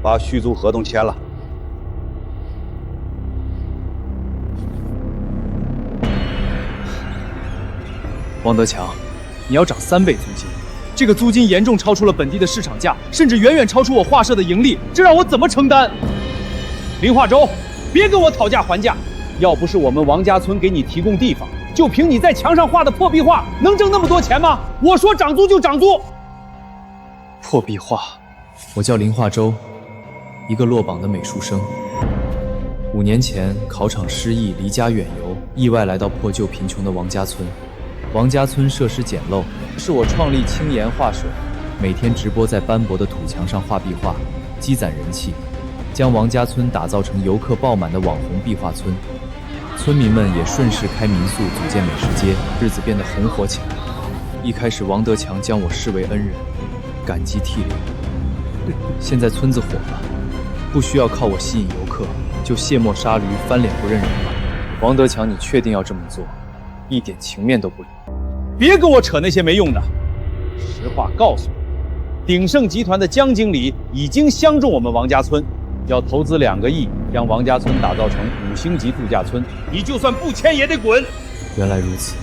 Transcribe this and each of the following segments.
把续租合同签了。王德强，你要涨3倍租金，这个租金严重超出了本地的市场价，甚至远远超出我画社的盈利，这让我怎么承担？林化洲，别跟我讨价还价！要不是我们王家村给你提供地方，就凭你在墙上画的破壁画，能挣那么多钱吗？我说涨租就涨租。破壁画，我叫林化洲，一个落榜的美术生。5年前考场失意，离家远游，意外来到破旧贫穷的王家村。王家村设施简陋，是我创立青岩画社，每天直播在斑驳的土墙上画壁画，积攒人气，将王家村打造成游客爆满的网红壁画村。村民们也顺势开民宿，组建美食街，日子变得红火起来。一开始王德强将我视为恩人，感激涕零。现在村子火了，不需要靠我吸引游客，就卸磨杀驴，翻脸不认人了。王德强，你确定要这么做？一点情面都不留。别跟我扯那些没用的。实话告诉你，鼎盛集团的江经理已经相中我们王家村，要投资2个亿，将王家村打造成5星级度假村。你就算不签也得滚！原来如此，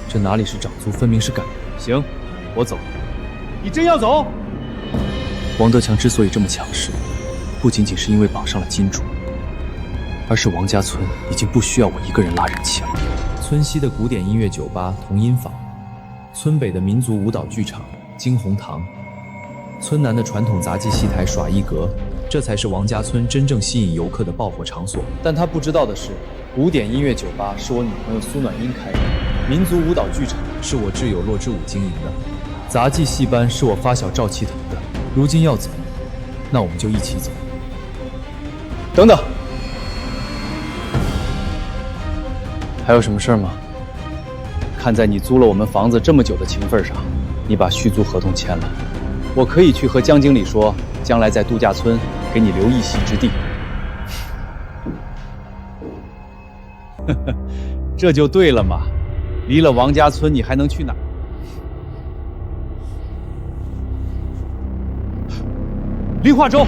这哪里是涨租，分明是赶人。行，我走。你真要走？王德强之所以这么强势，不仅仅是因为绑上了金主，而是王家村已经不需要我一个人拉人气了。村西的古典音乐酒吧同音坊，村北的民族舞蹈剧场惊鸿堂，村南的传统杂技戏台耍艺阁，这才是王家村真正吸引游客的爆火场所。但他不知道的是，古典音乐酒吧是我女朋友苏暖英开的，民族舞蹈剧场是我挚友骆之武经营的，杂技戏班是我发小赵启腾的。如今要走，那我们就一起走。等等，还有什么事吗？看在你租了我们房子这么久的情分上，你把续租合同签了，我可以去和江经理说，将来在度假村给你留一席之地。这就对了嘛，离了王家村你还能去哪？林化洲，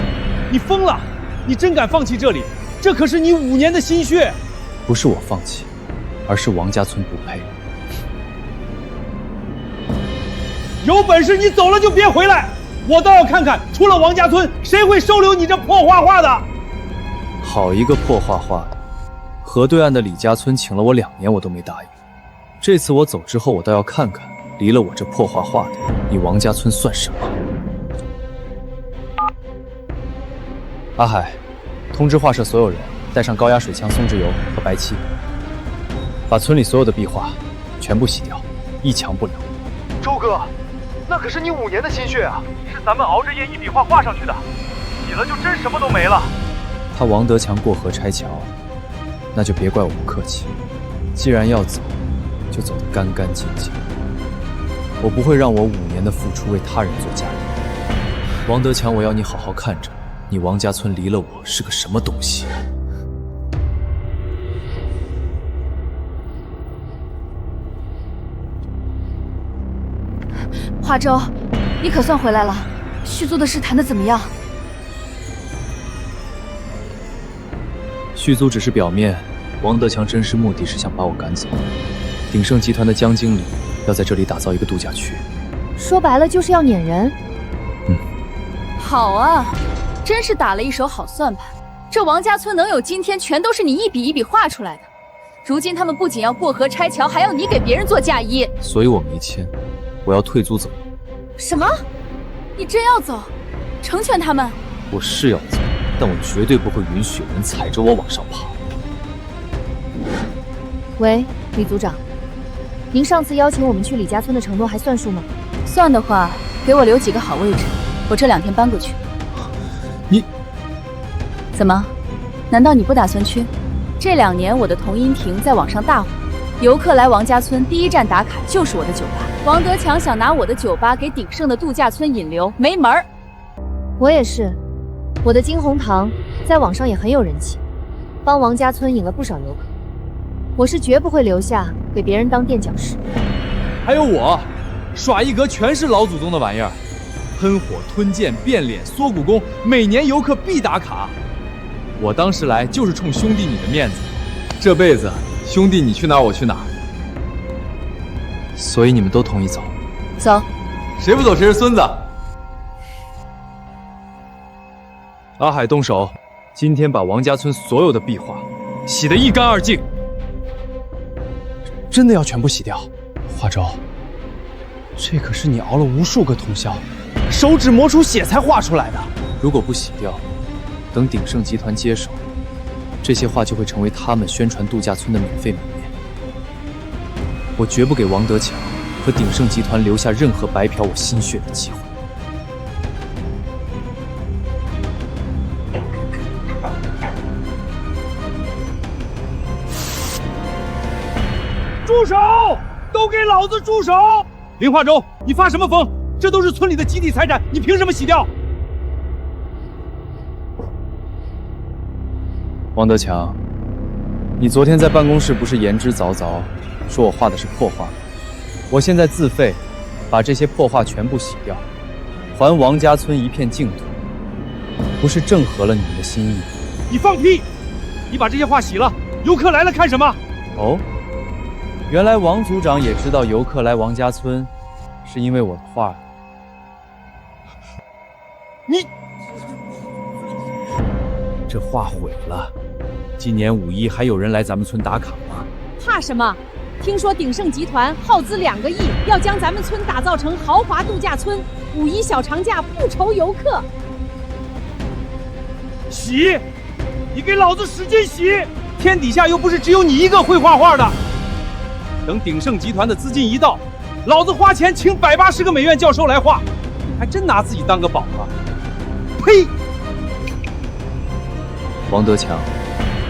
你疯了！你真敢放弃这里？这可是你5年的心血。不是我放弃，而是王家村不配。有本事你走了就别回来，我倒要看看除了王家村，谁会收留你这破画画的。好一个破画画的！河对岸的李家村请了我2年，我都没答应。这次我走之后，我倒要看看，离了我这破画画的，你王家村算什么？阿海，通知画社所有人，带上高压水枪、松脂油和白漆，把村里所有的壁画全部洗掉，一墙不留。周哥，那可是你5年的心血啊，是咱们熬着夜一笔画画上去的，洗了就真什么都没了。他王德强过河拆桥，那就别怪我不客气。既然要走，就走得干干净净。我不会让我5年的付出为他人做嫁衣。王德强，我要你好好看着，你王家村离了我是个什么东西？华州，你可算回来了，续租的事谈得怎么样？续租只是表面，王德强真实目的是想把我赶走。鼎盛集团的江经理要在这里打造一个度假区，说白了就是要撵人。好啊，真是打了一手好算盘。这王家村能有今天，全都是你一笔一笔画出来的。如今他们不仅要过河拆桥，还要你给别人做嫁衣。所以我没签，我要退租走。什么？你真要走？成全他们？我是要走，但我绝对不会允许有人踩着我往上爬。喂，李组长，您上次邀请我们去李家村的承诺还算数吗？算的话，给我留几个好位置，我这2天搬过去。你怎么？难道你不打算去？这2年我的同音亭在网上大火，游客来王家村第一站打卡就是我的酒吧。王德强想拿我的酒吧给鼎盛的度假村引流，没门儿。我也是，我的惊鸿堂在网上也很有人气，帮王家村引了不少游客。我是绝不会留下给别人当垫脚石。还有我，耍艺阁全是老祖宗的玩意儿，喷火、吞剑、变脸、缩骨功，每年游客必打卡。我当时来就是冲兄弟你的面子，这辈子兄弟你去哪儿我去哪儿。所以你们都同意走？走。谁不走谁是孙子。阿海动手，今天把王家村所有的壁画洗得一干二净。真的要全部洗掉？华州，这可是你熬了无数个通宵，手指磨出血才画出来的。如果不洗掉，等鼎盛集团接手，这些画就会成为他们宣传度假村的免费门面。我绝不给王德强和鼎盛集团留下任何白嫖我心血的机会。住手！都给老子住手！林化州，你发什么疯？这都是村里的集体财产，你凭什么洗掉？王德强，你昨天在办公室不是言之凿凿，说我画的是破画吗？我现在自费把这些破画全部洗掉，还王家村一片净土，不是正合了你们的心意？你放屁！你把这些画洗了，游客来了看什么？哦，原来王组长也知道游客来王家村是因为我的画。你这画毁了，今年5·1还有人来咱们村打卡吗？怕什么？听说鼎盛集团耗资2个亿，要将咱们村打造成豪华度假村，5·1小长假不愁游客。洗！你给老子使劲洗！天底下又不是只有你一个会画画的。等鼎盛集团的资金一到，老子花钱请180个美院教授来画，你还真拿自己当个宝了？呸！王德强，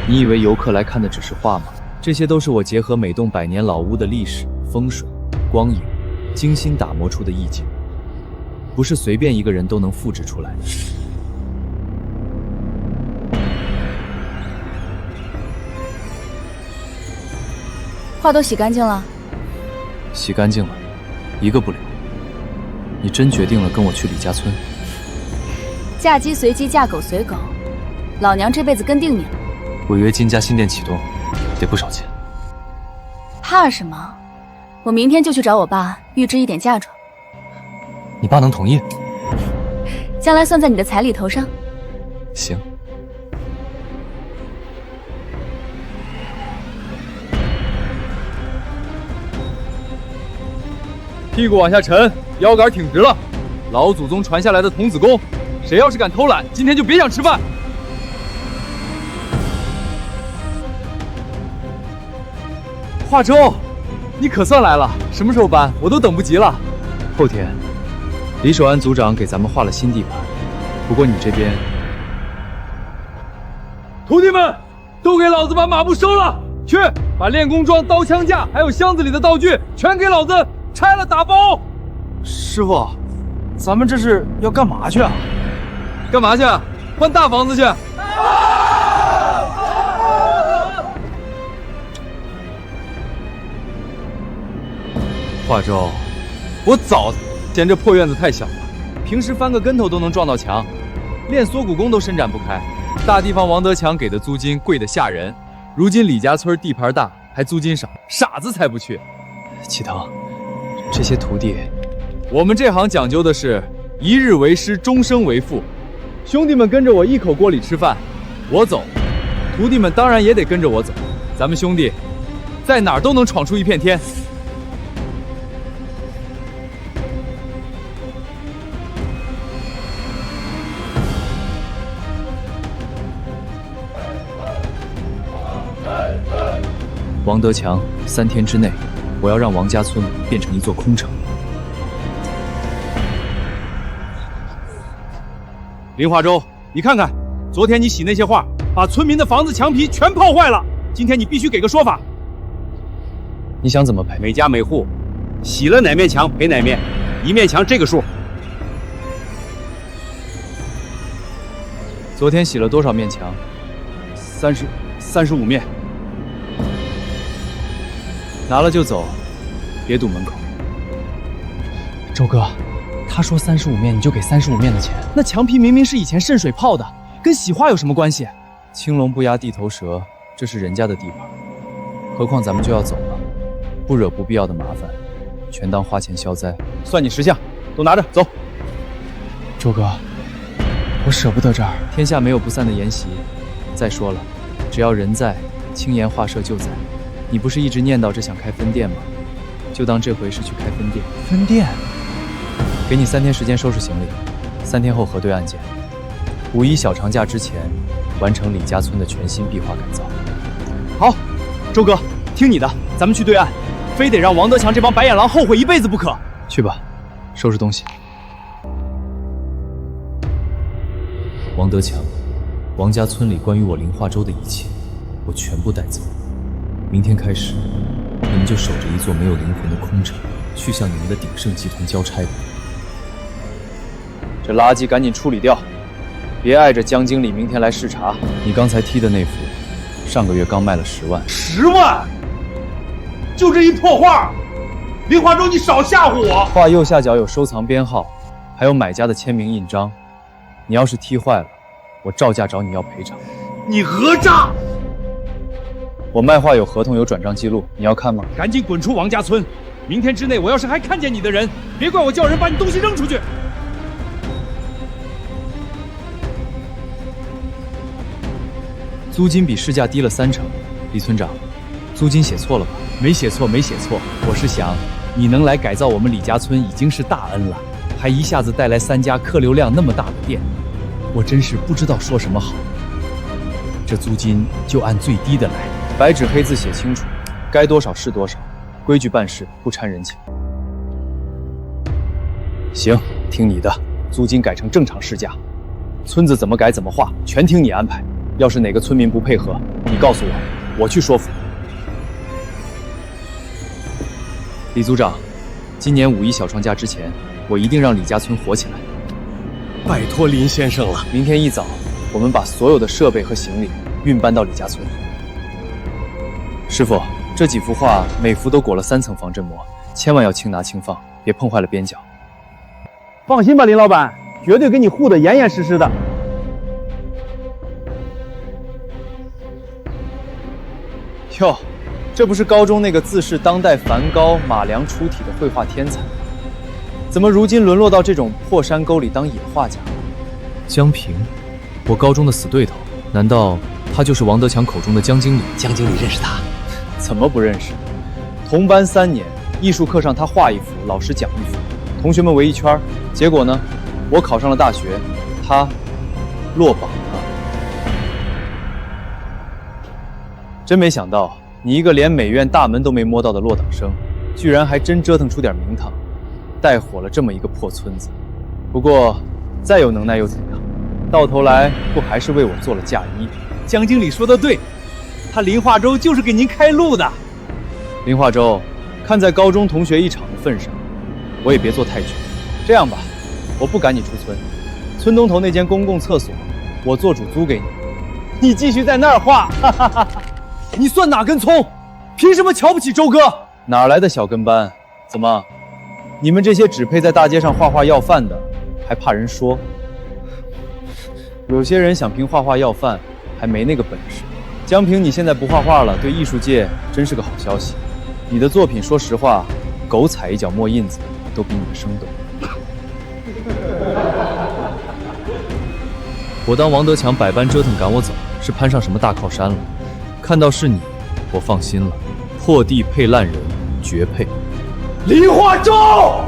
你以为游客来看的只是画吗？这些都是我结合每栋100年老屋的历史、风水、光影，精心打磨出的意境，不是随便一个人都能复制出来的。画都洗干净了？洗干净了，一个不留。你真决定了跟我去李家村？嫁鸡随鸡，嫁狗随狗，老娘这辈子跟定你了。违约金加新店启动，得不少钱。怕什么？我明天就去找我爸预支一点嫁妆。你爸能同意？将来算在你的彩礼头上。行。屁股往下沉，腰杆挺直了。老祖宗传下来的童子功，谁要是敢偷懒，今天就别想吃饭。华州，你可算来了，什么时候搬？我都等不及了。后天，李守安组长给咱们划了新地盘，不过你这边，徒弟们，都给老子把马步收了，去把练功装、刀枪架还有箱子里的道具全给老子拆了打包。师傅，咱们这是要干嘛去啊？干嘛去？换大房子去。华州，我早嫌这破院子太小了，平时翻个跟头都能撞到墙，练缩骨功都伸展不开。大地方王德强给的租金贵得吓人，如今李家村地盘大，还租金少，傻子才不去。启腾，这些徒弟，我们这行讲究的是一日为师，终生为父。兄弟们跟着我一口锅里吃饭，我走，徒弟们当然也得跟着我走。咱们兄弟在哪儿都能闯出一片天。王德强，3天之内，我要让王家村变成一座空城。林华州，你看看，昨天你洗那些画，把村民的房子墙皮全泡坏了。今天你必须给个说法。你想怎么赔？每家每户，洗了哪面墙赔哪面，一面墙这个数。昨天洗了多少面墙35面。拿了就走，别堵门口。周哥，他说35面你就给35面的钱，那墙皮明明是以前渗水泡的，跟洗化有什么关系？青龙不压地头蛇，这是人家的地盘，何况咱们就要走了，不惹不必要的麻烦，全当花钱消灾。算你识相，都拿着走。周哥，我舍不得这儿。天下没有不散的筵席。再说了，只要人在，青岩画社就在。你不是一直念叨着想开分店吗？就当这回是去开分店。分店？给你3天时间收拾行李，3天后核对案件。5·1小长假之前，完成李家村的全新壁画改造。好，周哥，听你的，咱们去对岸，非得让王德强这帮白眼狼后悔一辈子不可。去吧，收拾东西。王德强，王家村里关于我林化州的一切，我全部带走。明天开始，你们就守着一座没有灵魂的空城，去向你们的鼎盛集团交差吧。这垃圾赶紧处理掉，别碍着江经理明天来视察。你刚才踢的那幅，上个月刚卖了10万。10万？就这一破画，林化州你少吓唬我！画右下角有收藏编号，还有买家的签名印章。你要是踢坏了，我照价找你要赔偿。你讹诈！我卖画有合同有转账记录，你要看吗？赶紧滚出王家村！明天之内，我要是还看见你的人，别怪我叫人把你东西扔出去。租金比市价低了30%，李村长，租金写错了吧？没写错，没写错，我是想，你能来改造我们李家村已经是大恩了，还一下子带来3家客流量那么大的店，我真是不知道说什么好。这租金就按最低的来，白纸黑字写清楚，该多少是多少，规矩办事，不掺人情。行，听你的，租金改成正常市价，村子怎么改怎么画，全听你安排。要是哪个村民不配合，你告诉我，我去说服。李组长，今年5·1小长假之前，我一定让李家村火起来。拜托林先生了。明天一早，我们把所有的设备和行李运搬到李家村。师傅，这几幅画每幅都裹了3层防震膜，千万要轻拿轻放，别碰坏了边角。放心吧，林老板，绝对给你护得严严实实的。哟，这不是高中那个自视当代梵高、马良出体的绘画天才，怎么如今沦落到这种破山沟里当野画家？江平，我高中的死对头，难道他就是王德强口中的江经理？江经理认识他？怎么不认识？同班3年，艺术课上他画一幅，老师讲一幅，同学们围一圈，结果呢，我考上了大学，他落榜了。真没想到，你一个连美院大门都没摸到的落档生，居然还真折腾出点名堂，带火了这么一个破村子。不过，再有能耐又怎样？到头来不还是为我做了嫁衣？江经理说的对，他林化州就是给您开路的。林化州，看在高中同学一场的份上，我也别做太绝。这样吧，我不赶你出村，村东头那间公共厕所，我做主租给你，你继续在那儿画。哈哈哈！你算哪根葱？凭什么瞧不起周哥？哪来的小跟班？怎么，你们这些只配在大街上画画要饭的，还怕人说？有些人想凭画画要饭，还没那个本事。江平，你现在不画画了，对艺术界真是个好消息。你的作品，说实话，狗踩一脚墨印子都比你的生动。我当王德强百般折腾赶我走，是攀上什么大靠山了？看到是你，我放心了。破地配烂人，绝配。林化州，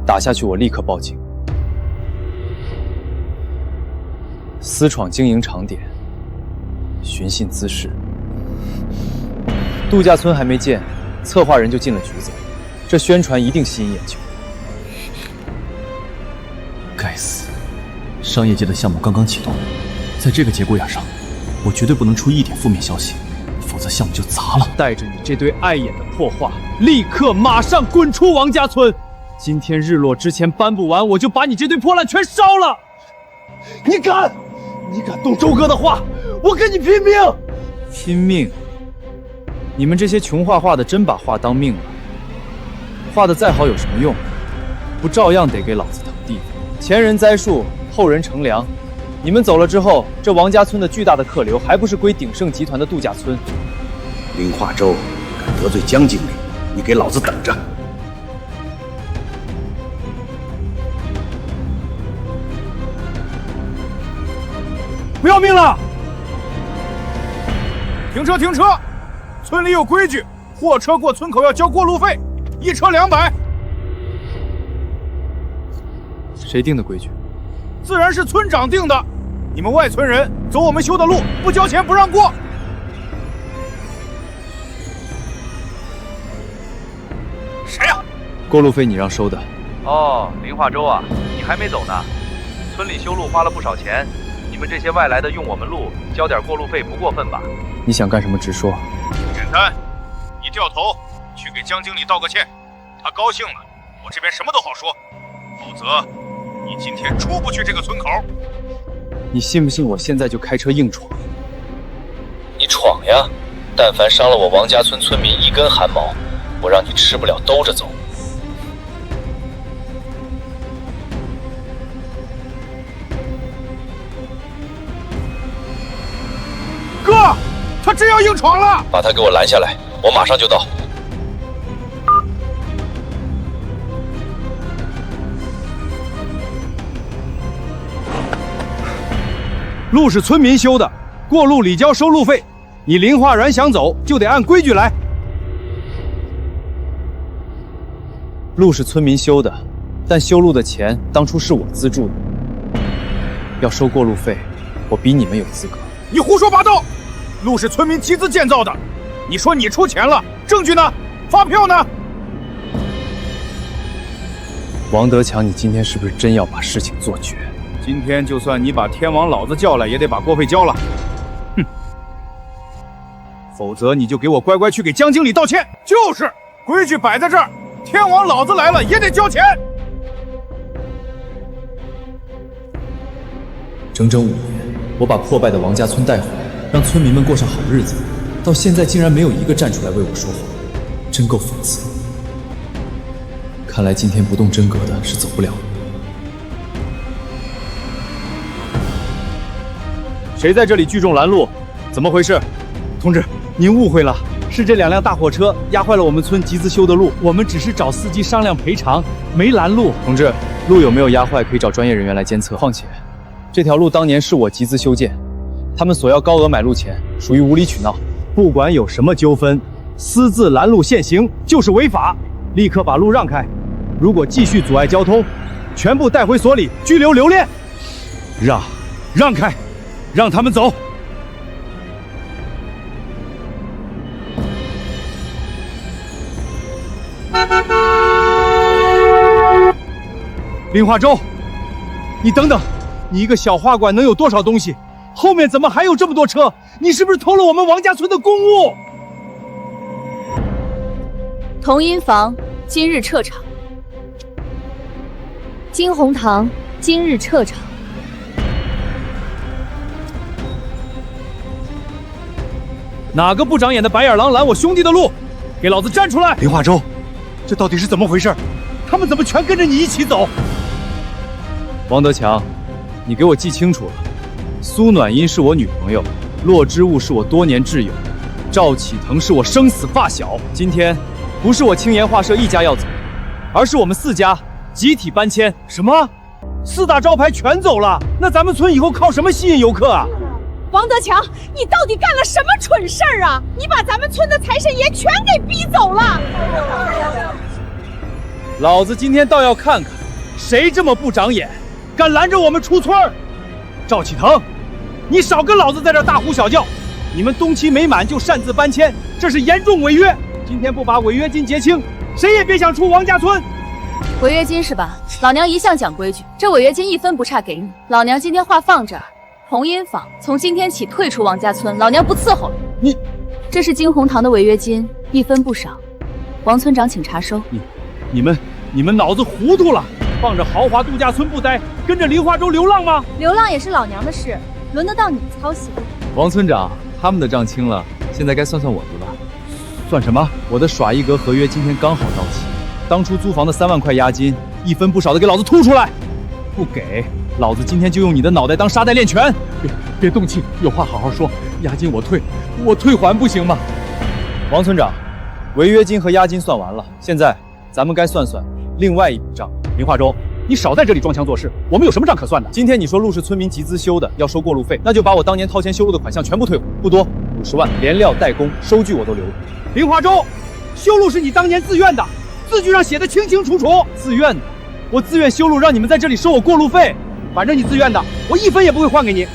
打下去，我立刻报警。私闯经营场点，寻衅滋事。度假村还没建，策划人就进了局子，这宣传一定吸引眼球。该死！商业界的项目刚刚启动，在这个节骨眼上，我绝对不能出一点负面消息，否则项目就砸了。带着你这堆碍眼的破画，立刻马上滚出王家村！今天日落之前搬不完，我就把你这堆破烂全烧了！你敢动周哥的画，我跟你拼命！拼命？你们这些穷画画的真把画当命了，画的再好有什么用？不照样得给老子腾地方？前人栽树，后人乘凉。你们走了之后，这王家村的巨大的客流还不是归鼎盛集团的度假村？林化州敢得罪江经理，你给老子等着！不要命了！停车！停车！村里有规矩，货车过村口要交过路费，一车200。谁定的规矩？自然是村长定的。你们外村人走我们修的路，不交钱不让过。谁呀？过路费你让收的。哦，林化州啊，你还没走呢。村里修路花了不少钱，你们这些外来的用我们路，交点过路费不过分吧？你想干什么直说。简单，你掉头去给江经理道个歉，他高兴了，我这边什么都好说。否则，你今天出不去这个村口。你信不信我现在就开车硬闯？你闯呀！但凡伤了我王家村村民一根汗毛，我让你吃不了兜着走。哥，他真要硬闯了！把他给我拦下来，我马上就到。路是村民修的，过路里交收路费。你林化然想走，就得按规矩来。路是村民修的，但修路的钱当初是我资助的。要收过路费，我比你们有资格。你胡说八道！路是村民集资建造的，你说你出钱了，证据呢？发票呢？王德强，你今天是不是真要把事情做绝？今天就算你把天王老子叫来，也得把过费交了。哼，否则你就给我乖乖去给江经理道歉。就是，规矩摆在这儿，天王老子来了也得交钱。整整5年，我把破败的王家村带回来，让村民们过上好日子，到现在竟然没有一个站出来为我说话，真够讽刺。看来今天不动真格的是走不了。谁在这里聚众拦路？怎么回事？同志，您误会了，是这2辆大货车压坏了我们村集资修的路，我们只是找司机商量赔偿，没拦路。同志，路有没有压坏可以找专业人员来监测。况且，这条路当年是我集资修建，他们索要高额买路钱，属于无理取闹。不管有什么纠纷，私自拦路限行就是违法，立刻把路让开。如果继续阻碍交通，全部带回所里拘留留练。让开！让他们走！林化州，你等等，你一个小画馆能有多少东西？后面怎么还有这么多车？你是不是偷了我们王家村的公物？同音房今日撤场。金红堂今日撤场。哪个不长眼的白眼狼拦我兄弟的路？给老子站出来！林化州，这到底是怎么回事？他们怎么全跟着你一起走？王德强，你给我记清楚了，苏暖音是我女朋友，骆之物是我多年挚友，赵启腾是我生死发小。今天不是我青岩画社一家要走，而是我们4家集体搬迁。什么？4大招牌全走了？那咱们村以后靠什么吸引游客啊？王德强，你到底干了什么蠢事儿啊？你把咱们村的财神爷全给逼走了！老子今天倒要看看，谁这么不长眼，敢拦着我们出村儿！赵启腾，你少跟老子在这大呼小叫！你们东期没满就擅自搬迁，这是严重违约！今天不把违约金结清，谁也别想出王家村！违约金是吧？老娘一向讲规矩，这违约金1分不差给你。老娘今天话放这儿。同音坊从今天起退出王家村，老娘不伺候了。你，这是金红堂的违约金，1分不少。王村长，请查收。你们脑子糊涂了？放着豪华度假村不待，跟着林化州流浪吗？流浪也是老娘的事，轮得到你操心？王村长，他们的账清了，现在该算算我的了。算什么？我的耍一格合约今天刚好到期，当初租房的3万块押金，一分不少的给老子吐出来！不给，老子今天就用你的脑袋当沙袋练拳！别动气，有话好好说。押金我退还不行吗？王村长，违约金和押金算完了，现在咱们该算算另外一笔账。林化州，你少在这里装腔作势，我们有什么账可算的？今天你说路是村民集资修的，要收过路费，那就把我当年掏钱修路的款项全部退回，不多，50万，连料带工，收据我都留着。林化州，修路是你当年自愿的，字据上写的清清楚楚。自愿的？我自愿修路，让你们在这里收我过路费。反正你自愿的，我1分也不会还给你。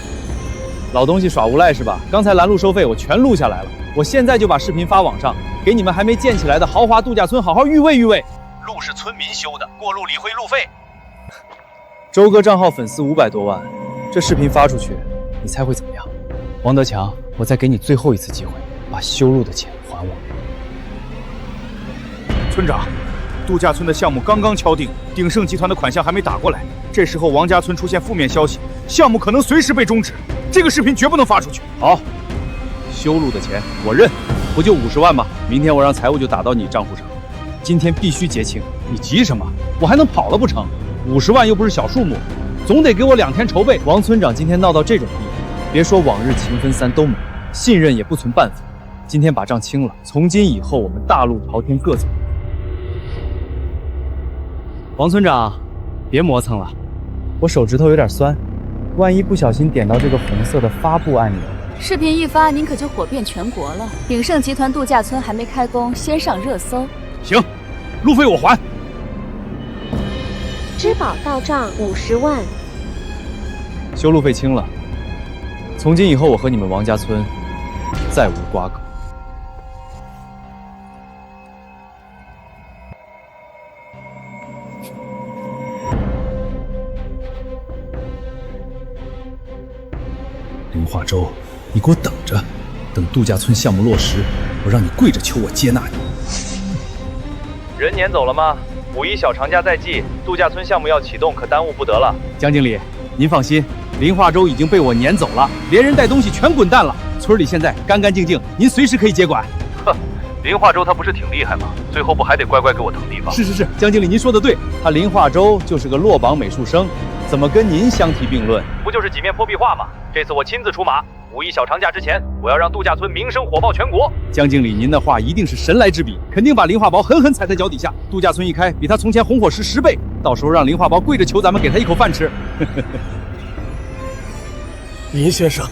老东西耍无赖是吧？刚才拦路收费我全录下来了，我现在就把视频发网上，给你们还没建起来的豪华度假村好好誉慰誉慰。路是村民修的，过路理会路费。周哥账号粉丝500多万，这视频发出去，你猜会怎么样？王德强，我再给你最后一次机会，把修路的钱还我。村长，度假村的项目刚刚敲定，鼎盛集团的款项还没打过来，这时候王家村出现负面消息，项目可能随时被终止，这个视频绝不能发出去。好，修路的钱我认，不就50万吗？明天我让财务就打到你账户上，今天必须结清。你急什么？我还能跑了不成？50万又不是小数目，总得给我2天筹备。王村长今天闹到这种地步，别说往日情分3都没，信任也不存半分。今天把账清了，从今以后我们大路朝天，各走。王村长，别磨蹭了，我手指头有点酸，万一不小心点到这个红色的发布按钮。视频一发，您可就火遍全国了。鼎盛集团度假村还没开工，先上热搜。行，路费我还。支宝到账50万。修路费清了，从今以后我和你们王家村再无瓜葛。林化州，你给我等着，等度假村项目落实，我让你跪着求我接纳你。人撵走了吗？5·1小长假在即，度假村项目要启动，可耽误不得了。江经理，您放心，林化州已经被我撵走了，连人带东西全滚蛋了。村里现在干干净净，您随时可以接管。哼，林化州他不是挺厉害吗？最后不还得乖乖给我腾地方？是，江经理您说的对，他林化州就是个落榜美术生，怎么跟您相提并论？不就是几面破壁画吗？这次我亲自出马，5·1小长假之前，我要让度假村名声火爆全国。江经理，您的话一定是神来之笔，肯定把林化宝狠狠踩在脚底下。度假村一开，比他从前红火10倍，到时候让林化宝跪着求咱们给他一口饭吃。林先生，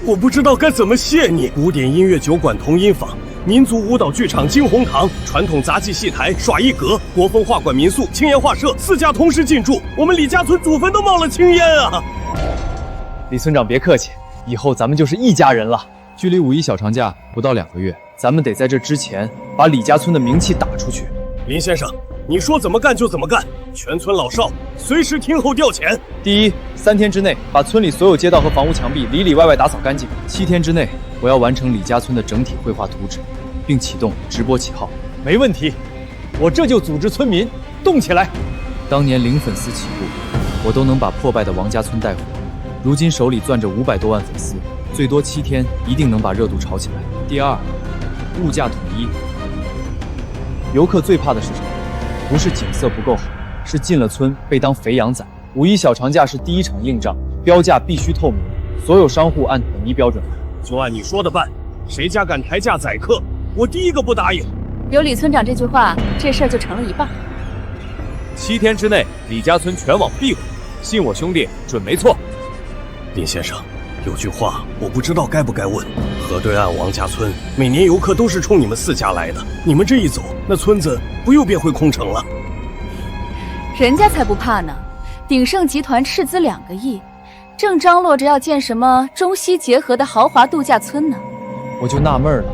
我不知道该怎么谢你。古典音乐酒馆同音坊、民族舞蹈剧场金红堂、传统杂技戏台耍一格、国风画馆民宿、青岩画社4家同时进驻，我们李家村祖坟都冒了青烟啊！李村长别客气，以后咱们就是一家人了。距离5·1小长假不到2个月，咱们得在这之前把李家村的名气打出去。林先生，你说怎么干就怎么干，全村老少随时听候调遣。第一，3天之内把村里所有街道和房屋墙壁里里外外打扫干净。7天之内，我要完成李家村的整体绘画图纸，并启动直播起号。没问题，我这就组织村民动起来。当年0粉丝起步，我都能把破败的王家村带火。如今手里攥着500多万粉丝，最多7天一定能把热度炒起来。第二，物价统一。游客最怕的是什么？不是景色不够好，是进了村被当肥羊宰。5·1小长假是第一场硬仗，标价必须透明，所有商户按统一标准。就按你说的办，谁家敢抬价宰客，我第一个不答应。有李村长这句话，这事儿就成了一半。7天之内，李家村全网闭环，信我兄弟，准没错。林先生，有句话我不知道该不该问。河对岸王家村每年游客都是冲你们4家来的，你们这一走，那村子不又变回空城了？人家才不怕呢，鼎盛集团斥资2个亿，正张罗着要建什么中西结合的豪华度假村呢。我就纳闷了，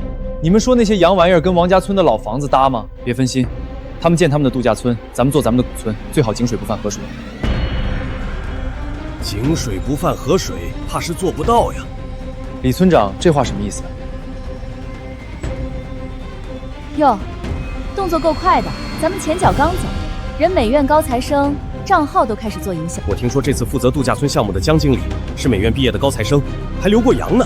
你们说那些洋玩意儿跟王家村的老房子搭吗？别分心，他们建他们的度假村，咱们做咱们的古村，最好井水不犯河水。井水不犯河水，怕是做不到呀。李村长，这话什么意思？哟，动作够快的，咱们前脚刚走，人美院高材生账号都开始做营销。我听说这次负责度假村项目的江经理是美院毕业的高材生，还留过洋呢，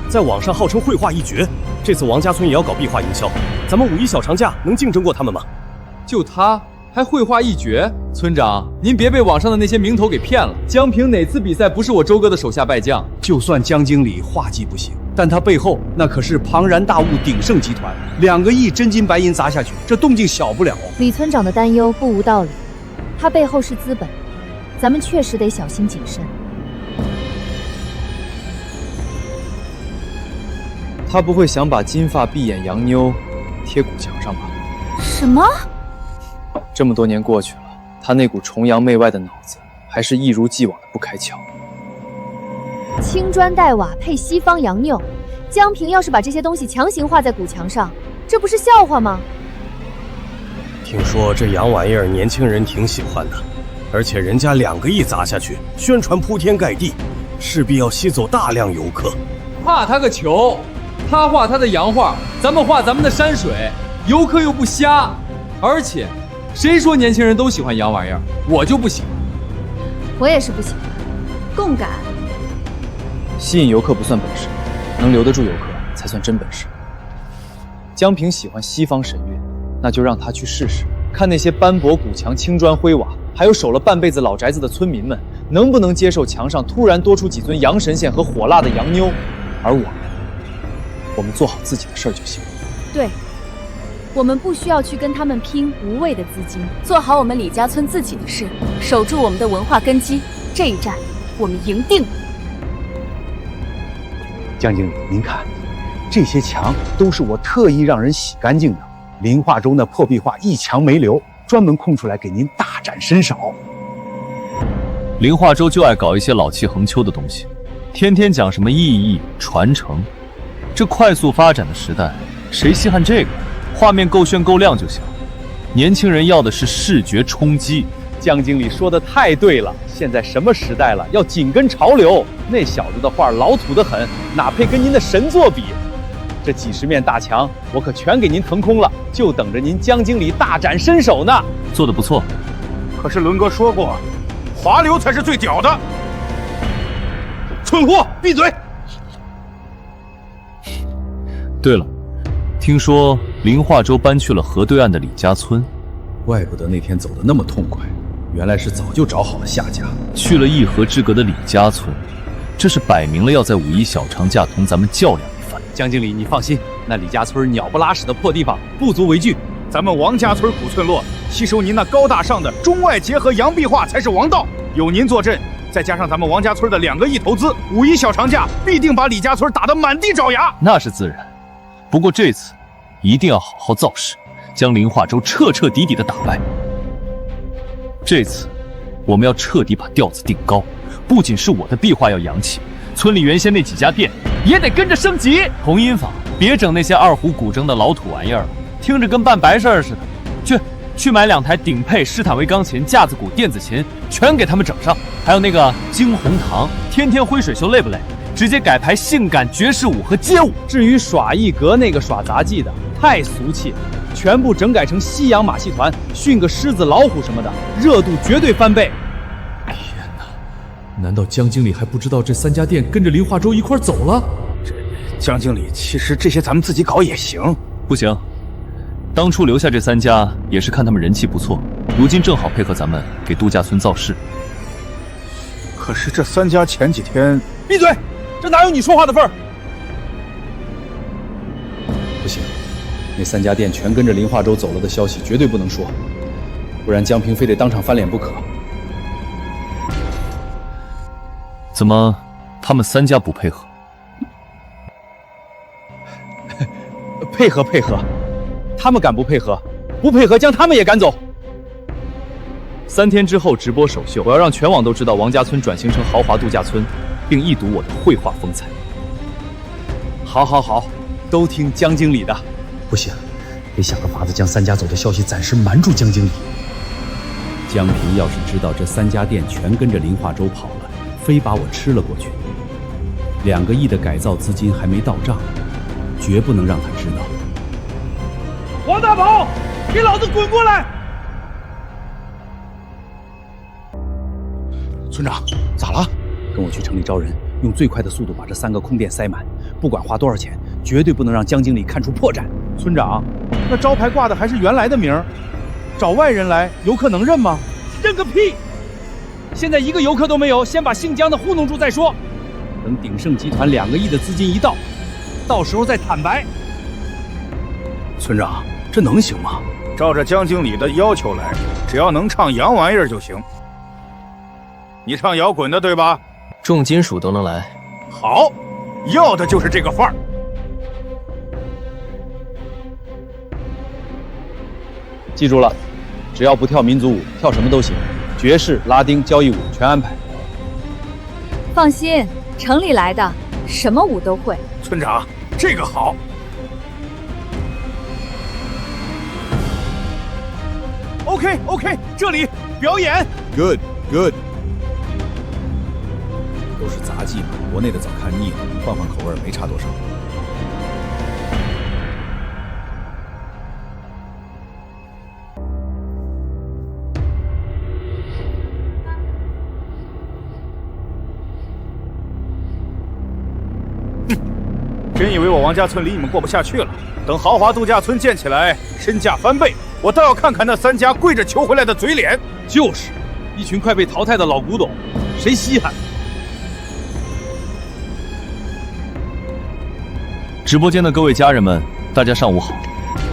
在网上号称绘画一绝，这次王家村也要搞壁画营销，咱们5·1小长假能竞争过他们吗？就他还绘画一绝，村长，您别被网上的那些名头给骗了。江平哪次比赛不是我周哥的手下败将？就算江经理画技不行，但他背后那可是庞然大物鼎盛集团，2个亿真金白银砸下去，这动静小不了。李村长的担忧不无道理，他背后是资本，咱们确实得小心谨慎。他不会想把金发碧眼洋妞贴骨墙上吧？什么？这么多年过去了，他那股崇洋媚外的脑子还是一如既往的不开窍。青砖黛瓦配西方洋妞，江平要是把这些东西强行画在骨墙上，这不是笑话吗？听说这洋玩意儿年轻人挺喜欢的，而且人家2个亿砸下去，宣传铺天盖地，势必要吸走大量游客。怕他个球！他画他的洋画，咱们画咱们的山水，游客又不瞎。而且，谁说年轻人都喜欢洋玩意儿？我就不喜欢。我也是不喜欢。共感。吸引游客不算本事，能留得住游客才算真本事。江平喜欢西方神韵，那就让他去试试，看那些斑驳古墙、青砖灰瓦，还有守了半辈子老宅子的村民们，能不能接受墙上突然多出几尊洋神仙和火辣的洋妞。而我们做好自己的事儿就行。对，我们不需要去跟他们拼无谓的资金，做好我们李家村自己的事，守住我们的文化根基。这一战，我们赢定了。江经理，您看，这些墙都是我特意让人洗干净的，林画中的破壁画一墙没留，专门空出来给您大展身手。林化州就爱搞一些老气横秋的东西，天天讲什么意义传承。这快速发展的时代，谁稀罕这个？画面够炫够亮就行。年轻人要的是视觉冲击。江经理说的太对了，现在什么时代了，要紧跟潮流。那小子的画老土得很，哪配跟您的神作比？这几10面大墙，我可全给您腾空了，就等着您江经理大展身手呢。做得不错，可是伦哥说过，华流才是最屌的。蠢货，闭嘴！对了，听说林化州搬去了河对岸的李家村，怪不得那天走得那么痛快，原来是早就找好了下家。去了一河之隔的李家村，这是摆明了要在5·1小长假同咱们较量一番。江经理，你放心，那李家村鸟不拉屎的破地方不足为惧，咱们王家村古村落吸收您那高大上的中外结合洋壁画才是王道。有您坐镇，再加上咱们王家村的2个亿投资，5·1小长假必定把李家村打得满地找牙。那是自然，不过这次一定要好好造势，将林化州彻彻底底的打败。这次我们要彻底把调子定高，不仅是我的壁画要洋气，村里原先那几家店也得跟着升级。同音坊别整那些二胡古筝的老土玩意儿了，听着跟办白事似的。去买2台顶配施坦威钢琴、架子鼓、电子琴，全给他们整上。还有那个惊鸿堂，天天挥水袖累不累？直接改排性感爵士舞和街舞。至于耍艺阁那个耍杂技的，太俗气了，全部整改成西洋马戏团，训个狮子老虎什么的，热度绝对翻倍。天哪，难道江经理还不知道这3家店跟着林化州一块走了？江经理，其实这些咱们自己搞也行。不行，当初留下这3家也是看他们人气不错，如今正好配合咱们给度假村造势。可是这3家前几天……闭嘴！这哪有你说话的份儿？不行，那3家店全跟着林化州走了的消息绝对不能说，不然江平非得当场翻脸不可。怎么，他们3家不配合？配合，他们敢不配合？不配合将他们也赶走。3天之后直播首秀，我要让全网都知道王家村转型成豪华度假村，并一睹我的绘画风采。好，都听江经理的。不行，得想个法子将3家走的消息暂时瞒住江经理。江平要是知道这3家店全跟着林化州跑了，非把我吃了过去。2个亿的改造资金还没到账，绝不能让他知道。王大宝，给老子滚过来！村长，咋了？跟我去城里招人，用最快的速度把这3个空店塞满，不管花多少钱，绝对不能让江经理看出破绽。村长，那招牌挂的还是原来的名儿，找外人来，游客能认吗？认个屁！现在一个游客都没有，先把姓江的糊弄住再说。等鼎盛集团2个亿的资金一到，到时候再坦白。村长，这能行吗？照着江经理的要求来，只要能唱洋玩意儿就行。你唱摇滚的对吧？重金属都能来。好，要的就是这个范儿。记住了，只要不跳民族舞，跳什么都行，爵士、拉丁、交谊舞全安排。放心，城里来的，什么舞都会。村长，这个好。OK， 这里表演。Good。都是杂技嘛，国内的早看腻了，换换口味没差多少。真以为我王家村离你们过不下去了？等豪华度假村建起来，身价翻倍，我倒要看看那3家跪着求回来的嘴脸。就是一群快被淘汰的老古董，谁稀罕？直播间的各位家人们，大家上午好，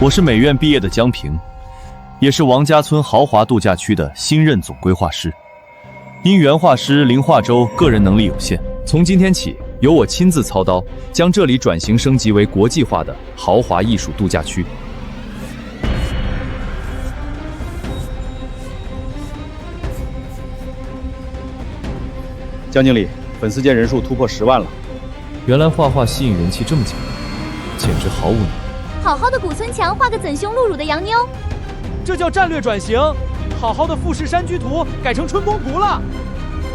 我是美院毕业的江平，也是王家村豪华度假区的新任总规划师。因原画师林化洲个人能力有限，从今天起由我亲自操刀，将这里转型升级为国际化的豪华艺术度假区。江经理，粉丝见人数突破10万了。原来画画吸引人气这么简单，简直毫无难。好好的古村墙画个怎胸露乳的洋妞，这叫战略转型。好好的富士山居图改成春宫图了，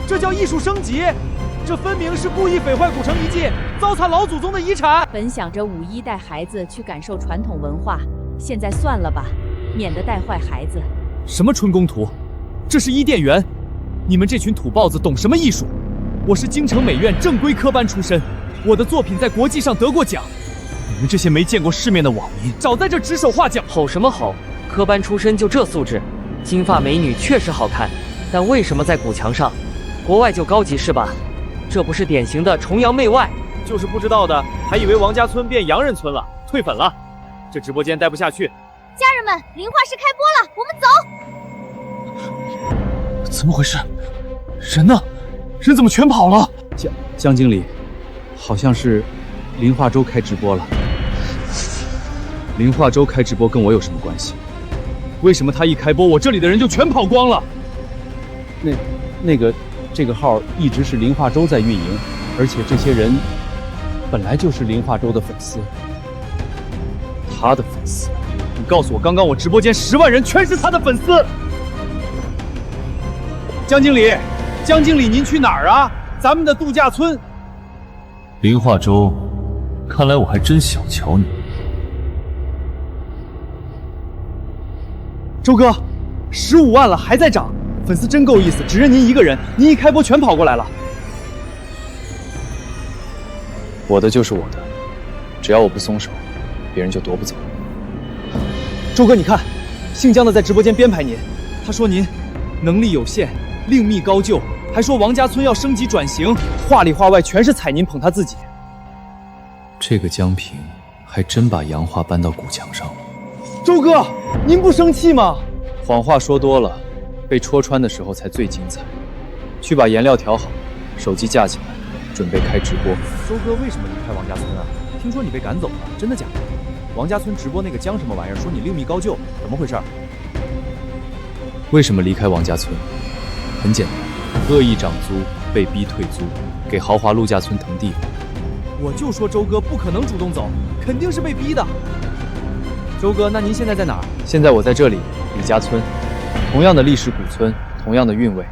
这叫艺术升级。这分明是故意毁坏古城遗迹，糟蹋老祖宗的遗产。本想着5·1带孩子去感受传统文化，现在算了吧，免得带坏孩子。什么春宫图？这是伊甸园！你们这群土包子懂什么艺术？我是京城美院正规科班出身，我的作品在国际上得过奖。你们这些没见过世面的网民，少在这指手画脚！吼什么吼？科班出身就这素质？金发美女确实好看，但为什么在古墙上？国外就高级是吧？这不是典型的崇洋媚外。就是不知道的还以为王家村变洋人村了，退粉了。这直播间待不下去。家人们，灵画师开播了，我们走。怎么回事？人呢？人怎么全跑了？江经理，好像是林化洲开直播了。林化洲开直播跟我有什么关系？为什么他一开播，我这里的人就全跑光了？这个号一直是林化洲在运营，而且这些人本来就是林化洲的粉丝。他的粉丝？你告诉我，刚刚我直播间10万人全是他的粉丝？江经理，您去哪儿啊？咱们的度假村。林化洲，看来我还真小瞧你。周哥，15万了还在涨，粉丝真够意思，只认您一个人，您一开播全跑过来了。我的就是我的，只要我不松手，别人就夺不走。周哥，你看，姓江的在直播间编排您，他说您能力有限，另觅高就，还说王家村要升级转型，话里话外全是踩您捧他自己。这个江平还真把洋画搬到古墙上了。周哥，您不生气吗？谎话说多了，被戳穿的时候才最精彩。去把颜料调好，手机架起来，准备开直播。周哥为什么离开王家村啊？听说你被赶走了，真的假的？王家村直播那个江什么玩意儿，说你另觅高就，怎么回事？为什么离开王家村？很简单，恶意涨租，被逼退租，给豪华度假村腾地方。我就说周哥不可能主动走，肯定是被逼的。周哥，那您现在在哪儿？现在我在这里，李家村，同样的历史古村，同样的韵味。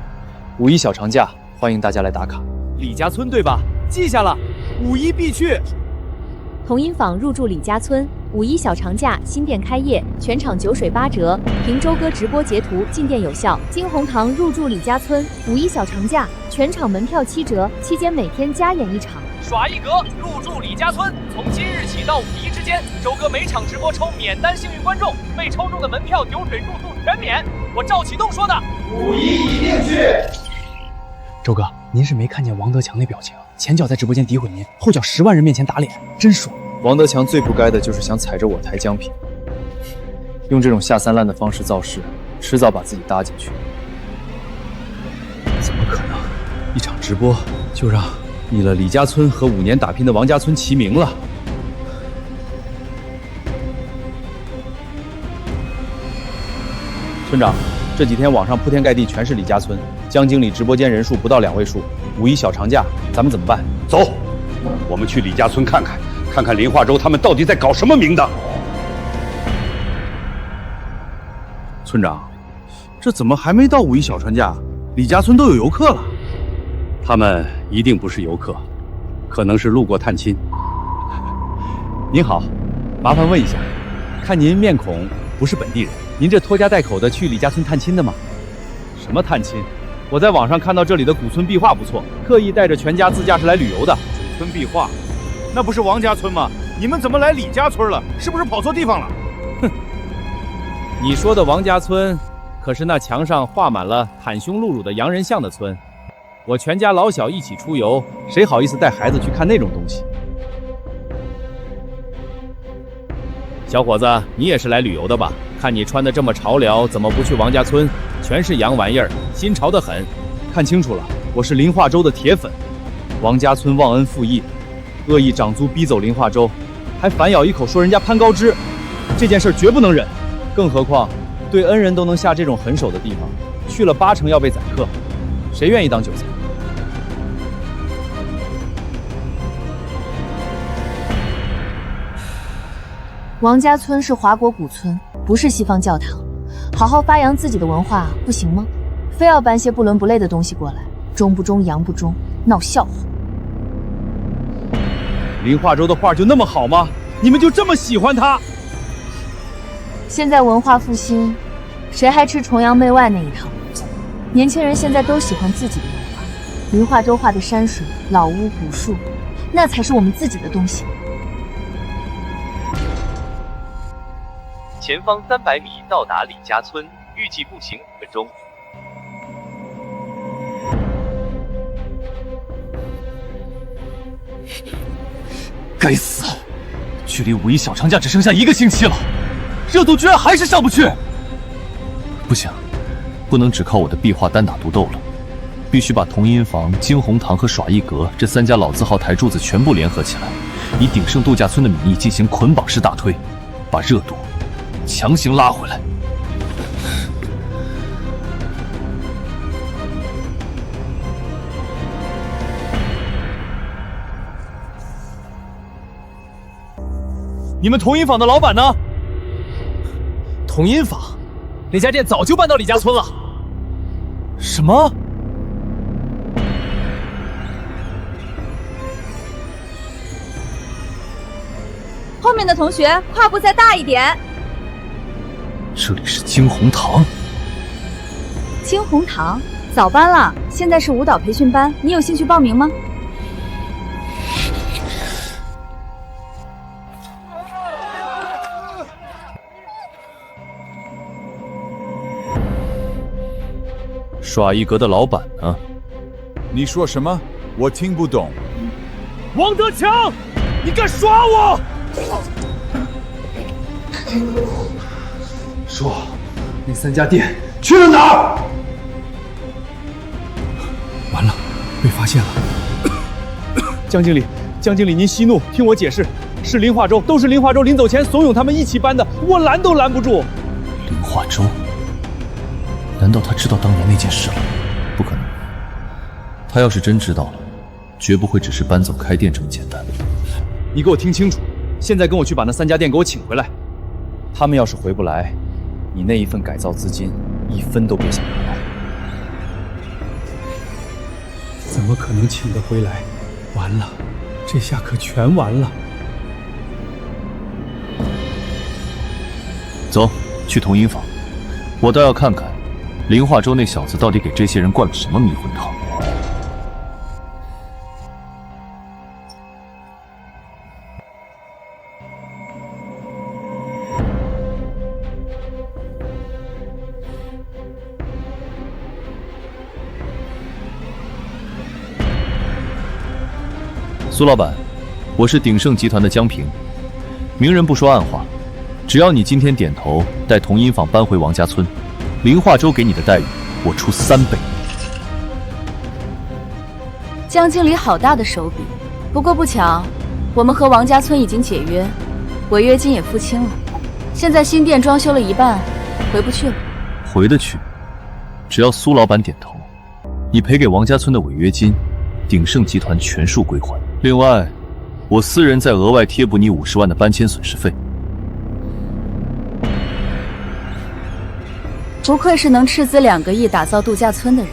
5·1小长假，欢迎大家来打卡。李家村对吧？记下了，5·1必去。同音坊入驻李家村，5·1小长假新店开业，全场酒水8折，凭周哥直播截图进店有效。金红堂入驻李家村，5·1小长假，全场门票7折，期间每天加演1场。耍一格入驻李家村，从今日起到5一之间，周哥每场直播抽免单幸运观众，被抽中的门票、酒水、住宿全免。我赵启栋说的，5一一定去。周哥，您是没看见王德强那表情，前脚在直播间诋毁您，后脚10万人面前打脸，真爽。王德强最不该的就是想踩着我抬姜品，用这种下三滥的方式造势，迟早把自己搭进去。怎么可能？一场直播就让灭了李家村和5年打拼的王家村齐名了？村长，这几天网上铺天盖地全是李家村，江经理直播间人数不到2位数，5一小长假，咱们怎么办？走，我们去李家村看看，看看林化州他们到底在搞什么名堂。村长，这怎么还没到5一小长假，李家村都有游客了？他们一定不是游客，可能是路过探亲。您好，麻烦问一下，看您面孔不是本地人，您这拖家带口的去李家村探亲的吗？什么探亲？我在网上看到这里的古村壁画不错，特意带着全家自驾是来旅游的。古村壁画，那不是王家村吗？你们怎么来李家村了？是不是跑错地方了？哼，你说的王家村，可是那墙上画满了袒胸露乳的洋人像的村。我全家老小一起出游，谁好意思带孩子去看那种东西？小伙子，你也是来旅游的吧？看你穿的这么潮流，怎么不去王家村？全是洋玩意儿，新潮得很。看清楚了，我是林化州的铁粉。王家村忘恩负义，恶意涨租逼走林化州，还反咬一口说人家攀高枝，这件事绝不能忍。更何况，对恩人都能下这种狠手的地方，去了8成要被宰客，谁愿意当韭菜？王家村是华国古村，不是西方教堂，好好发扬自己的文化不行吗？非要搬些不伦不类的东西过来，中不中洋不中，闹笑话。林化州的画就那么好吗？你们就这么喜欢他？现在文化复兴，谁还吃崇洋媚外那一套？年轻人现在都喜欢自己的文化。林化州画的山水、老屋、古树，那才是我们自己的东西。前方300米到达李家村，预计步行5分钟。该死，距离5一小长假只剩下1个星期了，热度居然还是上不去。不行，不能只靠我的壁画单打独斗了，必须把同音坊、惊鸿堂和耍一阁这3家老字号台柱子全部联合起来，以鼎盛度假村的名义进行捆绑式大推，把热度强行拉回来。你们同音坊的老板呢？同音坊，那家店早就搬到李家村了。什么？后面的同学跨步再大一点。这里是惊鸿堂。惊鸿堂早搬了，现在是舞蹈培训班，你有兴趣报名吗？耍一阁的老板呢？你说什么？我听不懂。王德强，你敢耍我？说，那3家店去了哪儿？完了，被发现了。江经理，江经理，您息怒，听我解释，是林化州，都是林化州临走前怂恿他们一起搬的，我拦都拦不住。林化州？难道他知道当年那件事了？不可能，他要是真知道了，绝不会只是搬走开店这么简单。你给我听清楚，现在跟我去把那3家店给我请回来。他们要是回不来，你那一份改造资金1分都别想拿到。怎么可能请得回来？完了，这下可全完了。走，去同音坊，我倒要看看林化州那小子到底给这些人灌了什么迷魂汤。苏老板，我是鼎盛集团的江平。明人不说暗话，只要你今天点头带同音坊搬回王家村，林化州给你的待遇我出3倍。江经理好大的手笔，不过不巧，我们和王家村已经解约，违约金也付清了。现在新店装修了一半，回不去了。回得去，只要苏老板点头，你赔给王家村的违约金，鼎盛集团全数归还。另外，我私人再额外贴补你50万的搬迁损失费。不愧是能斥资2个亿打造度假村的人，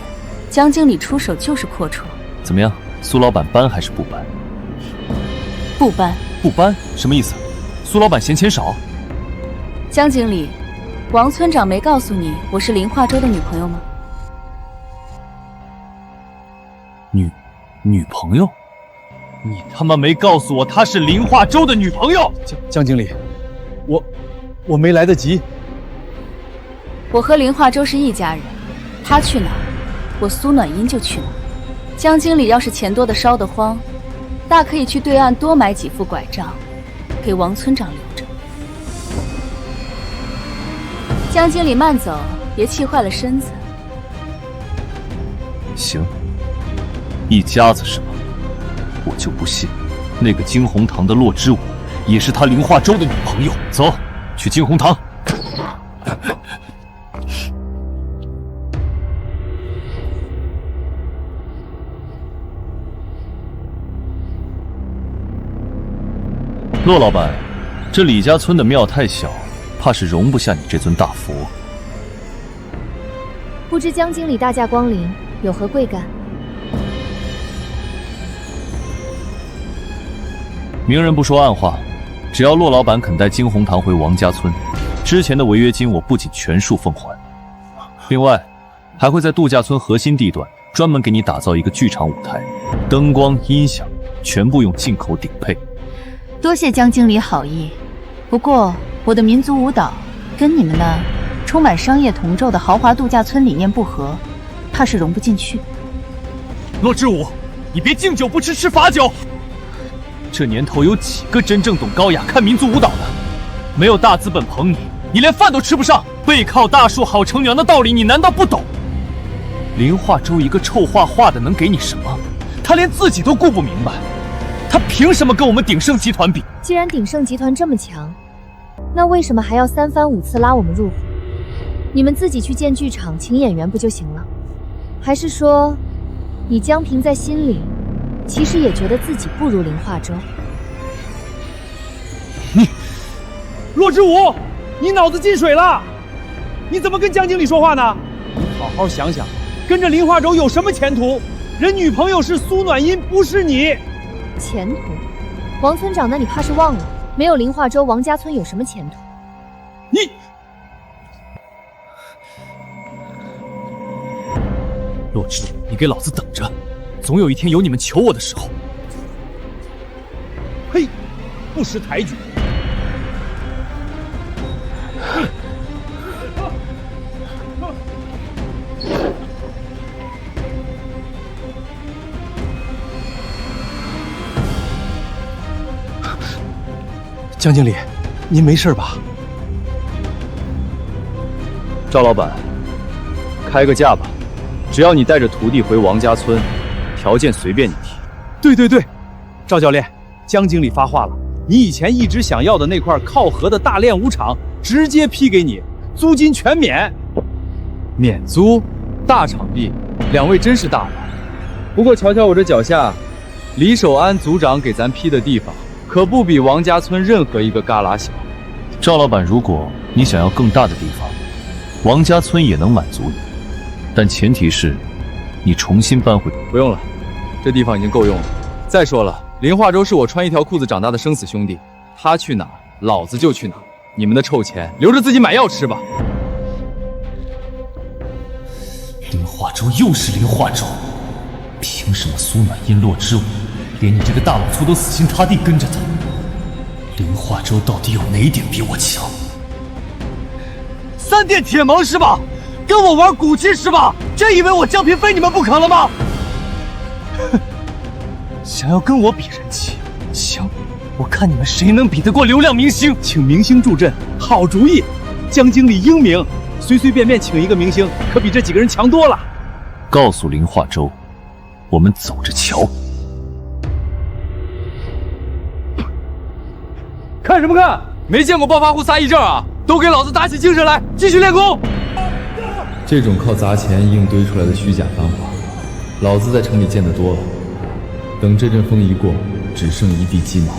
江经理出手就是阔绰。怎么样，苏老板搬还是不搬？不搬。不搬？什么意思？苏老板嫌钱少？江经理，王村长没告诉你我是林化州的女朋友吗？女朋友？你他妈没告诉我她是林化州的女朋友！江经理，我没来得及。我和林化州是一家人，他去哪儿，我苏暖音就去哪儿。江经理要是钱多的烧得慌，大可以去对岸多买几副拐杖，给王村长留着。江经理慢走，别气坏了身子。行，一家子是吗？我就不信，那个金红堂的洛之舞也是他林化州的女朋友。走，去金红堂。骆老板，这李家村的庙太小，怕是容不下你这尊大佛。不知江经理大驾光临，有何贵干？明人不说暗话，只要骆老板肯带金红堂回王家村，之前的违约金我不仅全数奉还，另外还会在度假村核心地段专门给你打造一个剧场舞台，灯光音响全部用进口顶配。多谢江经理好意，不过我的民族舞蹈跟你们那充满商业铜臭的豪华度假村理念不合，怕是融不进去。骆之武，你别敬酒不吃吃罚酒。这年头有几个真正懂高雅看民族舞蹈的？没有大资本捧你，你连饭都吃不上。背靠大树好乘凉的道理，你难道不懂？林化州一个臭画画的能给你什么？他连自己都顾不明白，他凭什么跟我们鼎盛集团比？既然鼎盛集团这么强，那为什么还要3番5次拉我们入伙？你们自己去建剧场请演员不就行了？还是说，你江平在心里其实也觉得自己不如林化州？骆之武，你脑子进水了！你怎么跟江经理说话呢？你好好想想，跟着林化州有什么前途？人女朋友是苏暖音，不是你。前途？王村长，那你怕是忘了，没有林化州，王家村有什么前途？你，骆之武，你给老子等着！总有一天有你们求我的时候。嘿，不识抬举！江经理，您没事吧？赵老板，开个价吧，只要你带着徒弟回王家村，条件随便你提。对，赵教练，江经理发话了，你以前一直想要的那块靠河的大练武场，直接批给你，租金全免。免租？大场地，2位真是大方。不过瞧瞧我这脚下，李守安组长给咱批的地方，可不比王家村任何一个旮旯小。赵老板，如果你想要更大的地方，王家村也能满足你，但前提是你重新搬回。不用了，这地方已经够用了。再说了，林化州是我穿一条裤子长大的生死兄弟，他去哪儿，老子就去哪儿。你们的臭钱留着自己买药吃吧。林化州又是林化州，凭什么苏暖音、骆之武，连你这个大老粗都死心塌地跟着他？林化州到底有哪一点比我强？3殿铁盟是吧？跟我玩骨气是吧？真以为我江平非你们不可了吗？想要跟我比人气？行，我看你们谁能比得过流量明星？请明星助阵，好主意！江经理英明，随随便便请一个明星，可比这几个人强多了。告诉林化州，我们走着瞧。看什么看？没见过暴发户撒癔症啊！都给老子打起精神来，继续练功！这种靠砸钱硬堆出来的虚假繁华，老子在城里见得多了。等这阵风一过，只剩一地鸡毛。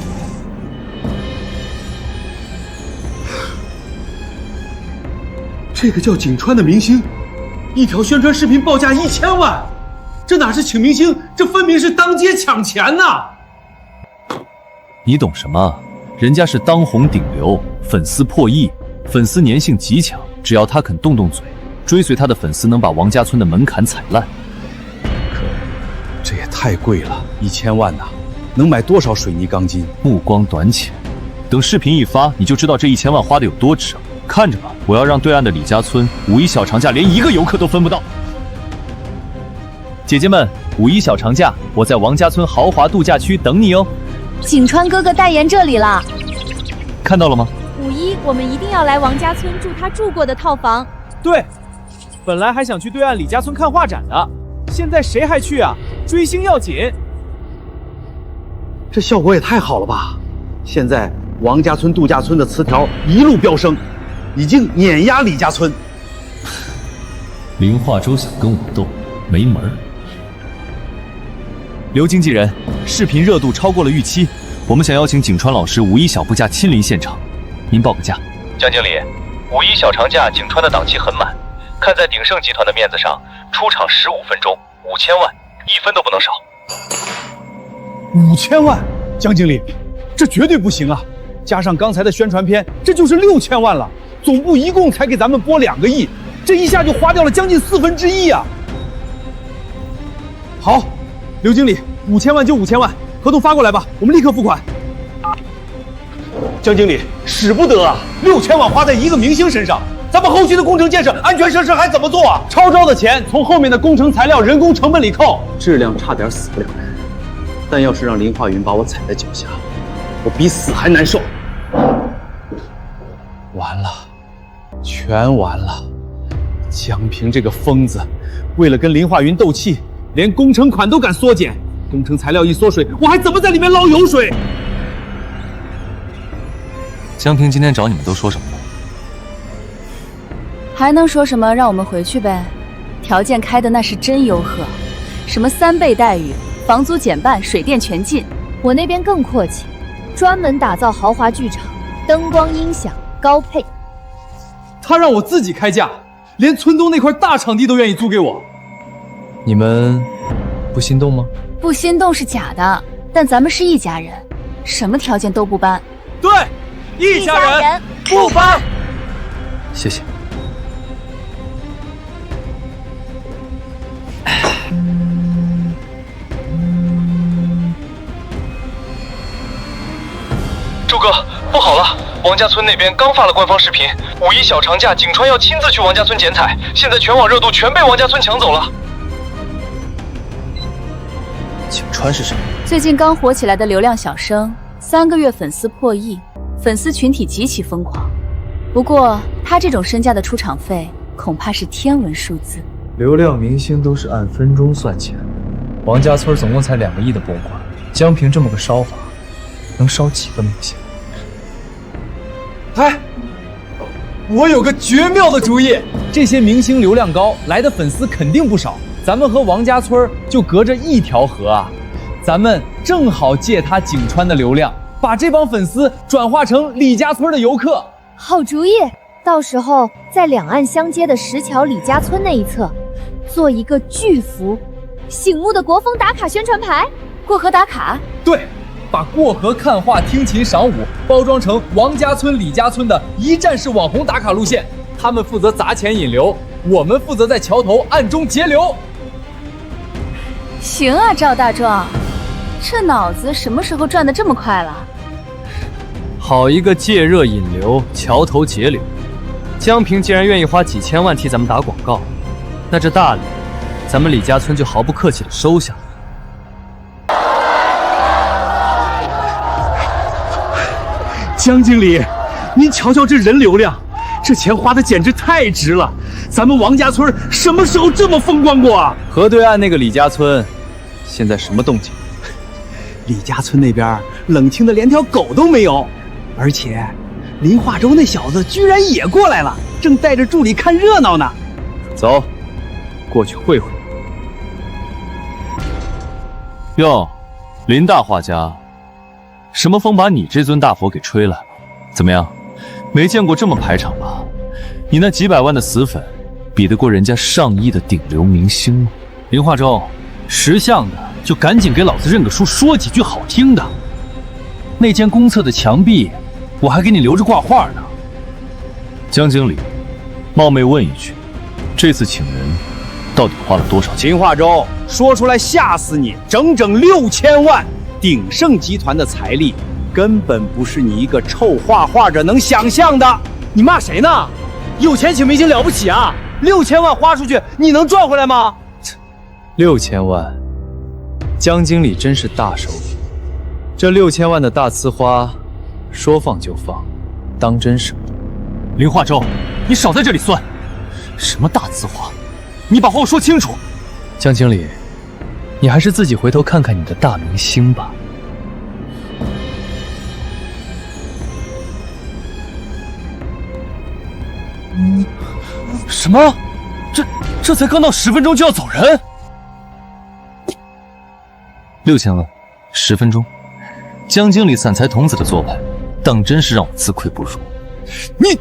这个叫景川的明星，一条宣传视频报价1000万，这哪是请明星，这分明是当街抢钱呐！你懂什么？人家是当红顶流，粉丝破亿，粉丝粘性极强，只要他肯动动嘴，追随他的粉丝能把王家村的门槛踩烂。可这也太贵了，1000万呐，能买多少水泥钢筋？目光短浅，等视频一发，你就知道这1000万花的有多值啊！看着吧，我要让对岸的李家村5一小长假连一个游客都分不到。姐姐们，5一小长假，我在王家村豪华度假区等你哦。景川哥哥代言这里了，看到了吗？5一我们一定要来王家村住他住过的套房。对，本来还想去对岸李家村看画展的，现在谁还去啊？追星要紧。这效果也太好了吧！现在王家村度假村的词条一路飙升，已经碾压李家村。林化州想跟我斗，没门儿。刘经纪人，视频热度超过了预期，我们想邀请景川老师5一小部假亲临现场，您报个价。江经理，5一小长假景川的档期很满，看在鼎盛集团的面子上，出场15分钟，5000万，1分都不能少。5000万，江经理，这绝对不行啊！加上刚才的宣传片，这就是6000万了。总部一共才给咱们拨2个亿，这一下就花掉了将近1/4啊！好，刘经理，5000万就5000万，合同发过来吧，我们立刻付款。江经理，使不得啊！6000万花在一个明星身上，咱们后续的工程建设、安全设施还怎么做啊？超招的钱从后面的工程材料、人工成本里扣，质量差点死不了人。但要是让林化云把我踩在脚下，我比死还难受。完了，全完了！江平这个疯子，为了跟林化云斗气，连工程款都敢缩减，工程材料一缩水，我还怎么在里面捞油水？江平今天找你们都说什么了？还能说什么？让我们回去呗。条件开的那是真优厚，什么3倍待遇，房租减半，水电全进。我那边更阔气，专门打造豪华剧场，灯光音响高配。他让我自己开价，连村东那块大场地都愿意租给我。你们不心动吗？不心动是假的，但咱们是一家人，什么条件都不搬。对，一家人不搬。谢谢。周哥，不好了！王家村那边刚发了官方视频，5一小长假，景川要亲自去王家村剪彩，现在全网热度全被王家村抢走了。景川是谁？最近刚火起来的流量小生，3个月粉丝破亿，粉丝群体极其疯狂。不过他这种身价的出场费，恐怕是天文数字。流量明星都是按分钟算钱的，王家村总共才2个亿的拨款，江平这么个烧法，能烧几个明星？哎，我有个绝妙的主意！这些明星流量高，来的粉丝肯定不少。咱们和王家村就隔着一条河啊，咱们正好借他景川的流量，把这帮粉丝转化成李家村的游客。好主意！到时候在两岸相接的石桥李家村那一侧，做一个巨幅、醒目的国风打卡宣传牌。过河打卡？对。把过河看画、听琴、赏舞包装成王家村、李家村的一站式网红打卡路线，他们负责砸钱引流，我们负责在桥头暗中截流。行啊，赵大壮，这脑子什么时候转得这么快了？好一个借热引流，桥头截流！江平既然愿意花几千万替咱们打广告，那这大礼，咱们李家村就毫不客气地收下了。江经理，您瞧瞧这人流量，这钱花的简直太值了。咱们王家村什么时候这么风光过啊？河对岸那个李家村，现在什么动静？李家村那边冷清的连条狗都没有，而且林化州那小子居然也过来了，正带着助理看热闹呢。走，过去会会。哟，林大画家，什么风把你这尊大佛给吹了？怎么样，没见过这么排场吧？你那几百万的死粉，比得过人家上亿的顶流明星吗？林化州，识相的就赶紧给老子认个输，说几句好听的。那间公厕的墙壁，我还给你留着挂画呢。江经理，冒昧问一句，这次请人到底花了多少钱？秦化州，说出来吓死你！整整6000万，鼎盛集团的财力，根本不是你一个臭画画者能想象的。你骂谁呢？有钱请明星了不起啊？6000万花出去，你能赚回来吗？6000万，江经理真是大手笔。这6000万的大呲花，说放就放，当真舍不得。林化州，你少在这里算，什么大呲花？你把话说清楚。江经理，你还是自己回头看看你的大明星吧。什么？这才刚到10分钟就要走人？6000万，10分钟，江经理散财童子的做派，当真是让我自愧不如。你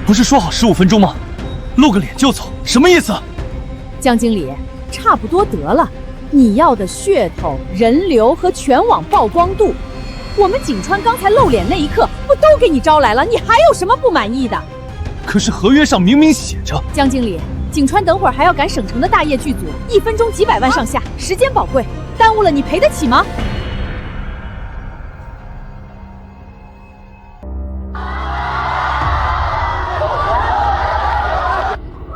不是说好15分钟吗？露个脸就走，什么意思？江经理，差不多得了。你要的噱头、人流和全网曝光度，我们景川刚才露脸那一刻不都给你招来了？你还有什么不满意的？可是合约上明明写着。江经理，景川等会儿还要赶省城的大业剧组，1分钟几百万上下，时间宝贵，耽误了你赔得起吗？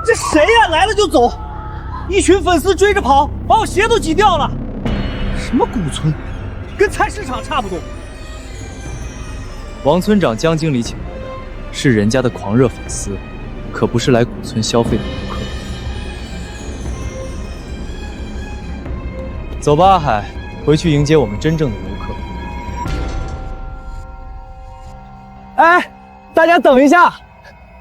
这谁呀？来了就走，一群粉丝追着跑，把我鞋都挤掉了。什么古村，跟菜市场差不多。王村长、江经理请来的是人家的狂热粉丝，可不是来古村消费的游客。走吧，阿海，回去迎接我们真正的游客。哎，大家等一下，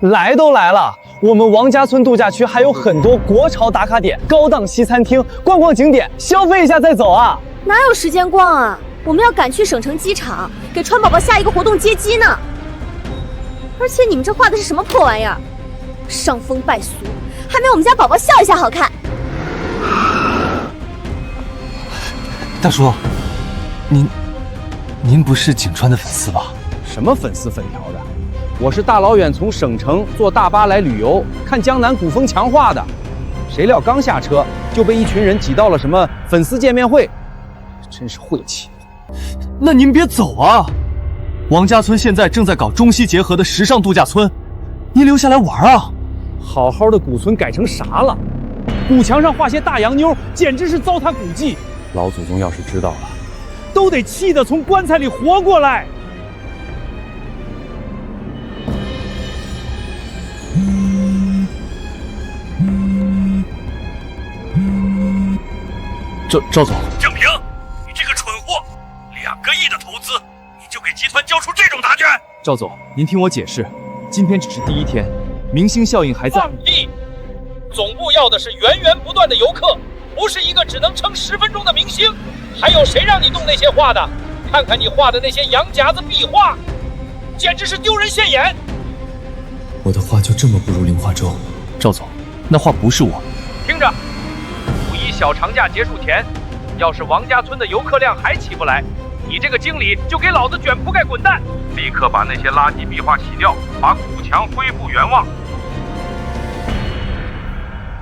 来都来了。我们王家村度假区还有很多国潮打卡点、高档西餐厅，逛逛景点，消费一下再走啊！哪有时间逛啊？我们要赶去省城机场，给川宝宝下一个活动接机呢。而且你们这画的是什么破玩意儿？伤风败俗，还没我们家宝宝笑一下好看。大叔，您不是景川的粉丝吧？什么粉丝粉条的？我是大老远从省城坐大巴来旅游，看江南古风强化的。谁料刚下车就被一群人挤到了什么粉丝见面会，真是晦气。那您别走啊！王家村现在正在搞中西结合的时尚度假村，您留下来玩啊！好好的古村改成啥了？古墙上画些大洋妞，简直是糟蹋古迹。老祖宗要是知道了，都得气得从棺材里活过来。赵总，江平，你这个蠢货，2个亿的投资，你就给集团交出这种大卷？赵总，您听我解释，今天只是第1天，明星效应还在。放屁！总部要的是源源不断的游客，不是一个只能撑10分钟的明星。还有谁让你动那些画的？看看你画的那些洋夹子壁画，简直是丢人现眼。我的画就这么不如林化州？赵总，那画不是我。听着。小长假结束前，要是王家村的游客量还起不来，你这个经理就给老子卷铺盖滚蛋！立刻把那些垃圾壁画洗掉，把古墙恢复原望。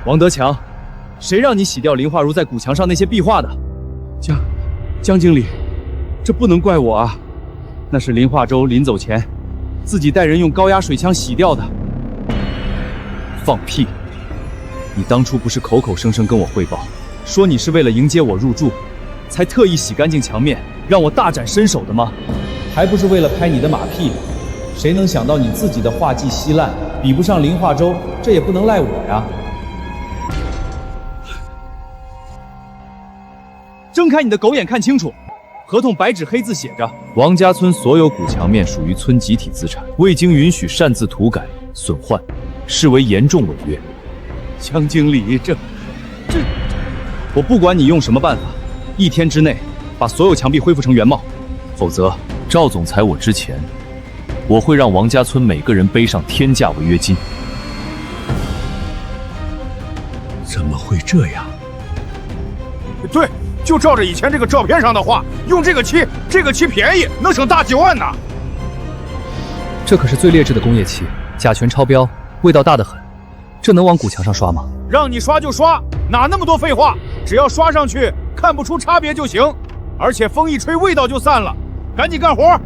王德强，谁让你洗掉林化如在古墙上那些壁画的？江经理，这不能怪我啊，那是林化州临走前自己带人用高压水枪洗掉的。放屁！你当初不是口口声声跟我汇报，说你是为了迎接我入住，才特意洗干净墙面，让我大展身手的吗？还不是为了拍你的马屁？谁能想到你自己的画技稀烂，比不上林化州，这也不能赖我呀。睁开你的狗眼看清楚，合同白纸黑字写着，王家村所有古墙面属于村集体资产，未经允许擅自涂改、损坏，视为严重违约。江经理，这，我不管你用什么办法，1天之内把所有墙壁恢复成原貌，否则，赵总裁我之前，我会让王家村每个人背上天价违约金。怎么会这样？对，就照着以前这个照片上的画，用这个漆便宜，能省大几万呢。这可是最劣质的工业漆，甲醛超标，味道大得很。这能往古墙上刷吗？让你刷就刷，哪那么多废话？只要刷上去看不出差别就行，而且风一吹味道就散了。赶紧干活！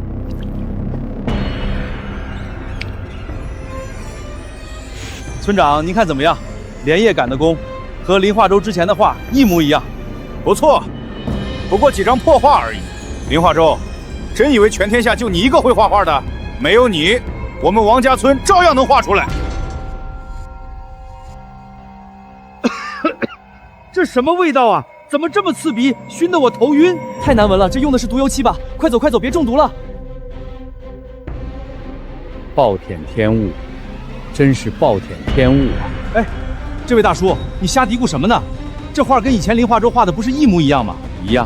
村长，您看怎么样？连夜赶的工，和林化州之前的画一模一样。不错，不过几张破画而已。林化州，真以为全天下就你一个会画画的？没有你，我们王家村照样能画出来。这什么味道啊？怎么这么刺鼻，熏得我头晕？太难闻了，这用的是毒油漆吧？快走快走，别中毒了！暴殄天物，真是暴殄天物啊！哎，这位大叔，你瞎嘀咕什么呢？这画跟以前林化州画的不是一模一样吗？一样。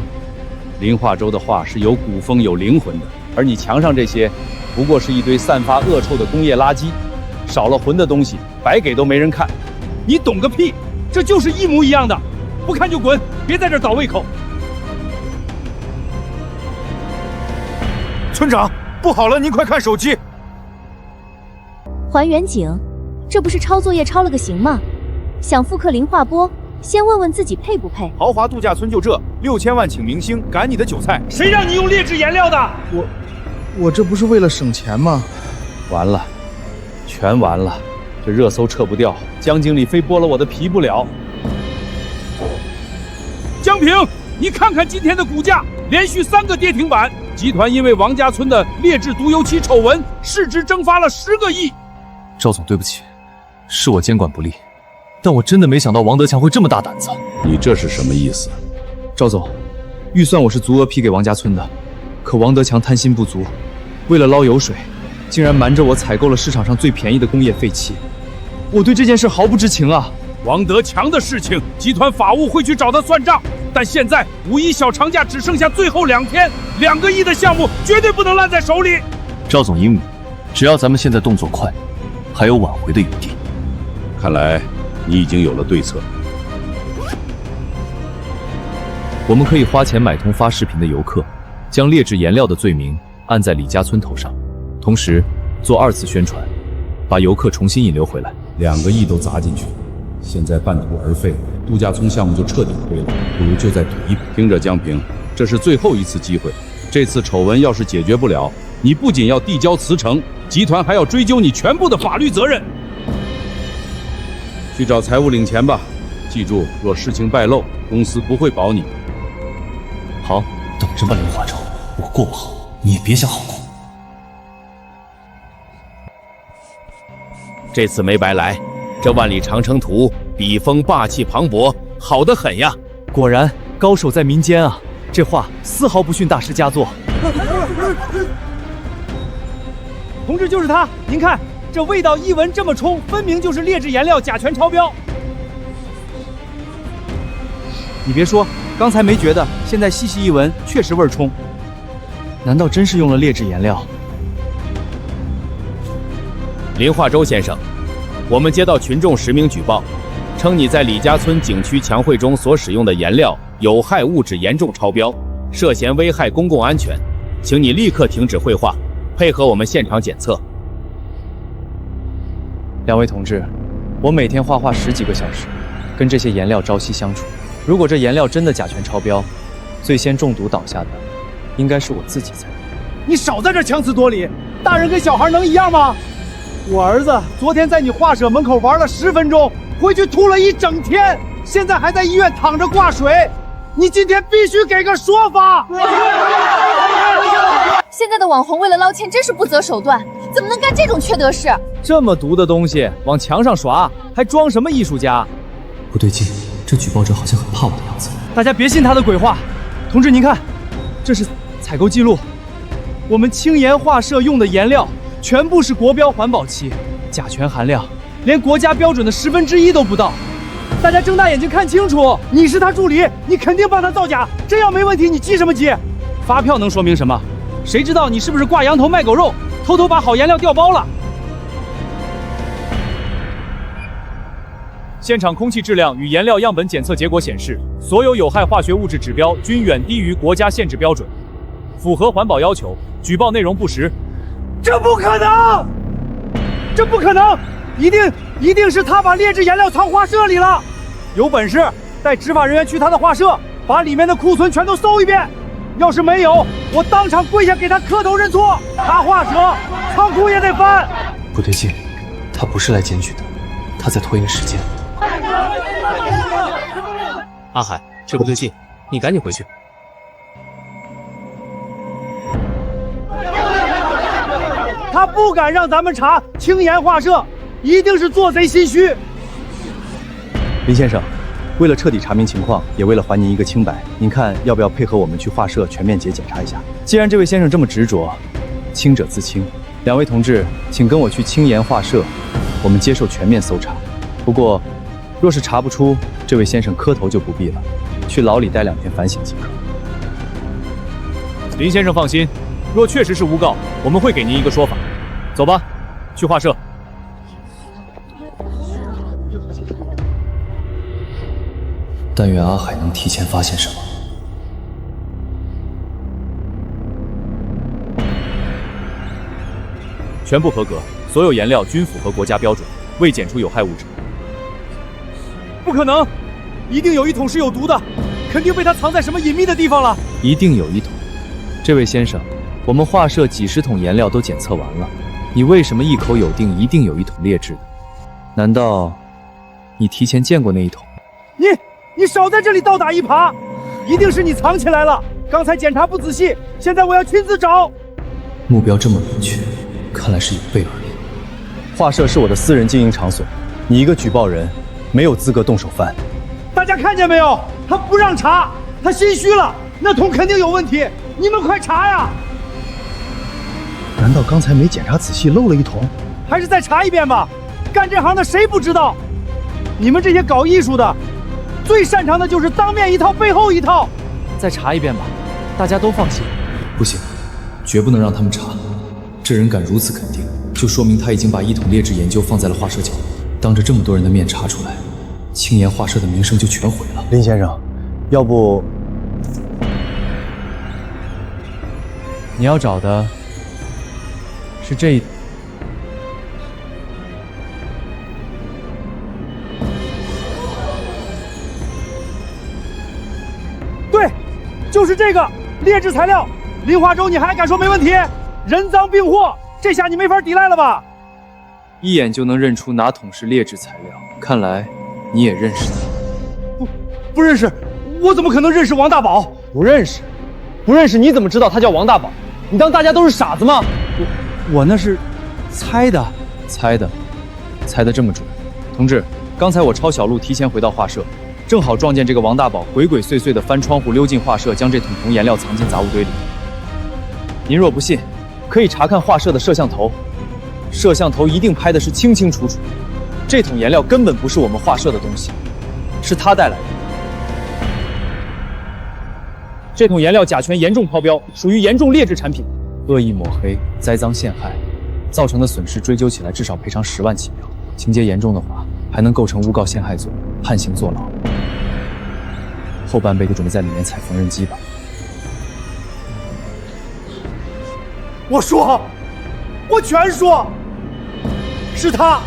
林化州的画是有古风有灵魂的，而你墙上这些，不过是一堆散发恶臭的工业垃圾，少了魂的东西，白给都没人看。你懂个屁！这就是一模一样的，不看就滚，别在这倒胃口。村长，不好了，您快看手机。还原景，这不是抄作业抄了个行吗？想复刻零画波，先问问自己配不配。豪华度假村就这，6000万请明星，赶你的韭菜。谁让你用劣质颜料的？我这不是为了省钱吗？完了，全完了。这热搜撤不掉，江经理非剥了我的皮不了。江平，你看看今天的股价，连续3个跌停板。集团因为王家村的劣质毒油漆丑闻，市值蒸发了10个亿。赵总，对不起，是我监管不力，但我真的没想到王德强会这么大胆子。你这是什么意思？赵总，预算我是足额批给王家村的，可王德强贪心不足，为了捞油水，竟然瞒着我采购了市场上最便宜的工业废漆。我对这件事毫不知情啊！王德强的事情，集团法务会去找他算账。但现在5·1小长假只剩下最后2天，2个亿的项目绝对不能烂在手里。赵总英明，只要咱们现在动作快，还有挽回的余地。看来你已经有了对策。我们可以花钱买通发视频的游客，将劣质颜料的罪名按在李家村头上，同时做2次宣传，把游客重新引流回来。2个亿都砸进去，现在半途而废，度假村项目就彻底亏了。不如就再赌一把。听着，江平，这是最后一次机会。这次丑闻要是解决不了，你不仅要递交辞呈，集团还要追究你全部的法律责任。去找财务领钱吧，记住，若事情败露，公司不会保你。好，等着吧，林化州，我过不好，你也别想好过。这次没白来，这万里长城图笔锋霸气磅礴，好得很呀！果然高手在民间啊，这画丝毫不逊大师佳作。同志，就是他！您看，这味道一闻这么冲，分明就是劣质颜料，甲醛超标。你别说，刚才没觉得，现在细细一闻，确实味儿冲。难道真是用了劣质颜料？林化州先生，我们接到群众实名举报，称你在李家村景区墙绘中所使用的颜料有害物质严重超标，涉嫌危害公共安全，请你立刻停止绘画，配合我们现场检测。2位同志，我每天画画10几个小时，跟这些颜料朝夕相处。如果这颜料真的甲醛超标，最先中毒倒下的应该是我自己才对。你少在这强词夺理，大人跟小孩能一样吗？我儿子昨天在你画室门口玩了10分钟，回去吐了1整天，现在还在医院躺着挂水。你今天必须给个说法！现在的网红为了捞钱真是不择手段，怎么能干这种缺德事？这么毒的东西往墙上刷，还装什么艺术家？不对劲，这举报者好像很怕我的样子。大家别信他的鬼话。同志，您看，这是采购记录，我们青岩画社用的颜料全部是国标环保漆，甲醛含量连国家标准的1/10都不到。大家睁大眼睛看清楚，你是他助理，你肯定帮他造假，这样没问题，你急什么急？发票能说明什么？谁知道你是不是挂羊头卖狗肉，偷偷把好颜料调包了？现场空气质量与颜料样本检测结果显示，所有有害化学物质指标均远低于国家限制标准，符合环保要求。举报内容不实。这不可能！这不可能！一定是他把劣质颜料藏画社里了。有本事带执法人员去他的画社，把里面的库存全都搜一遍。要是没有，我当场跪下给他磕头认错。他画社仓库也得翻。不对劲，他不是来检举的，他在拖延时间。阿海，这不对劲，你赶紧回去。他不敢让咱们查青岩画社，一定是做贼心虚。林先生，为了彻底查明情况，也为了还您一个清白，您看要不要配合我们去画社全面检查一下？既然这位先生这么执着，清者自清。两位同志，请跟我去青岩画社，我们接受全面搜查。不过，若是查不出，这位先生磕头就不必了，去牢里待2天反省即可。林先生放心，若确实是诬告，我们会给您一个说法。走吧，去画社。但愿阿海能提前发现什么。全部合格，所有颜料均符合国家标准，未检出有害物质。不可能，一定有一桶是有毒的，肯定被他藏在什么隐秘的地方了。一定有一桶。这位先生，我们画社几10桶颜料都检测完了，你为什么一口有定一定有一桶劣质的？难道你提前见过那一桶？你少在这里倒打一耙，一定是你藏起来了。刚才检查不仔细，现在我要亲自找。目标这么明确，看来是有备而来。画社是我的私人经营场所，你一个举报人，没有资格动手翻。大家看见没有？他不让查，他心虚了。那桶肯定有问题，你们快查呀！难道刚才没检查仔细，漏了一桶？还是再查一遍吧。干这行的谁不知道？你们这些搞艺术的，最擅长的就是当面一套背后一套。再查一遍吧，大家都放心。不行，绝不能让他们查。这人敢如此肯定，就说明他已经把一桶劣质研究放在了画社角落，当着这么多人的面查出来，青岩画社的名声就全毁了。林先生，要不你要找的是这一桶。对，就是这个劣质材料。林化州，你还敢说没问题？人赃并获，这下你没法抵赖了吧？一眼就能认出哪桶是劣质材料，看来你也认识他。不认识，我怎么可能认识王大宝？不认识，不认识，你怎么知道他叫王大宝？你当大家都是傻子吗？我那是猜的，猜得这么准。同志，刚才我抄小路提前回到画社，正好撞见这个王大宝鬼鬼祟祟地翻窗户溜进画社，将这桶铜颜料藏进杂物堆里。您若不信，可以查看画社的摄像头，摄像头一定拍的是清清楚楚。这桶颜料根本不是我们画社的东西，是他带来的。这桶颜料甲醛严重超标，属于严重劣质产品，恶意抹黑、栽赃陷害，造成的损失追究起来至少赔偿10万起标，情节严重的话还能构成诬告陷害罪，判刑坐牢。后半辈子准备在里面踩缝纫机吧。我说，我全说，是他，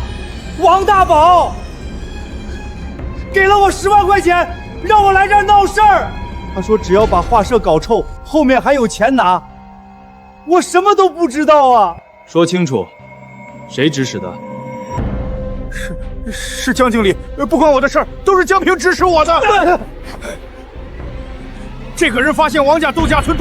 王大宝，给了我10万块钱，让我来这儿闹事儿。他说只要把画社搞臭，后面还有钱拿。我什么都不知道啊！说清楚，谁指使的？是江经理，不关我的事儿，都是江平指使我的。这个人发现王家度假村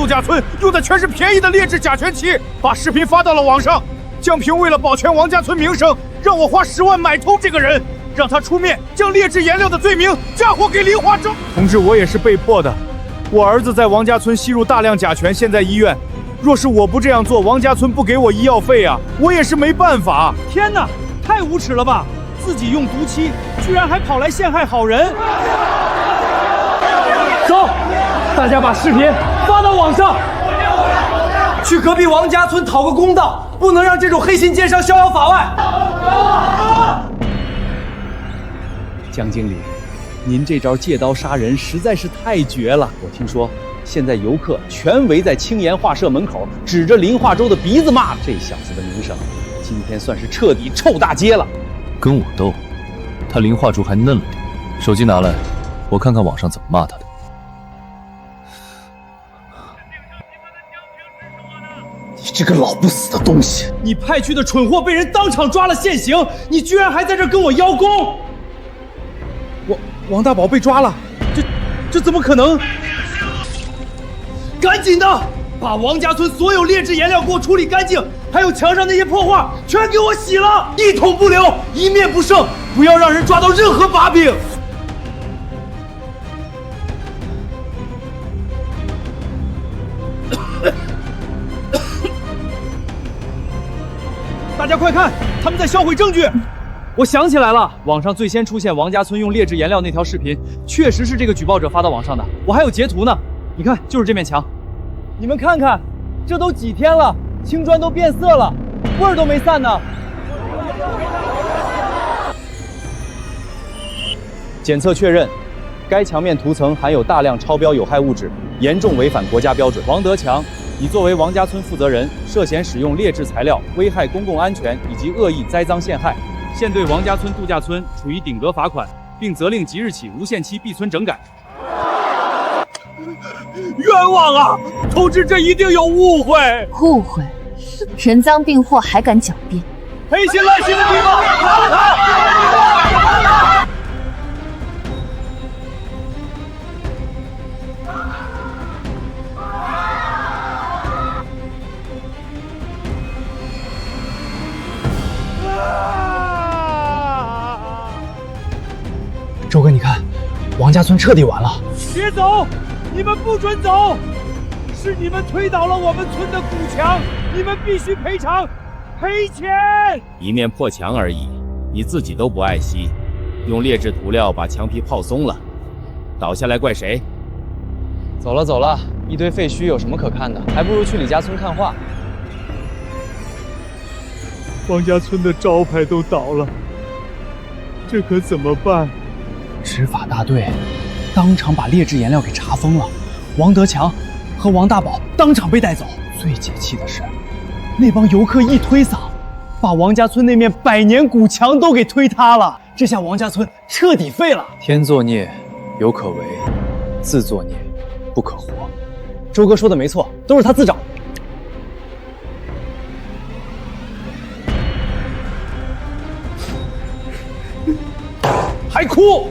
用的全是便宜的劣质甲醛漆，把视频发到了网上。江平为了保全王家村名声，让我花10万买通这个人，让他出面将劣质颜料的罪名嫁祸给林化州。同志，我也是被迫的。我儿子在王家村吸入大量甲醛，现在医院。若是我不这样做，王家村不给我医药费啊，我也是没办法。天哪，太无耻了吧！自己用毒漆，居然还跑来陷害好人。走，大家把视频发到网上，去隔壁王家村讨个公道，不能让这种黑心奸商逍遥法外。江经理，您这招借刀杀人实在是太绝了。我听说现在游客全围在青岩画社门口，指着林化州的鼻子骂，这小子的名声今天算是彻底臭大街了。跟我斗，他林化州还嫩了点。手机拿来，我看看网上怎么骂他的。你这个老不死的东西！你派去的蠢货被人当场抓了现行，你居然还在这跟我邀功！王大宝被抓了，这怎么可能？赶紧的，把王家村所有劣质颜料给我处理干净，还有墙上那些破画全给我洗了，一桶不留，一面不剩，不要让人抓到任何把柄。大家快看，他们在销毁证据！我想起来了，网上最先出现王家村用劣质颜料那条视频，确实是这个举报者发到网上的，我还有截图呢。你看，就是这面墙。你们看看，这都几天了，青砖都变色了，味儿都没散呢。检测确认，该墙面涂层含有大量超标有害物质，严重违反国家标准。王德强，你作为王家村负责人，涉嫌使用劣质材料，危害公共安全以及恶意栽赃陷害，现对王家村度假村处以顶格罚款，并责令即日起无限期闭村整改。冤枉啊！同志，这一定有误会。误会？人赃并获还敢狡辩？黑心烂心的地方！周哥，你看，王家村彻底完了。别走！你们不准走！是你们推倒了我们村的古墙，你们必须赔偿，赔钱！一面破墙而已，你自己都不爱惜，用劣质涂料把墙皮泡松了，倒下来怪谁？走了走了，一堆废墟有什么可看的？还不如去李家村看画。王家村的招牌都倒了，这可怎么办？执法大队当场把劣质颜料给查封了，王德强和王大宝当场被带走。最解气的是，那帮游客一推搡，把王家村那面100年古墙都给推塌了。这下王家村彻底废了。天作孽，犹可为；自作孽，不可活。周哥说的没错，都是他自找。还哭？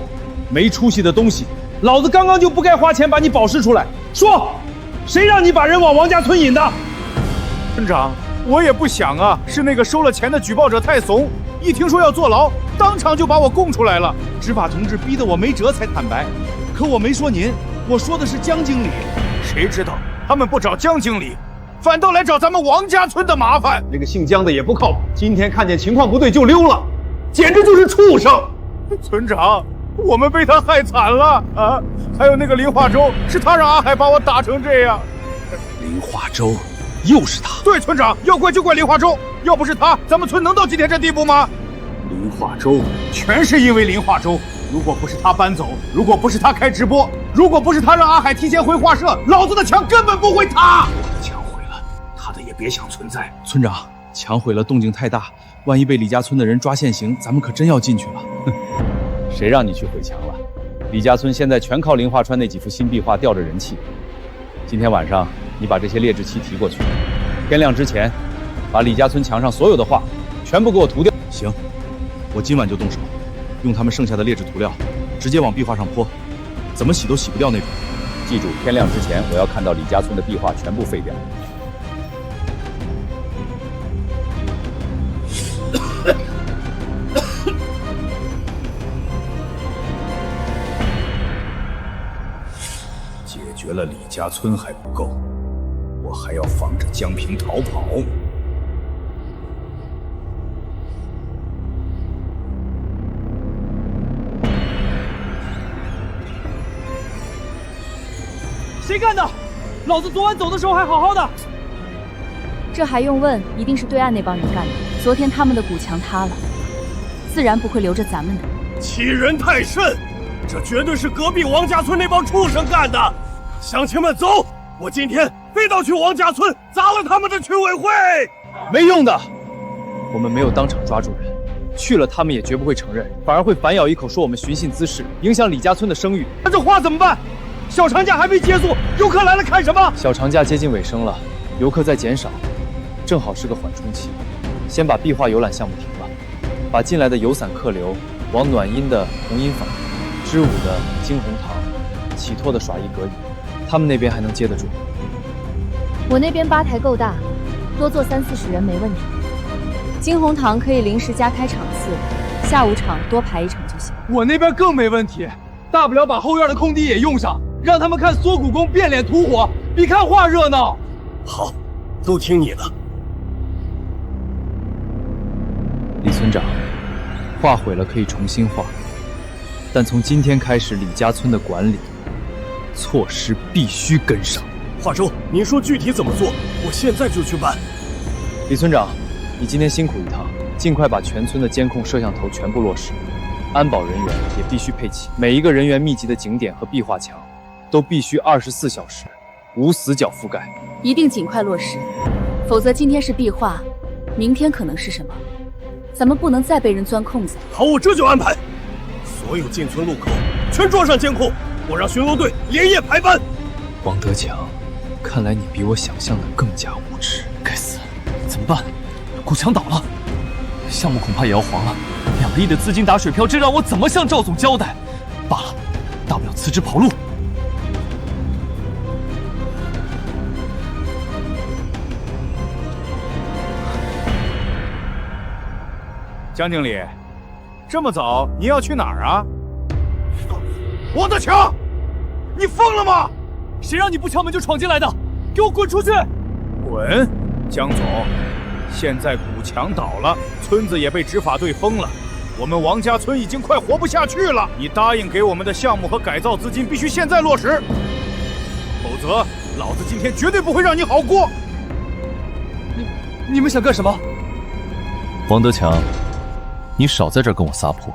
没出息的东西！老子刚刚就不该花钱把你保释出来。说，谁让你把人往王家村引的？村长，我也不想啊，是那个收了钱的举报者太怂，一听说要坐牢，当场就把我供出来了。执法同志逼得我没辙才坦白，可我没说您，我说的是江经理。谁知道他们不找江经理，反倒来找咱们王家村的麻烦。那个姓江的也不靠谱，今天看见情况不对就溜了，简直就是畜生！村长，我们被他害惨了啊！还有那个林化州，是他让阿海把我打成这样。林化州，又是他？对，村长，要怪就怪林化州，要不是他，咱们村能到今天这地步吗？林化州，全是因为林化州。如果不是他搬走，如果不是他开直播，如果不是他让阿海提前回画社，老子的墙根本不会塌。我的墙毁了，他的也别想存在。村长，墙毁了，动静太大，万一被李家村的人抓现行，咱们可真要进去了。谁让你去毁墙了？李家村现在全靠林化川那几幅新壁画吊着人气。今天晚上你把这些劣质漆提过去，天亮之前，把李家村墙上所有的画全部给我涂掉。行，我今晚就动手，用他们剩下的劣质涂料直接往壁画上泼，怎么洗都洗不掉那种。记住，天亮之前我要看到李家村的壁画全部废掉。解决了李家村还不够，我还要防着江平逃跑。谁干的？老子昨晚走的时候还好好的。这还用问？一定是对岸那帮人干的。昨天他们的古墙塌了，自然不会留着咱们的。欺人太甚！这绝对是隔壁王家村那帮畜生干的！乡亲们，走！我今天非要去王家村砸了他们的村委会！没用的，我们没有当场抓住人，去了他们也绝不会承认，反而会反咬一口说我们寻衅滋事，影响李家村的声誉。那这话怎么办？小长假还没结束，游客来了看什么？小长假接近尾声了，游客在减少，正好是个缓冲期。先把壁画游览项目停了，把进来的游散客流往暖阴的同音坊、支舞的惊鸿堂、启拓的耍艺阁移，他们那边还能接得住。我那边吧台够大，多坐30-40人没问题。惊鸿堂可以临时加开场次，下午场多排1场就行。我那边更没问题，大不了把后院的空地也用上。让他们看缩骨功变脸吐火，比看画热闹。好，都听你的。李村长，画毁了可以重新画，但从今天开始，李家村的管理措施必须跟上。华州，您说具体怎么做？我现在就去办。李村长，你今天辛苦一趟，尽快把全村的监控摄像头全部落实，安保人员也必须配齐，每一个人员密集的景点和壁画墙都必须24小时无死角覆盖，一定尽快落实，否则今天是壁画，明天可能是什么？咱们不能再被人钻空子。好，我这就安排，所有进村路口全装上监控，我让巡逻队连夜排班。王德强，看来你比我想象的更加无知。该死，怎么办？古墙倒了，项目恐怕也要黄了。2个亿的资金打水漂，这让我怎么向赵总交代？罢了，大不了辞职跑路。江经理，这么早你要去哪儿啊？王德强，你疯了吗？谁让你不敲门就闯进来的？给我滚出去！滚！江总，现在古墙倒了，村子也被执法队封了，我们王家村已经快活不下去了。你答应给我们的项目和改造资金必须现在落实，否则老子今天绝对不会让你好过。你们想干什么？王德强，你少在这儿跟我撒泼！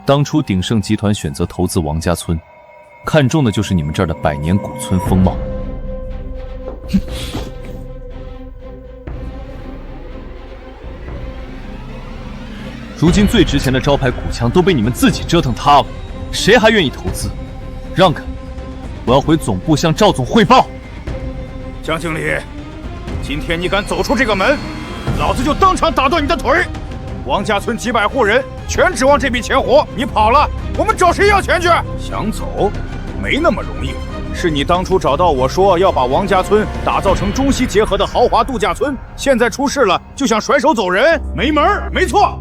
当初鼎盛集团选择投资王家村，看中的就是你们这儿的百年古村风貌。哼！如今最值钱的招牌古墙都被你们自己折腾塌了，谁还愿意投资？让开！我要回总部向赵总汇报。江经理，今天你敢走出这个门，老子就当场打断你的腿！王家村几百户人全指望这笔钱活，你跑了，我们找谁要钱去？想走，没那么容易。是你当初找到我说要把王家村打造成中西结合的豪华度假村，现在出事了就想甩手走人，没门儿！没错，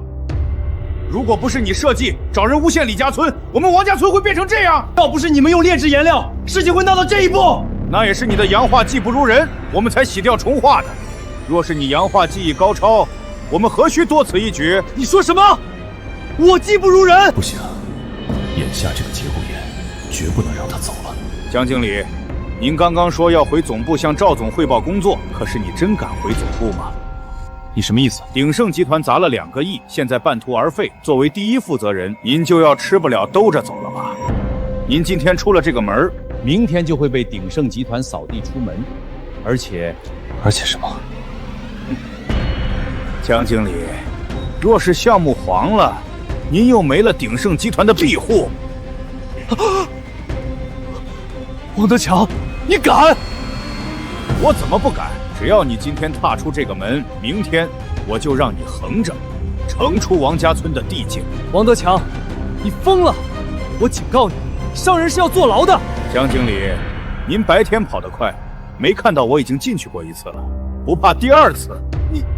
如果不是你设计找人诬陷李家村，我们王家村会变成这样。要不是你们用劣质颜料，事情会闹到这一步。那也是你的洋画技不如人，我们才洗掉重画的。若是你洋画技艺高超，我们何须多此一举？你说什么？我技不如人？不行，眼下这个节骨眼，绝不能让他走了。江经理，您刚刚说要回总部向赵总汇报工作，可是你真敢回总部吗？你什么意思？鼎盛集团砸了2个亿，现在半途而废。作为第一负责人，您就要吃不了兜着走了吧？您今天出了这个门，明天就会被鼎盛集团扫地出门，而且什么？江经理，若是项目黄了，您又没了鼎盛集团的庇护。王德强，你敢？我怎么不敢？只要你今天踏出这个门，明天我就让你横着惩处王家村的地境。王德强，你疯了！我警告你，伤人是要坐牢的。江经理，您白天跑得快，没看到我已经进去过一次了，不怕第二次？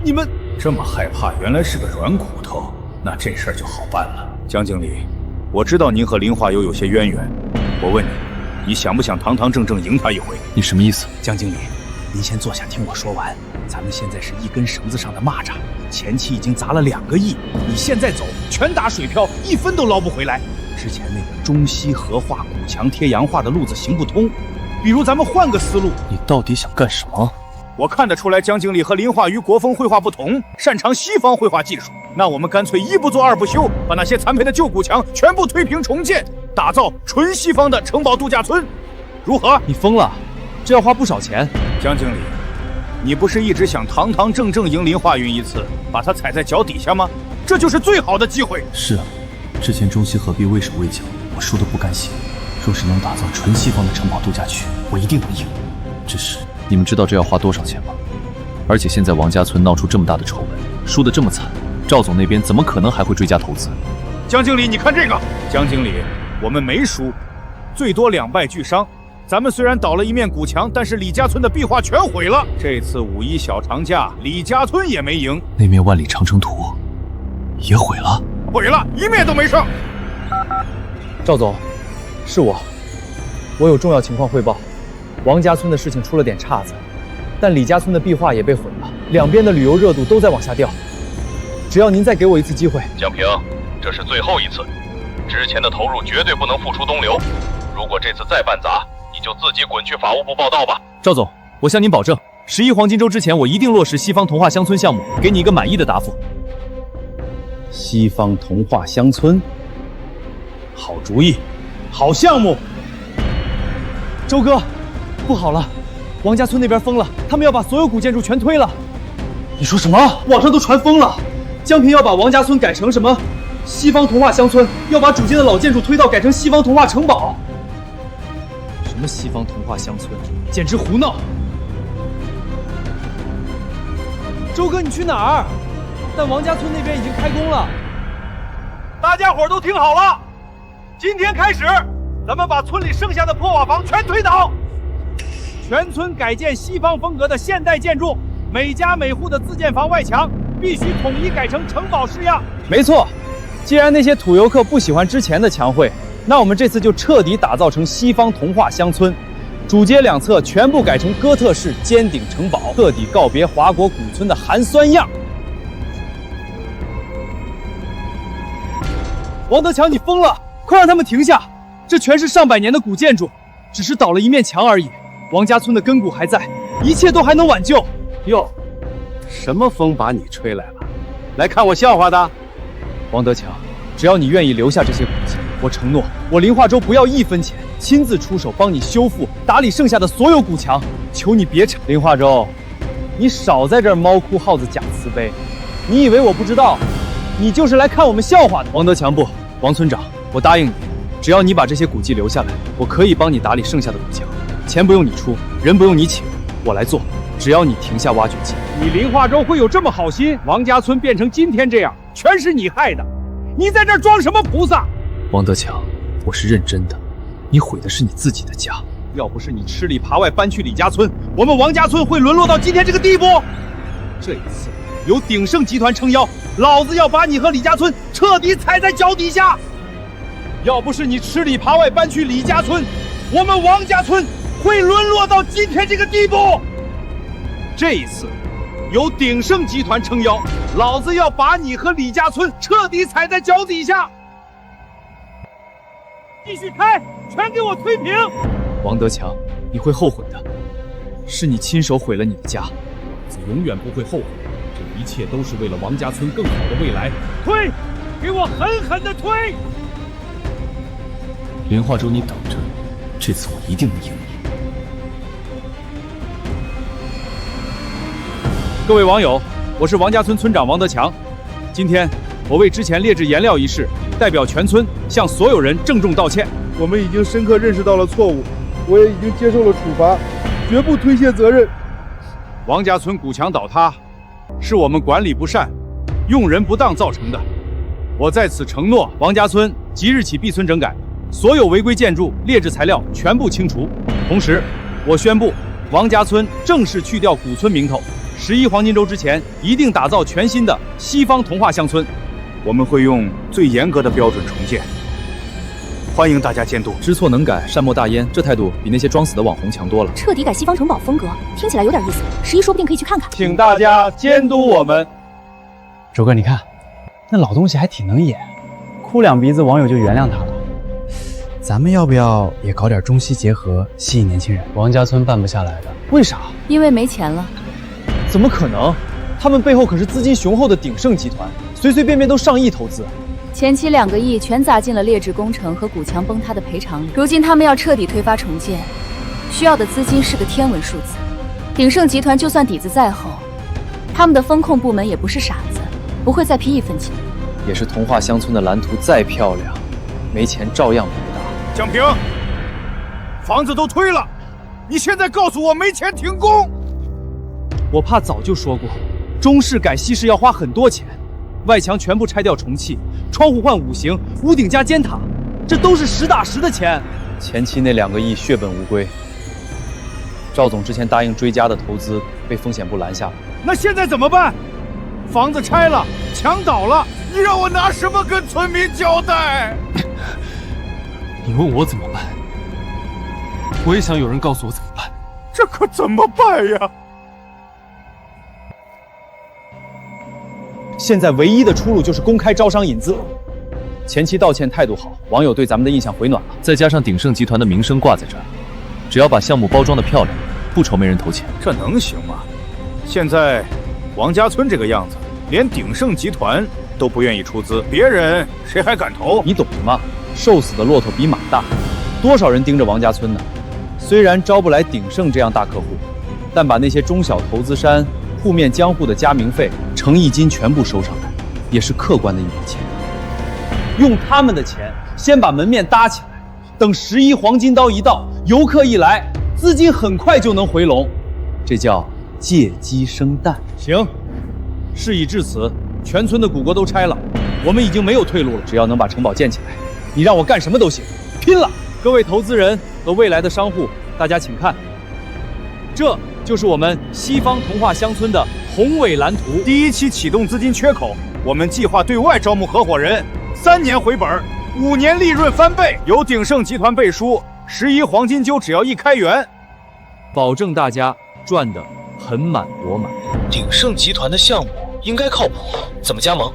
你们这么害怕，原来是个软骨头，那这事儿就好办了。江经理，我知道您和林化友有些渊源，我问你，你想不想堂堂正正赢他一回？你什么意思？江经理，您先坐下听我说完。咱们现在是一根绳子上的蚂蚱，前期已经砸了2个亿，你现在走全打水漂，1分都捞不回来。之前那个中西合化、古墙贴洋化的路子行不通，比如咱们换个思路。你到底想干什么？我看得出来，江经理和林化与国风绘画不同，擅长西方绘画技术。那我们干脆一不做二不休，把那些残废的旧古墙全部推平重建，打造纯西方的城堡度假村，如何？你疯了，这要花不少钱。江经理，你不是一直想堂堂正正赢林化云一次，把他踩在脚底下吗？这就是最好的机会。是啊，之前中西合璧畏手畏脚，我输得不甘心。若是能打造纯西方的城堡度假区，我一定能赢。只是你们知道这要花多少钱吗？而且现在王家村闹出这么大的丑闻，输得这么惨，赵总那边怎么可能还会追加投资？江经理，你看这个。江经理，我们没输，最多2败俱伤。咱们虽然倒了一面古墙，但是李家村的壁画全毁了。这次5·1小长假，李家村也没赢。那面万里长城图也毁了，毁了，一面都没剩。赵总，是我有重要情况汇报。王家村的事情出了点岔子，但李家村的壁画也被毁了，两边的旅游热度都在往下掉。只要您再给我一次机会，江平，这是最后一次，之前的投入绝对不能付出东流。如果这次再办砸，你就自己滚去法务部报到吧。赵总，我向您保证，11黄金周之前，我一定落实西方童话乡村项目，给你一个满意的答复。西方童话乡村，好主意，好项目。周哥，不好了，王家村那边疯了，他们要把所有古建筑全推了。你说什么？网上都传疯了，江平要把王家村改成什么西方童话乡村，要把主街的老建筑推到改成西方童话城堡。什么西方童话乡村，简直胡闹！周哥，你去哪儿？但王家村那边已经开工了。大家伙都听好了，今天开始，咱们把村里剩下的破瓦房全推倒，全村改建西方风格的现代建筑，每家每户的自建房外墙必须统一改成城堡式样。没错，既然那些土游客不喜欢之前的墙绘，那我们这次就彻底打造成西方童话乡村，主街两侧全部改成哥特式尖顶城堡，彻底告别华国古村的寒酸样。王德强，你疯了！快让他们停下！这全是上百年的古建筑，只是倒了一面墙而已。王家村的根骨还在，一切都还能挽救。哟，什么风把你吹来了？来看我笑话的？王德强，只要你愿意留下这些古迹，我承诺，我林化州不要1分钱，亲自出手帮你修复、打理剩下的所有古墙。求你别吵！林化州，你少在这儿猫哭耗子假慈悲。你以为我不知道？你就是来看我们笑话的。王德强不，王村长，我答应你，只要你把这些古迹留下来，我可以帮你打理剩下的古墙，钱不用你出，人不用你请，我来做。只要你停下挖掘机。你林化州会有这么好心？王家村变成今天这样，全是你害的。你在这儿装什么菩萨？王德强，我是认真的，你毁的是你自己的家。要不是你吃里扒外搬去李家村，我们王家村会沦落到今天这个地步。这一次有鼎盛集团撑腰，老子要把你和李家村彻底踩在脚底下。要不是你吃里扒外搬去李家村，我们王家村会沦落到今天这个地步。这一次有鼎盛集团撑腰，老子要把你和李家村彻底踩在脚底下。继续开，全给我推平！王德强，你会后悔的，是你亲手毁了你的家。子永远不会后悔，这一切都是为了王家村更好的未来。推，给我狠狠的推！林化州，你等着，这次我一定能赢你。各位网友，我是王家村村长王德强。今天我为之前劣质颜料一事，代表全村向所有人郑重道歉。我们已经深刻认识到了错误，我也已经接受了处罚，绝不推卸责任。王家村古墙倒塌，是我们管理不善、用人不当造成的。我在此承诺，王家村即日起闭村整改，所有违规建筑、劣质材料全部清除。同时，我宣布，王家村正式去掉古村名头，11黄金周之前一定打造全新的西方童话乡村。我们会用最严格的标准重建，欢迎大家监督。知错能改，善莫大焉，这态度比那些装死的网红强多了。彻底改西方城堡风格，听起来有点意思。11说不定可以去看看。请大家监督我们。周哥，你看，那老东西还挺能演，哭两鼻子网友就原谅他了。咱们要不要也搞点中西结合，吸引年轻人？王家村办不下来的，为啥？因为没钱了。怎么可能？他们背后可是资金雄厚的鼎盛集团，随随便便都上亿投资。前期2个亿全砸进了劣质工程和古墙崩塌的赔偿里，如今他们要彻底推发重建，需要的资金是个天文数字。鼎盛集团就算底子再厚，他们的风控部门也不是傻子，不会再批1分钱。也是童话乡村的蓝图再漂亮，没钱照样白搭。蒋平，房子都推了，你现在告诉我没钱停工？我怕早就说过，中式改西式要花很多钱，外墙全部拆掉重砌，窗户换5型，屋顶加尖塔，这都是实打实的钱。前期那2个亿血本无归，赵总之前答应追加的投资被风险部拦下了。那现在怎么办？房子拆了，墙倒了，你让我拿什么跟村民交代？你问我怎么办，我也想有人告诉我怎么办。这可怎么办呀？现在唯一的出路就是公开招商引资。前期道歉态度好，网友对咱们的印象回暖了。再加上鼎盛集团的名声挂在这儿，只要把项目包装的漂亮，不愁没人投钱。这能行吗？现在王家村这个样子，连鼎盛集团都不愿意出资，别人谁还敢投？你懂什么？瘦死的骆驼比马大，多少人盯着王家村呢？虽然招不来鼎盛这样大客户，但把那些中小投资山、铺面江户的加名费、诚意金全部收上来，也是客观的一笔钱。用他们的钱先把门面搭起来，等11黄金刀一到，游客一来，资金很快就能回笼，这叫借鸡生蛋。行，事已至此，全村的古国都拆了，我们已经没有退路了。只要能把城堡建起来，你让我干什么都行，拼了！各位投资人和未来的商户，大家请看，这就是我们西方童话乡村的宏伟蓝图。第1期启动资金缺口，我们计划对外招募合伙人，3年回本，5年利润翻倍，由鼎盛集团背书，11黄金周只要1开源，保证大家赚得盆满钵满。鼎盛集团的项目应该靠谱，怎么加盟？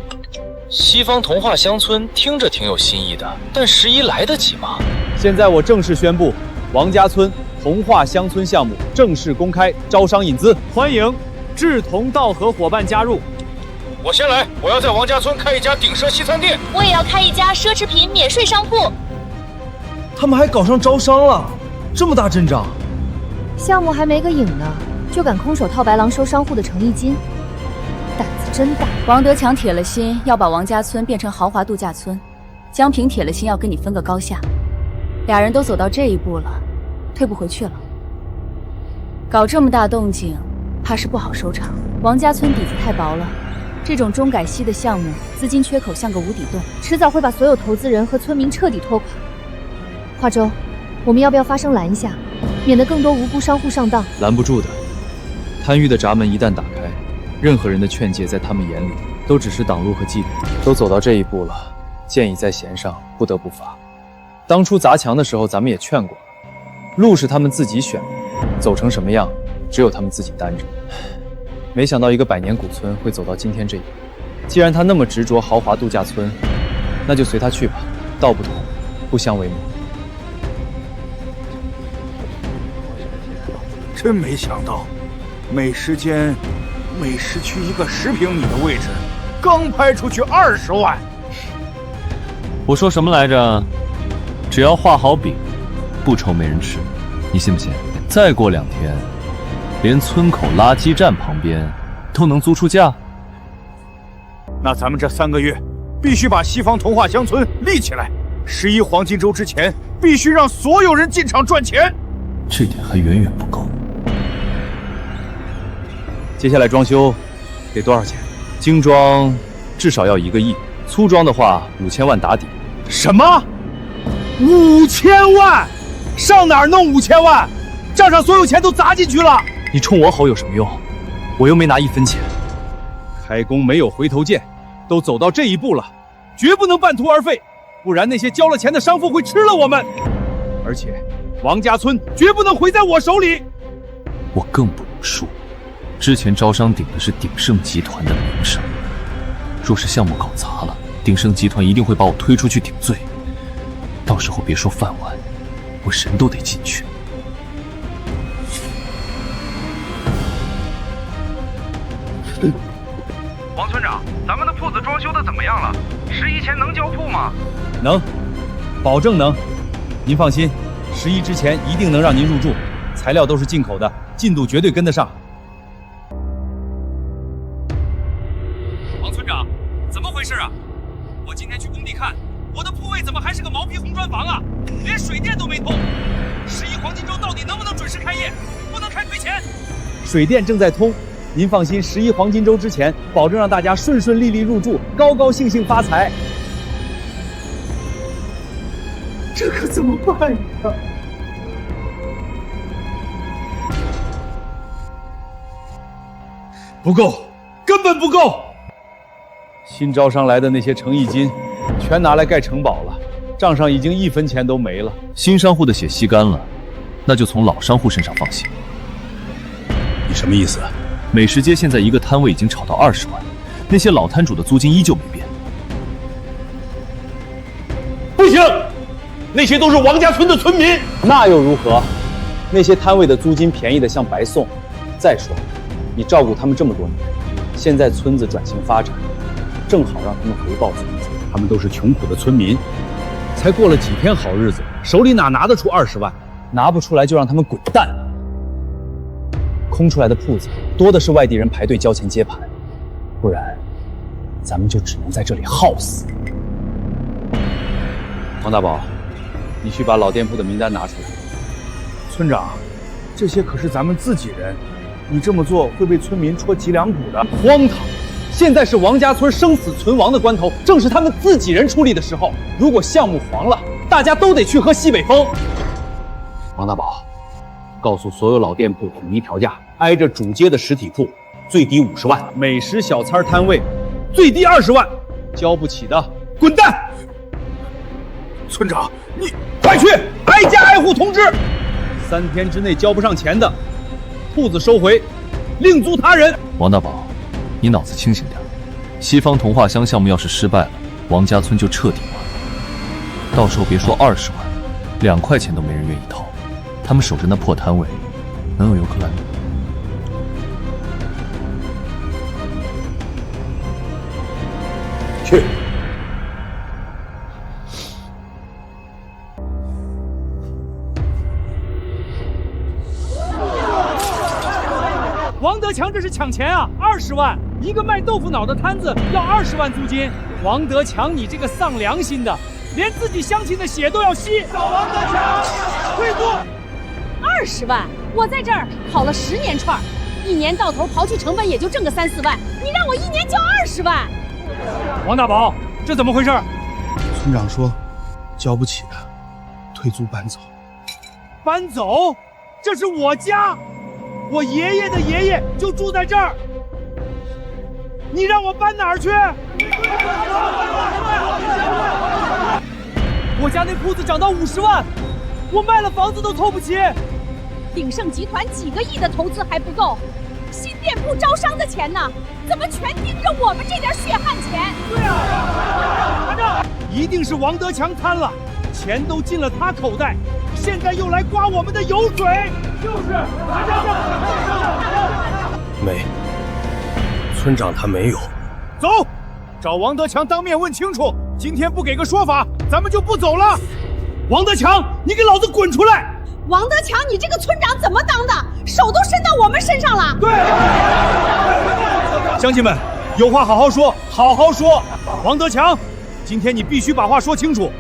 西方童话乡村听着挺有新意的，但11来得及吗？现在我正式宣布，王家村童话乡村项目正式公开招商引资，欢迎志同道合伙伴加入。我先来，我要在王家村开一家鼎奢西餐店，我也要开一家奢侈品免税商铺。他们还搞上招商了，这么大阵仗。项目还没个影呢，就敢空手套白狼收商户的诚意金，胆子真大。王德强铁了心要把王家村变成豪华度假村，江平铁了心要跟你分个高下，俩人都走到这一步了，退不回去了。搞这么大动静，怕是不好收场。王家村底子太薄了，这种中改西的项目，资金缺口像个无底洞，迟早会把所有投资人和村民彻底拖垮。华州，我们要不要发声拦一下，免得更多无辜商户上当？拦不住的，贪欲的闸门一旦打开，任何人的劝诫在他们眼里都只是挡路和忌惮。都走到这一步了，箭已在弦上，不得不发。当初砸墙的时候，咱们也劝过，路是他们自己选的，走成什么样，只有他们自己担着。没想到一个100年古村会走到今天这一步。既然他那么执着豪华度假村，那就随他去吧。道不同，不相为谋。真没想到，美食间每失去一个10平米的位置，刚拍出去20万。我说什么来着？只要画好饼，不愁没人吃。你信不信？再过2天，连村口垃圾站旁边都能租出价。那咱们这3个月必须把西方童话乡村立起来，11黄金周之前必须让所有人进场赚钱。这点还远远不够。接下来装修得多少钱？精装至少要1个亿，粗装的话5000万打底。什么？5000万？上哪儿弄5000万？账上所有钱都砸进去了。你冲我吼有什么用？我又没拿1分钱。开弓没有回头箭，都走到这一步了，绝不能半途而废，不然那些交了钱的商妇会吃了我们。而且，王家村绝不能毁在我手里。我更不能输。之前招商顶的是鼎盛集团的名声，若是项目搞砸了，鼎盛集团一定会把我推出去顶罪。到时候别说饭碗，我人都得进去。王村长，咱们的铺子装修的怎么样了？11前能交铺吗？能，保证能。您放心，11之前一定能让您入住，材料都是进口的，进度绝对跟得上。王村长，怎么回事啊？我今天去工地看，我的铺位怎么还是个毛坯红砖房啊？连水电都没通。11黄金周到底能不能准时开业？不能开亏钱。水电正在通。您放心，11黄金周之前，保证让大家顺顺利利入住，高高兴兴发财。这可怎么办呀？不够，根本不够。新招商来的那些诚意金，全拿来盖城堡了，账上已经1分钱都没了。新商户的血吸干了，那就从老商户身上放血。你什么意思？美食街现在一个摊位已经炒到20万，那些老摊主的租金依旧没变。不行，那些都是王家村的村民。那又如何？那些摊位的租金便宜的像白送。再说，你照顾他们这么多年，现在村子转型发展，正好让他们回报村子。他们都是穷苦的村民，才过了几天好日子，手里哪拿得出20万？拿不出来就让他们滚蛋。空出来的铺子多的是外地人排队交钱接盘，不然咱们就只能在这里耗死。王大宝，你去把老店铺的名单拿出来。村长，这些可是咱们自己人，你这么做会被村民戳脊梁骨的。荒唐！现在是王家村生死存亡的关头，正是他们自己人出力的时候。如果项目黄了，大家都得去喝西北风。王大宝，告诉所有老店铺统一调价，挨着主街的实体铺最低50万，美食小餐摊位最低20万，交不起的滚蛋！村长，你快去挨家挨户通知，3天之内交不上钱的，铺子收回，另租他人。王大宝，你脑子清醒点，西方童话乡项目要是失败了，王家村就彻底完了。到时候别说20万，2块钱都没人愿意掏。他们守着那破摊位，能有游客来吗？去。王德强这是抢钱啊！20万，一个卖豆腐脑的摊子要20万租金。王德强，你这个丧良心的，连自己乡亲的血都要吸！找王德强，退租！20万，我在这儿烤了10年串，1年到头刨去成本也就挣个3、4万，你让我1年交20万？王大宝，这怎么回事？村长说，交不起的，退租搬走。搬走？这是我家，我爷爷的爷爷就住在这儿，你让我搬哪儿去？我家那铺子涨到50万，我卖了房子都凑不齐。鼎盛集团几个亿的投资还不够，新店铺招商的钱呢？怎么全盯着我们这点血汗钱？对啊，一定是王德强贪了，钱都进了他口袋，现在又来刮我们的油水。就是，没，村长他没有。走，找王德强当面问清楚，今天不给个说法，咱们就不走了。王德强，你给老子滚出来！王德强，你这个村长怎么当的？手都伸到我们身上了。对，乡亲们，有话好好说，好好说。王德强，今天你必须把话说清楚。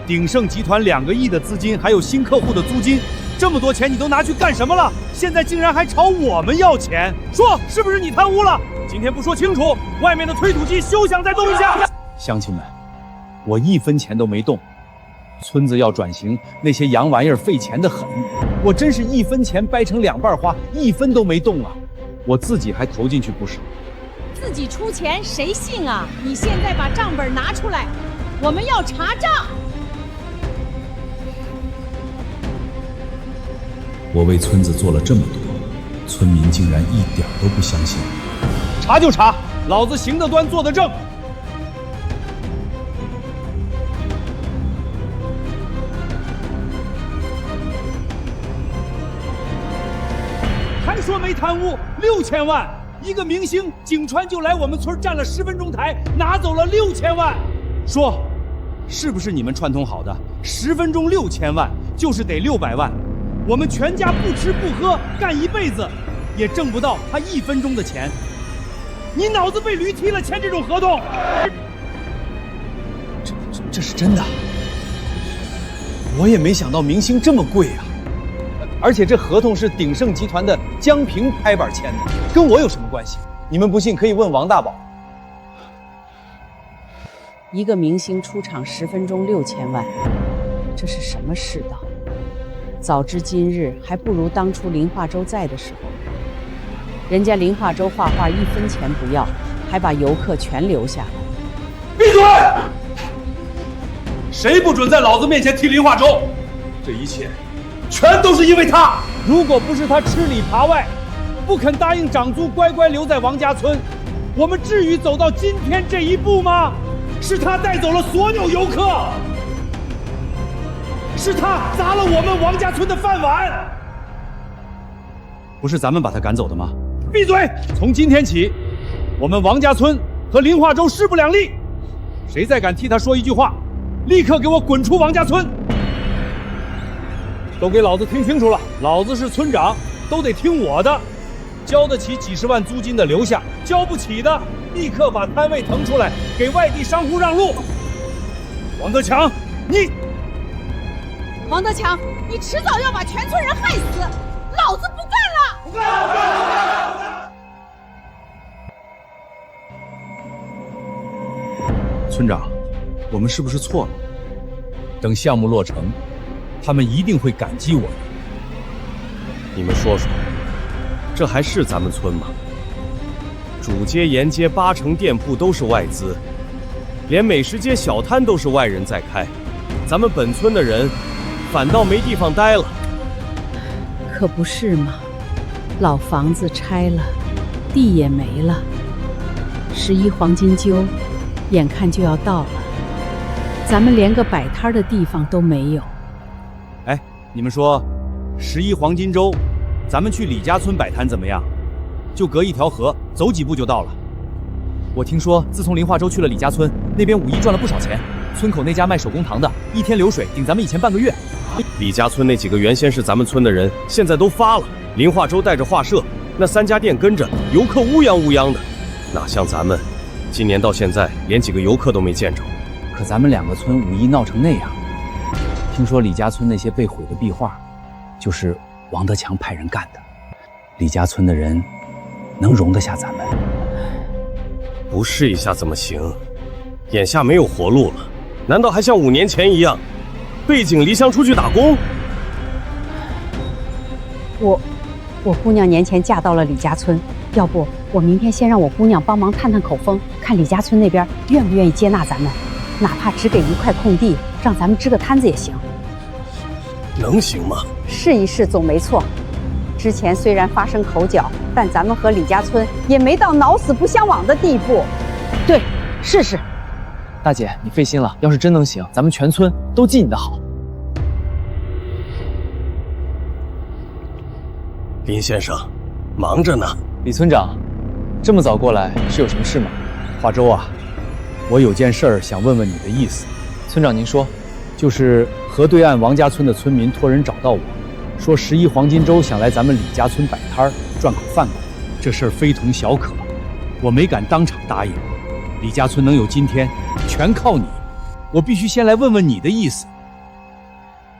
鼎盛集团2个亿的资金，还有新客户的租金，这么多钱你都拿去干什么了？现在竟然还朝我们要钱，说是不是你贪污了？今天不说清楚，外面的推土机休想再动一下。乡亲们，我1分钱都没动。村子要转型，那些洋玩意儿费钱的很，我真是1分钱掰成2瓣花，1分都没动啊！我自己还投进去不少。自己出钱谁信啊？你现在把账本拿出来，我们要查账。我为村子做了这么多，村民竟然一点都不相信我。查就查，老子行得端，坐得正。还说没贪污，6000万，一个明星景川就来我们村站了10分钟台，拿走了6000万。说，是不是你们串通好的？10分钟6000万，就是得600万。我们全家不吃不喝干一辈子，也挣不到他1分钟的钱。你脑子被驴踢了，签这种合同？这是真的。我也没想到明星这么贵啊！而且这合同是鼎盛集团的江平拍板签的，跟我有什么关系？你们不信可以问王大宝。一个明星出场10分钟6000万，这是什么世道？早知今日，还不如当初林化洲在的时候。人家林化洲画画1分钱不要，还把游客全留下来。闭嘴！谁不准在老子面前提林化洲？这一切全都是因为他。如果不是他吃里扒外，不肯答应涨租，乖乖留在王家村，我们至于走到今天这一步吗？是他带走了所有游客，是他砸了我们王家村的饭碗。不是咱们把他赶走的吗？闭嘴！从今天起，我们王家村和林化洲势不两立。谁再敢替他说一句话，立刻给我滚出王家村！都给老子听清楚了，老子是村长，都得听我的。交得起几10万租金的留下，交不起的立刻把摊位腾出来，给外地商户让路。王德强，你……王德强，你迟早要把全村人害死！老子不干了！不干了！不干了！村长，我们是不是错了？等项目落成，他们一定会感激我的。你们说说，这还是咱们村吗？主街、沿街80%店铺都是外资，连美食街小摊都是外人在开，咱们本村的人反倒没地方待了。可不是嘛，老房子拆了，地也没了，11黄金周眼看就要到了，咱们连个摆摊的地方都没有。哎，你们说，11黄金周，咱们去李家村摆摊怎么样？就隔一条河，走几步就到了。我听说，自从林化洲去了李家村，那边5亿赚了不少钱。村口那家卖手工糖的，一天流水顶咱们以前半个月。李家村那几个原先是咱们村的人，现在都发了。林化洲带着画社，那3家店跟着，游客乌泱乌泱的，哪像咱们，今年到现在连几个游客都没见着。可咱们2个村5亿闹成那样，听说李家村那些被毁的壁画，就是王德强派人干的。李家村的人能容得下咱们？不试一下怎么行？眼下没有活路了，难道还像5年前一样，背井离乡出去打工？我姑娘年前嫁到了李家村，要不我明天先让我姑娘帮忙探探口风，看李家村那边愿不愿意接纳咱们，哪怕只给一块空地，让咱们支个摊子也行。能行吗？试一试总没错。之前虽然发生口角，但咱们和李家村也没到老死不相往的地步。对，试试。大姐，你费心了，要是真能行，咱们全村都记你的好。林先生，忙着呢。李村长，这么早过来是有什么事吗？化洲啊，我有件事儿想问问你的意思。村长您说。就是河对岸王家村的村民托人找到我，说11黄金周想来咱们李家村摆摊儿赚口饭碗，这事儿非同小可，我没敢当场答应。李家村能有今天，全靠你，我必须先来问问你的意思。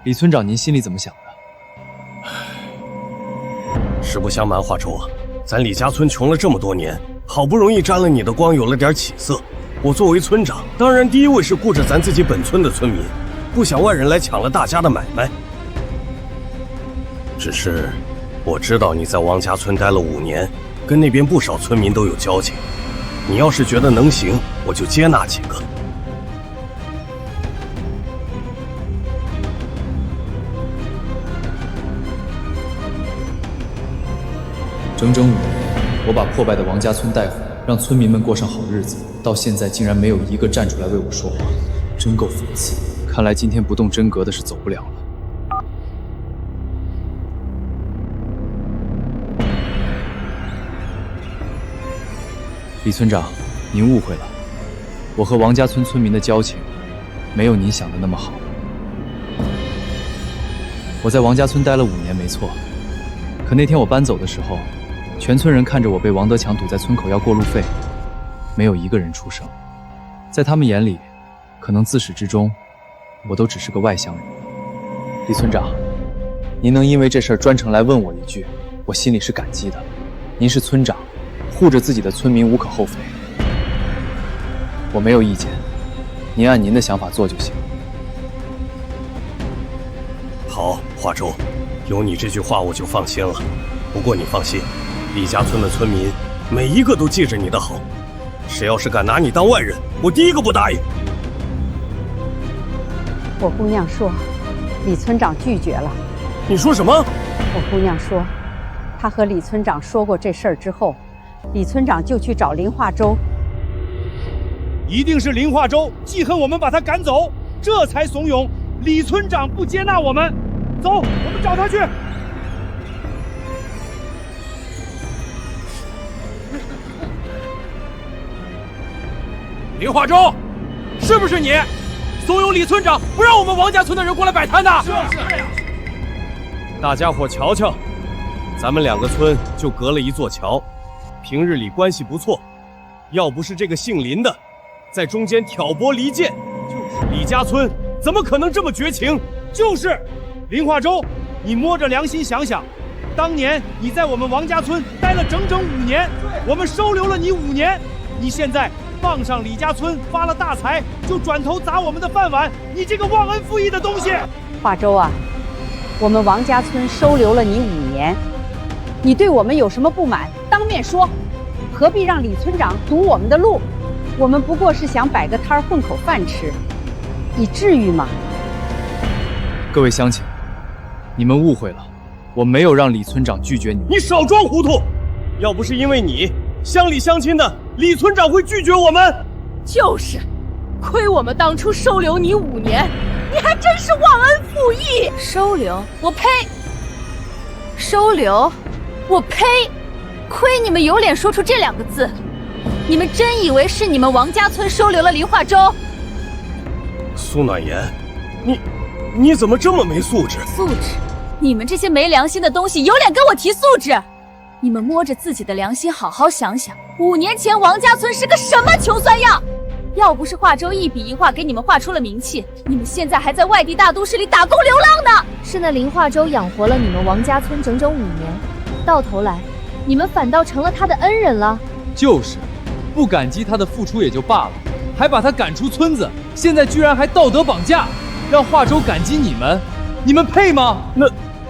李村长，您心里怎么想的？实不相瞒，化洲啊，咱李家村穷了这么多年，好不容易沾了你的光，有了点起色。我作为村长，当然第一位是顾着咱自己本村的村民，不想外人来抢了大家的买卖。只是我知道你在王家村待了5年，跟那边不少村民都有交情。你要是觉得能行，我就接纳几个。整整5年，我把破败的王家村带回来，让村民们过上好日子，到现在竟然没有一个站出来为我说话，真够讽刺。看来今天不动真格的是走不了了。李村长，您误会了，我和王家村村民的交情没有您想的那么好。我在王家村待了5年，没错，可那天我搬走的时候，全村人看着我被王德强堵在村口要过路费，没有一个人出声。在他们眼里，可能自始至终，我都只是个外乡人。李村长，您能因为这事儿专程来问我一句，我心里是感激的。您是村长，护着自己的村民无可厚非，我没有意见，您按您的想法做就行。好，华州，有你这句话我就放心了。不过你放心，李家村的村民每一个都记着你的好，谁要是敢拿你当外人，我第一个不答应。我姑娘说，李村长拒绝了。你说什么？我姑娘说，她和李村长说过这事儿之后，李村长就去找林化州。一定是林化州记恨我们把他赶走，这才怂恿李村长不接纳我们。走，我们找他去。林化州，是不是你怂恿李村长不让我们王家村的人过来摆摊的？是呀。大家伙瞧瞧，咱们2个村就隔了一座桥，平日里关系不错。要不是这个姓林的在中间挑拨离间，李家村怎么可能这么绝情？就是林化州，你摸着良心想想，当年你在我们王家村待了整整5年，我们收留了你5年，你现在傍上李家村发了大财，就转头砸我们的饭碗，你这个忘恩负义的东西！化州啊，我们王家村收留了你5年，你对我们有什么不满，当面说，何必让李村长堵我们的路？我们不过是想摆个摊儿混口饭吃，你至于吗？各位乡亲，你们误会了，我没有让李村长拒绝你们。你少装糊涂！要不是因为你，乡里乡亲的，李村长会拒绝我们？就是，亏我们当初收留你5年，你还真是忘恩负义！收留？我呸！收留？我呸！亏你们有脸说出这2个字！你们真以为是你们王家村收留了林化州？苏暖言，你怎么这么没素质？素质？你们这些没良心的东西，有脸跟我提素质？你们摸着自己的良心好好想想，5年前王家村是个什么穷酸样？要不是化州一笔一画给你们画出了名气，你们现在还在外地大都市里打工流浪呢。是那林化州养活了你们王家村整整5年，到头来，你们反倒成了他的恩人了。就是，不感激他的付出也就罢了，还把他赶出村子，现在居然还道德绑架，让化州感激你们，你们配吗？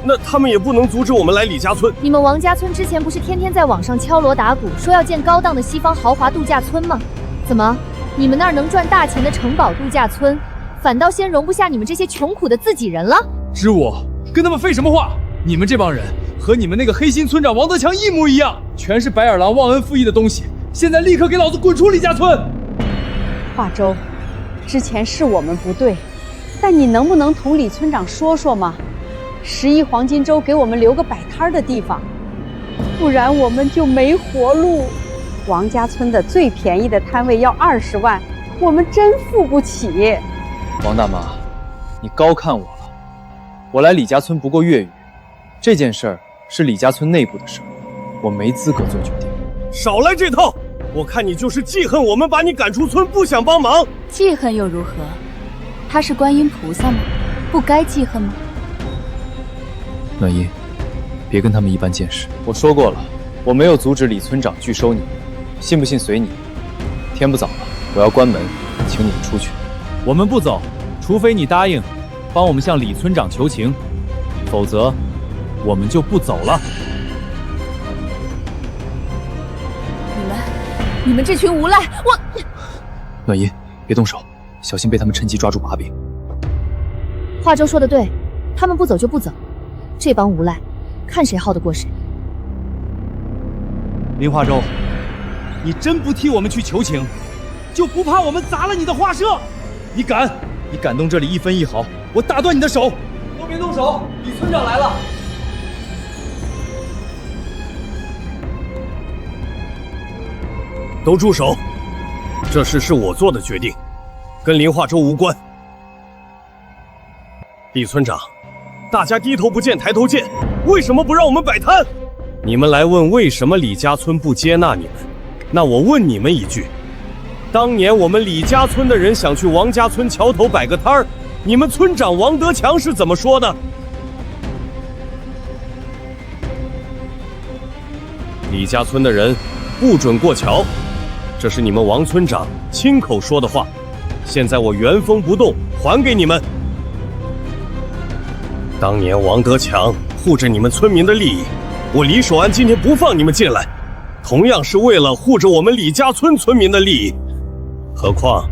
那他们也不能阻止我们来李家村。你们王家村之前不是天天在网上敲锣打鼓，说要建高档的西方豪华度假村吗？怎么，你们那儿能赚大钱的城堡度假村，反倒先容不下你们这些穷苦的自己人了？知我跟他们废什么话？你们这帮人和你们那个黑心村长王德强一模一样，全是白眼狼忘恩负义的东西！现在立刻给老子滚出李家村！化州，之前是我们不对，但你能不能同李村长说说吗？11黄金周给我们留个摆摊的地方，不然我们就没活路。王家村的最便宜的摊位要20万，我们真付不起。王大妈，你高看我了。我来李家村不过月余，这件事儿是李家村内部的事儿，我没资格做决定。少来这套！我看你就是记恨我们把你赶出村，不想帮忙。记恨又如何？他是观音菩萨吗？不该记恨吗？暖音，别跟他们一般见识。我说过了，我没有阻止李村长拒收你，信不信随你。天不早了，我要关门，请你们出去。我们不走，除非你答应帮我们向李村长求情，否则我们就不走了。你们这群无赖，暖音，别动手，小心被他们趁机抓住把柄。华州说的对，他们不走就不走，这帮无赖，看谁耗得过谁。林化州，你真不替我们去求情，就不怕我们砸了你的画社？你敢动这里一分一毫，我打断你的手！都别动手，李村长来了。都住手！这事是我做的决定，跟林化州无关。李村长，大家低头不见抬头见，为什么不让我们摆摊？你们来问为什么李家村不接纳你们，那我问你们一句：当年我们李家村的人想去王家村桥头摆个摊儿，你们村长王德强是怎么说的？李家村的人不准过桥。这是你们王村长亲口说的话，现在我原封不动还给你们。当年王德强护着你们村民的利益，我李守安今天不放你们进来，同样是为了护着我们李家村村民的利益。何况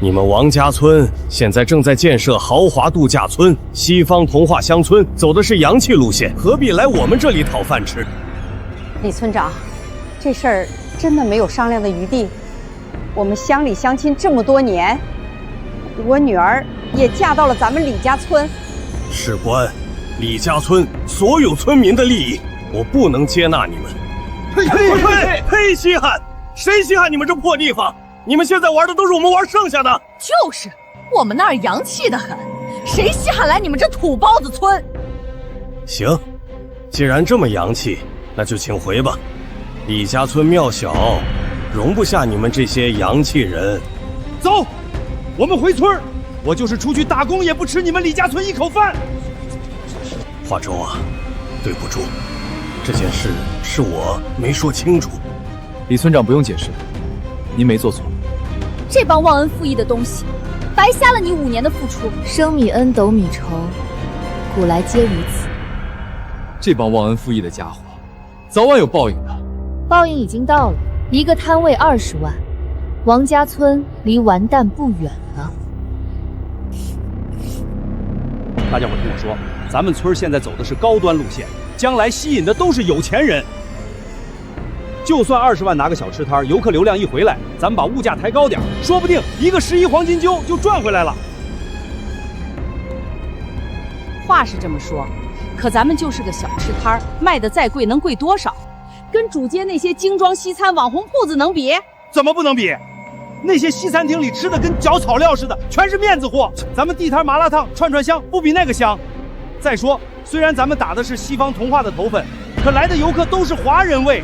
你们王家村现在正在建设豪华度假村，西方童话乡村走的是洋气路线，何必来我们这里讨饭吃？李村长，这事儿真的没有商量的余地。我们乡里乡亲这么多年，我女儿也嫁到了咱们李家村。事关李家村所有村民的利益，我不能接纳你们。呸！稀罕！谁稀罕你们这破地方？你们现在玩的都是我们玩剩下的。就是，我们那儿洋气得很，谁稀罕来你们这土包子村？行，既然这么洋气，那就请回吧。李家村庙小，容不下你们这些洋气人。走，我们回村。我就是出去打工，也不吃你们李家村一口饭。华州啊，对不住，这件事是我没说清楚。李村长不用解释，您没做错。这帮忘恩负义的东西，白瞎了你5年的付出。升米恩，斗米仇，古来皆如此。这帮忘恩负义的家伙，早晚有报应的。报应已经到了，一个摊位20万，王家村离完蛋不远了。大家伙听我说，咱们村现在走的是高端路线，将来吸引的都是有钱人。就算20万拿个小吃摊，游客流量一回来，咱们把物价抬高点，说不定一个11黄金鹫就赚回来了。话是这么说，可咱们就是个小吃摊，卖的再贵能贵多少？跟主街那些精装西餐网红铺子能比？怎么不能比？那些西餐厅里吃的跟嚼草料似的，全是面子货。咱们地摊麻辣烫、串串香不比那个香。再说，虽然咱们打的是西方童话的头粉，可来的游客都是华人味。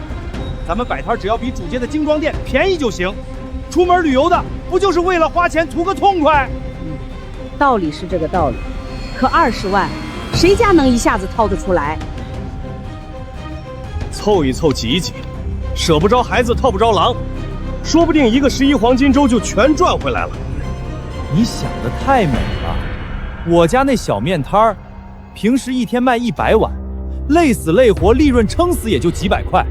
咱们摆摊只要比主街的精装店便宜就行。出门旅游的不就是为了花钱图个痛快？道理是这个道理，可20万，谁家能一下子掏得出来？凑一凑挤一挤，舍不着孩子套不着狼，说不定一个11黄金周就全赚回来了。你想的太美了，我家那小面摊儿，平时一天卖100碗，累死累活，利润撑死也就几百块。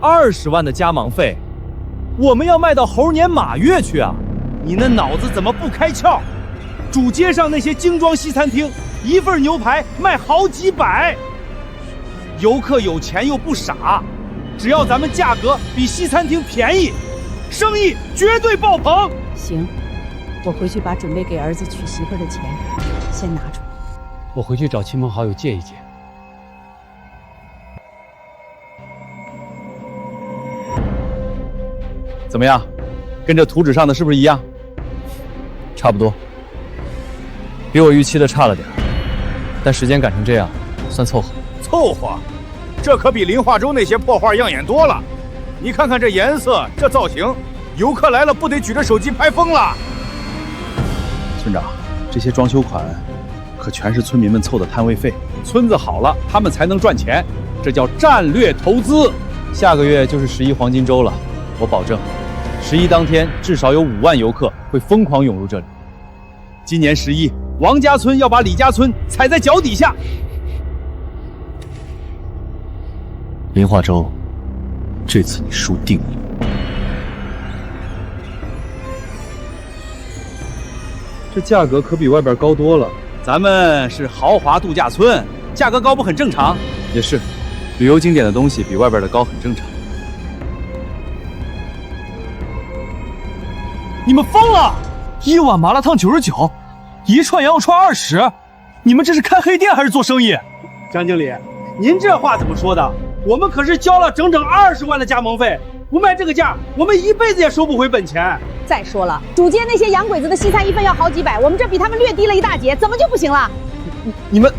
20万的加盟费，我们要卖到猴年马月去啊！你那脑子怎么不开窍？主街上那些精装西餐厅，一份牛排卖好几百。游客有钱又不傻，只要咱们价格比西餐厅便宜，生意绝对爆棚。行，我回去把准备给儿子娶媳妇的钱先拿出来。我回去找亲朋好友借一借。怎么样？跟这图纸上的是不是一样？差不多，比我预期的差了点，但时间赶成这样，算凑合。凑合，这可比林化州那些破画样眼多了。你看看这颜色，这造型，游客来了不得举着手机拍疯了？村长，这些装修款可全是村民们凑的摊位费。村子好了，他们才能赚钱，这叫战略投资。下个月就是11黄金周了，我保证，11当天至少有5万游客会疯狂涌入这里。今年11，王家村要把李家村踩在脚底下。林化州，这次你输定了。这价格可比外边高多了。咱们是豪华度假村，价格高不很正常？也是，旅游景点的东西比外边的高很正常。你们疯了！一碗麻辣烫99，一串羊肉串20，你们这是开黑店还是做生意？张经理，您这话怎么说的？我们可是交了整整20万的加盟费，不卖这个价，我们一辈子也收不回本钱。再说了，主街那些洋鬼子的西餐一份要好几百，我们这比他们略低了一大截，怎么就不行了？你们，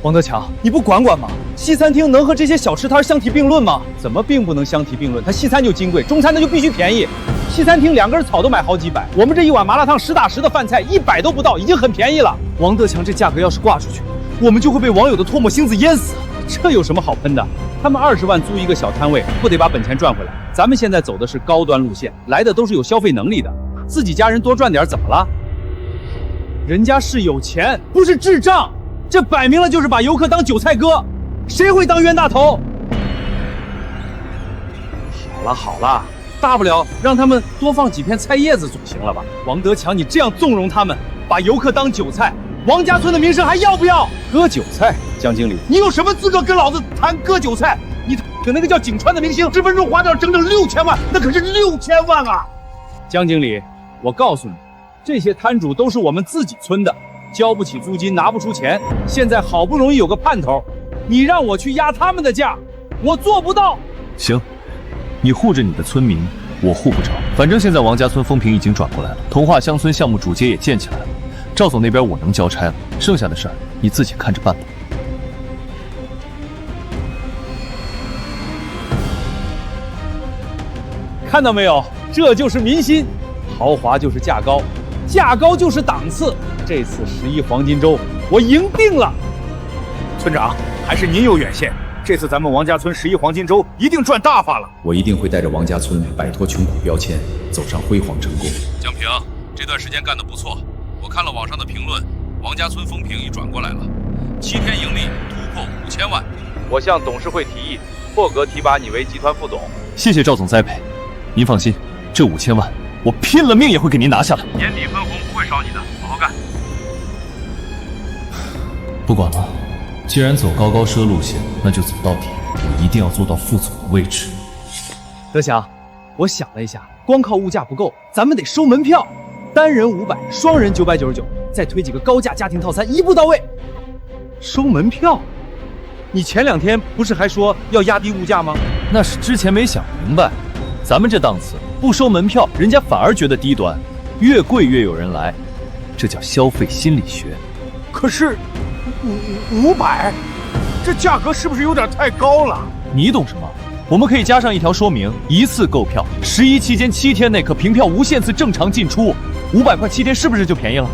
王德强，你不管管吗？西餐厅能和这些小吃摊相提并论吗？怎么并不能相提并论？它西餐就金贵，中餐它就必须便宜。西餐厅2根草都买好几百，我们这一碗麻辣烫实打实的饭菜100都不到，已经很便宜了。王德强这价格要是挂出去，我们就会被网友的唾沫星子淹死。这有什么好喷的？他们20万租一个小摊位，不得把本钱赚回来？咱们现在走的是高端路线，来的都是有消费能力的，自己家人多赚点怎么了？人家是有钱，不是智障，这摆明了就是把游客当韭菜割，谁会当冤大头？好了，大不了让他们多放几片菜叶子总行了吧？王德强，你这样纵容他们，把游客当韭菜，王家村的名声还要不要？割韭菜，江经理，你有什么资格跟老子谈割韭菜？你给那个叫景川的明星10分钟花掉整整6000万，那可是6000万啊！江经理，我告诉你，这些摊主都是我们自己村的，交不起租金，拿不出钱，现在好不容易有个盼头，你让我去压他们的价，我做不到。行，你护着你的村民，我护不着。反正现在王家村风评已经转过来了，童话乡村项目主街也建起来了，赵总那边我能交差了，剩下的事儿你自己看着办吧。看到没有，这就是民心，豪华就是价高，价高就是档次。这次11黄金周我赢定了。村长，还是您有远见，这次咱们王家村11黄金周一定赚大发了。我一定会带着王家村摆脱穷苦标签，走上辉煌成功。江平，这段时间干得不错，我看了网上的评论，王家村风评已转过来了，7天盈利突破5000万。我向董事会提议，破格提拔你为集团副总。谢谢赵总栽培，您放心，这5000万我拼了命也会给您拿下来。年底分红不会少你的，好好干。不管了，既然走高高奢路线，那就走到底。我一定要做到副总的位置。德强，我想了一下，光靠物价不够，咱们得收门票，单人500，双人999，再推几个高价家庭套餐，一步到位。收门票？你前2天不是还说要压低物价吗？那是之前没想明白，咱们这档次不收门票，人家反而觉得低端，越贵越有人来，这叫消费心理学。可是500，这价格是不是有点太高了？你懂什么？我们可以加上一条说明：一次购票，11期间7天内可凭票无限次正常进出。500块7天是不是就便宜了？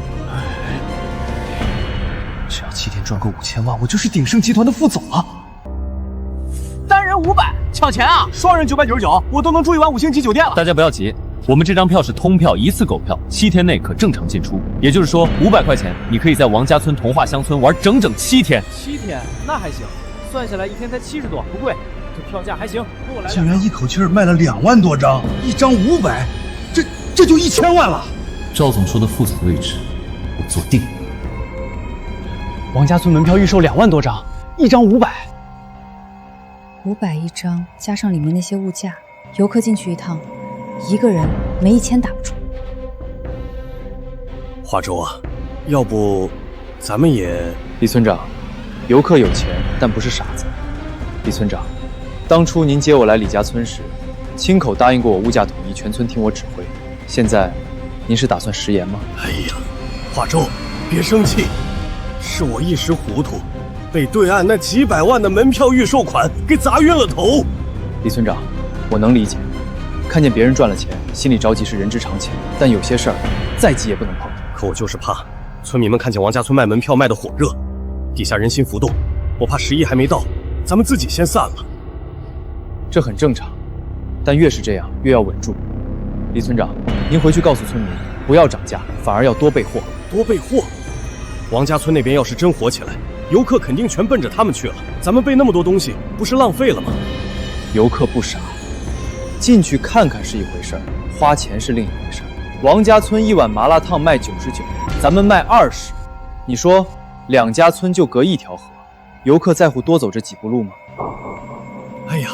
只要7天赚够5000万，我就是鼎盛集团的副总了。单人500，抢钱啊！双人999，我都能住一晚5星级酒店了。大家不要急，我们这张票是通票，一次购票，7天内可正常进出。也就是说，500块钱你可以在王家村童话乡村玩整整7天。7天那还行，算下来一天才70多，不贵。这票价还行，跟我来。竟然一口气卖了2万多张，一张500，这就1000万了。赵总说的副总位置，我坐定了。王家村门票预售2万多张，一张500。500一张，加上里面那些物价，游客进去一趟，一个人没1000打不住。华州啊，要不咱们也……李村长，游客有钱，但不是傻子。李村长，当初您接我来李家村时，亲口答应过我物价统一，全村听我指挥。现在，您是打算食言吗？哎呀，华州，别生气，是我一时糊涂，被对岸那几百万的门票预售款给砸晕了头。李村长，我能理解，看见别人赚了钱，心里着急是人之常情，但有些事儿再急也不能碰。可我就是怕村民们看见王家村卖门票卖得火热，底下人心浮动，我怕11还没到，咱们自己先散了。这很正常，但越是这样越要稳住。李村长，您回去告诉村民，不要涨价，反而要多备货。多备货？王家村那边要是真火起来，游客肯定全奔着他们去了，咱们备那么多东西，不是浪费了吗？游客不傻，进去看看是一回事儿，花钱是另一回事儿。王家村一碗麻辣烫卖99，咱们卖20，你说两家村就隔一条河，游客在乎多走这几步路吗？哎呀，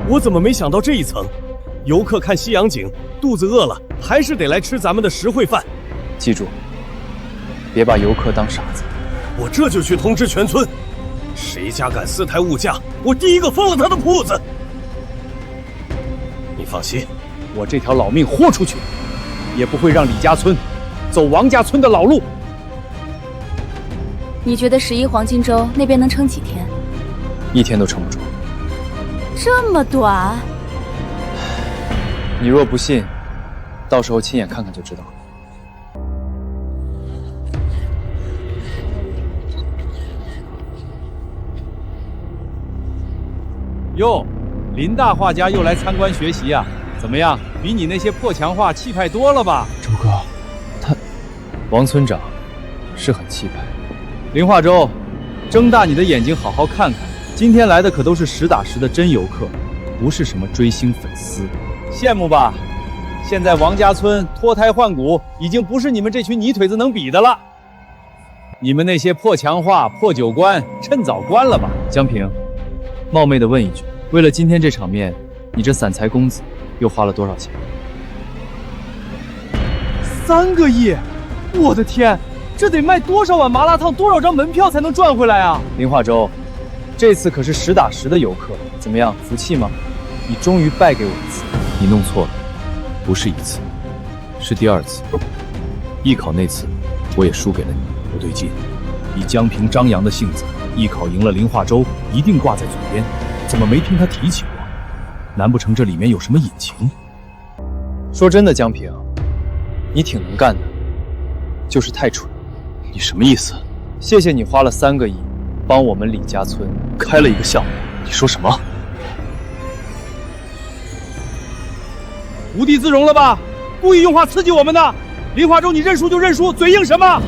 我怎么没想到这一层？游客看西洋景，肚子饿了，还是得来吃咱们的实惠饭。记住，别把游客当傻子。我这就去通知全村，谁家敢私抬物价，我第一个封了他的铺子。你放心，我这条老命豁出去，也不会让李家村走王家村的老路。你觉得11黄金周那边能撑几天？1天都撑不住。这么短？你若不信，到时候亲眼看看就知道了。哟，林大画家又来参观学习啊？怎么样，比你那些破墙画气派多了吧？周哥，王村长是很气派。林化州，睁大你的眼睛好好看看，今天来的可都是实打实的真游客，不是什么追星粉丝。羡慕吧？现在王家村脱胎换骨，已经不是你们这群泥腿子能比的了。你们那些破墙画、破酒关，趁早关了吧。江平，冒昧的问一句，为了今天这场面，你这散财公子又花了多少钱？3个亿！我的天，这得卖多少碗麻辣烫、多少张门票才能赚回来啊！林化州，这次可是实打实的游客，怎么样，服气吗？你终于败给我一次。你弄错了，不是1次，是第2次。艺考那次，我也输给了你。不对劲，以江平张扬的性子，艺考赢了林化州，一定挂在嘴边，怎么没听他提起过？难不成这里面有什么隐情？说真的，江平，你挺能干的，就是太蠢。你什么意思？谢谢你花了3个亿，帮我们李家村开了一个项目。你说什么？无地自容了吧？故意用话刺激我们的。林化州，你认输就认输，嘴硬什么？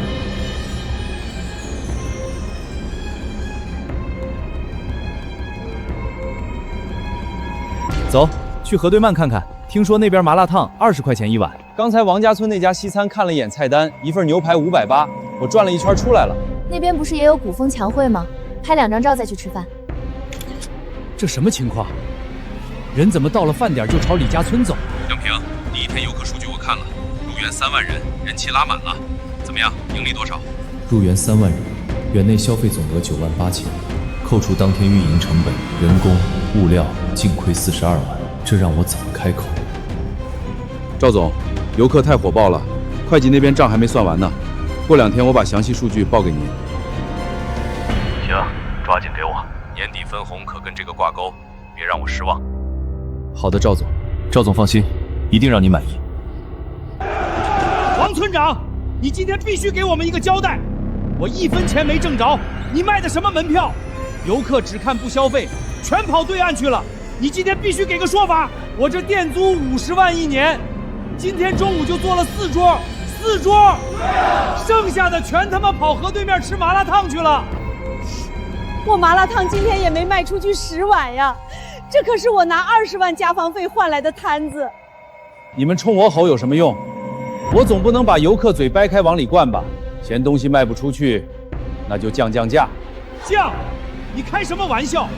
走，去河对面看看，听说那边麻辣烫20块钱一碗。刚才王家村那家西餐看了一眼菜单，一份牛排580，我转了一圈出来了。那边不是也有古风墙绘吗？拍2张照再去吃饭。这什么情况？人怎么到了饭点就朝李家村走？杨平，第1天游客数据我看了，入园3万人，人气拉满了。怎么样，盈利多少？入园3万人，园内消费总额9万8千，扣除当天运营成本、人工、物料，净亏42万，这让我怎么开口？赵总，游客太火爆了，会计那边账还没算完呢，过2天我把详细数据报给您。行，抓紧给我，年底分红可跟这个挂钩，别让我失望。好的，赵总。赵总放心，一定让你满意。王村长，你今天必须给我们一个交代。我1分钱没挣着，你卖的什么门票？游客只看不消费，全跑对岸去了。你今天必须给个说法。我这店租50万1年，今天中午就做了4桌，剩下的全他妈跑河对面吃麻辣烫去了。我麻辣烫今天也没卖出去10碗呀，这可是我拿20万家访费换来的摊子。你们冲我吼有什么用？我总不能把游客嘴掰开往里灌吧？嫌东西卖不出去，那就降价。降？你开什么玩笑？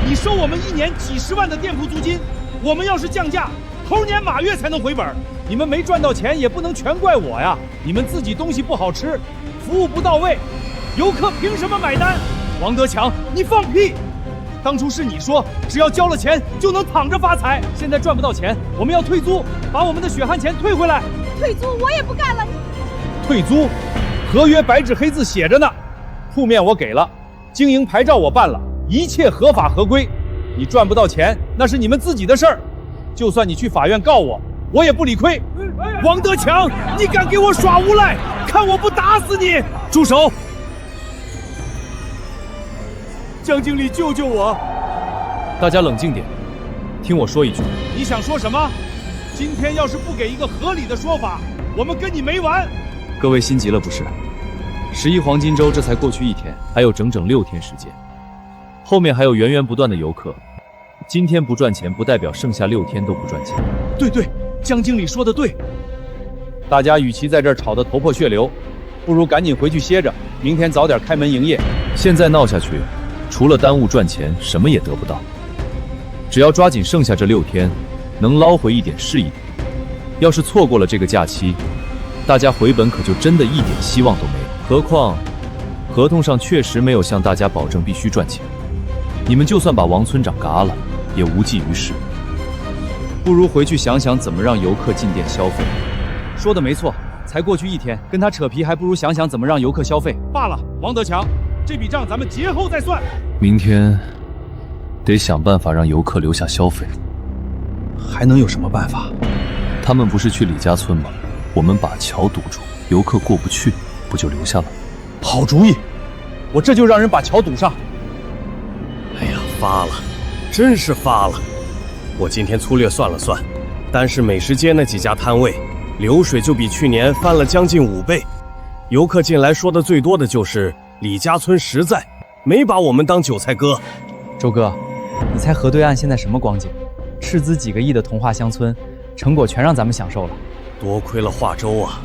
你收我们1年几10万的店铺租金，我们要是降价，猴年马月才能回本。你们没赚到钱，也不能全怪我呀。你们自己东西不好吃，服务不到位，游客凭什么买单？王德强，你放屁！当初是你说，只要交了钱就能躺着发财，现在赚不到钱，我们要退租，把我们的血汗钱退回来。退租我也不干了。退租？合约白纸黑字写着呢，铺面我给了，经营牌照我办了，一切合法合规。你赚不到钱，那是你们自己的事儿。就算你去法院告我，我也不理亏。王德强，你敢给我耍无赖，看我不打死你！住手！江经理，救救我！大家冷静点，听我说一句。你想说什么？今天要是不给一个合理的说法，我们跟你没完！各位心急了不是？11黄金周这才过去1天，还有整整6天时间，后面还有源源不断的游客，今天不赚钱，不代表剩下6天都不赚钱。对，江经理说的对。大家与其在这儿吵得头破血流，不如赶紧回去歇着，明天早点开门营业。现在闹下去，除了耽误赚钱，什么也得不到。只要抓紧剩下这6天，能捞回一点是一点。要是错过了这个假期，大家回本可就真的一点希望都没有。何况，合同上确实没有向大家保证必须赚钱。你们就算把王村长嘎了，也无济于事。不如回去想想怎么让游客进店消费。说的没错，才过去1天，跟他扯皮还不如想想怎么让游客消费。罢了，王德强，这笔账咱们节后再算。明天得想办法让游客留下消费。还能有什么办法？他们不是去李家村吗？我们把桥堵住，游客过不去，不就留下了？好主意，我这就让人把桥堵上。哎呀，发了，真是发了！我今天粗略算了算，单是美食街那几家摊位，流水就比去年翻了将近5倍。游客进来说的最多的就是李家村实在，没把我们当韭菜割。周哥，你猜河对岸现在什么光景？斥资几个亿的童话乡村，成果全让咱们享受了。多亏了华州啊！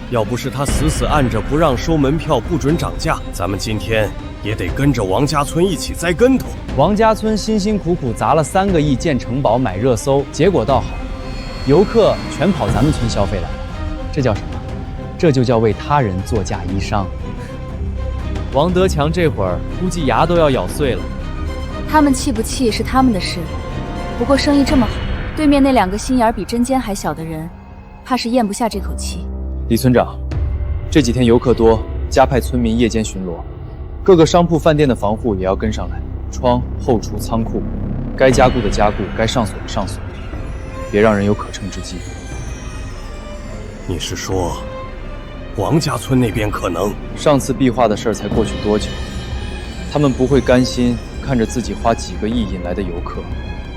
要不是他死死按着不让收门票，不准涨价，咱们今天也得跟着王家村一起栽跟头。王家村辛辛苦苦砸了3个亿建城堡买热搜，结果倒好，游客全跑咱们村消费来了。这叫什么？这就叫为他人作嫁衣裳。王德强这会儿估计牙都要咬碎了。他们气不气是他们的事，不过生意这么好，对面那2个心眼比针尖还小的人，怕是咽不下这口气。李村长，这几天游客多，加派村民夜间巡逻，各个商铺饭店的防护也要跟上来，窗、后厨、仓库，该加固的加固，该上锁的上锁，别让人有可乘之机。你是说，王家村那边可能？上次壁画的事儿才过去多久？他们不会甘心看着自己花几个亿引来的游客，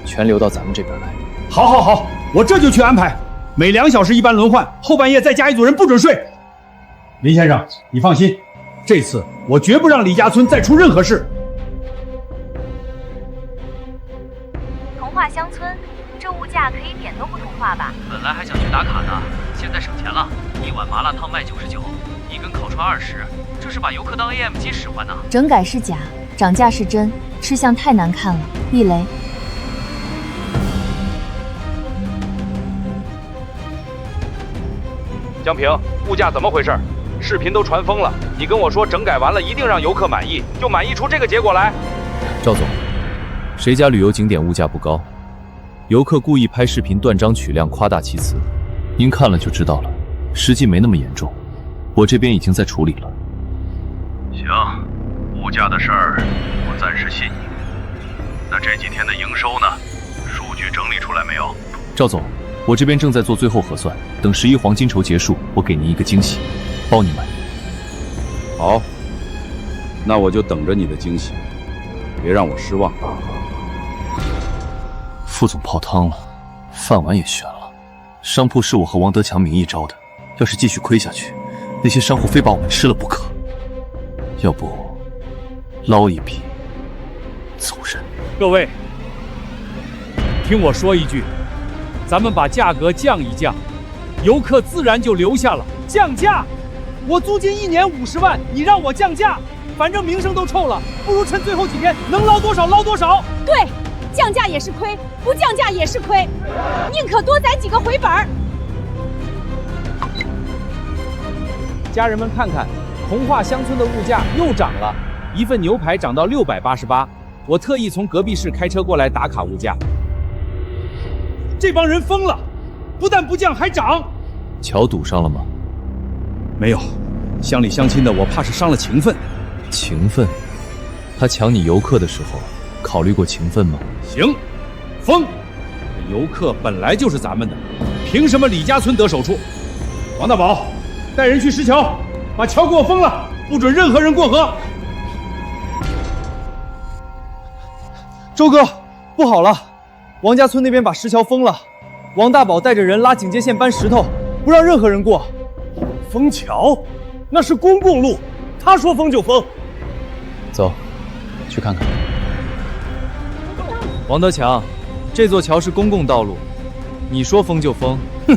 全流到咱们这边来。好，我这就去安排。每2小时一班轮换，后半夜再加一组人，不准睡。林先生，你放心，这次我绝不让李家村再出任何事。童话乡村，这物价可以点都不同化吧？本来还想去打卡呢，现在省钱了，1碗麻辣烫卖99，一根烤串20，这是把游客当 AM 机使唤呢。整改是假，涨价是真，吃相太难看了，避雷。江平，物价怎么回事？视频都传疯了，你跟我说整改完了一定让游客满意，就满意出这个结果来？赵总，谁家旅游景点物价不高？游客故意拍视频断章取亮，夸大其词，您看了就知道了，实际没那么严重。我这边已经在处理了。行，物价的事儿我暂时信你。那这几天的营收呢？数据整理出来没有？赵总，我这边正在做最后核算，等11黄金周结束，我给您一个惊喜，包你满意。好，那我就等着你的惊喜，别让我失望。副总泡汤了，饭碗也悬了。商铺是我和王德强名义招的，要是继续亏下去，那些商户非把我们吃了不可。要不捞一笔走人。各位，听我说一句，咱们把价格降一降，游客自然就留下了。降价？我租金1年50万，你让我降价？反正名声都臭了，不如趁最后几天能捞多少捞多少。对，降价也是亏，不降价也是亏，宁可多宰几个回本儿。家人们看看，童话乡村的物价又涨了，一份牛排涨到688。我特意从隔壁市开车过来打卡物价。这帮人疯了，不但不降还涨。桥堵上了吗？没有，乡里乡亲的，我怕是伤了情分。情分？他抢你游客的时候，考虑过情分吗？行，封。游客本来就是咱们的，凭什么李家村得手处？王大宝，带人去石桥，把桥给我封了，不准任何人过河。周哥，不好了，王家村那边把石桥封了，王大宝带着人拉警戒线搬石头，不让任何人过。封桥？那是公共路，他说封就封。走，去看看。王德强，这座桥是公共道路，你说封就封？哼，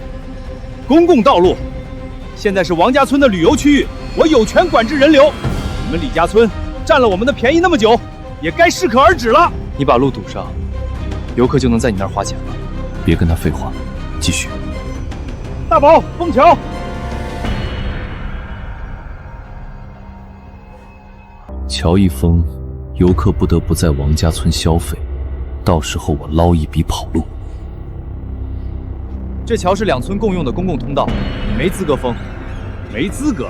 公共道路，现在是王家村的旅游区域，我有权管制人流。你们李家村占了我们的便宜那么久，也该适可而止了。你把路堵上，游客就能在你那儿花钱了。别跟他废话，继续。大宝，枫桥。桥一封，游客不得不在王家村消费，到时候我捞一笔跑路。这桥是2村共用的公共通道，你没资格封。没资格？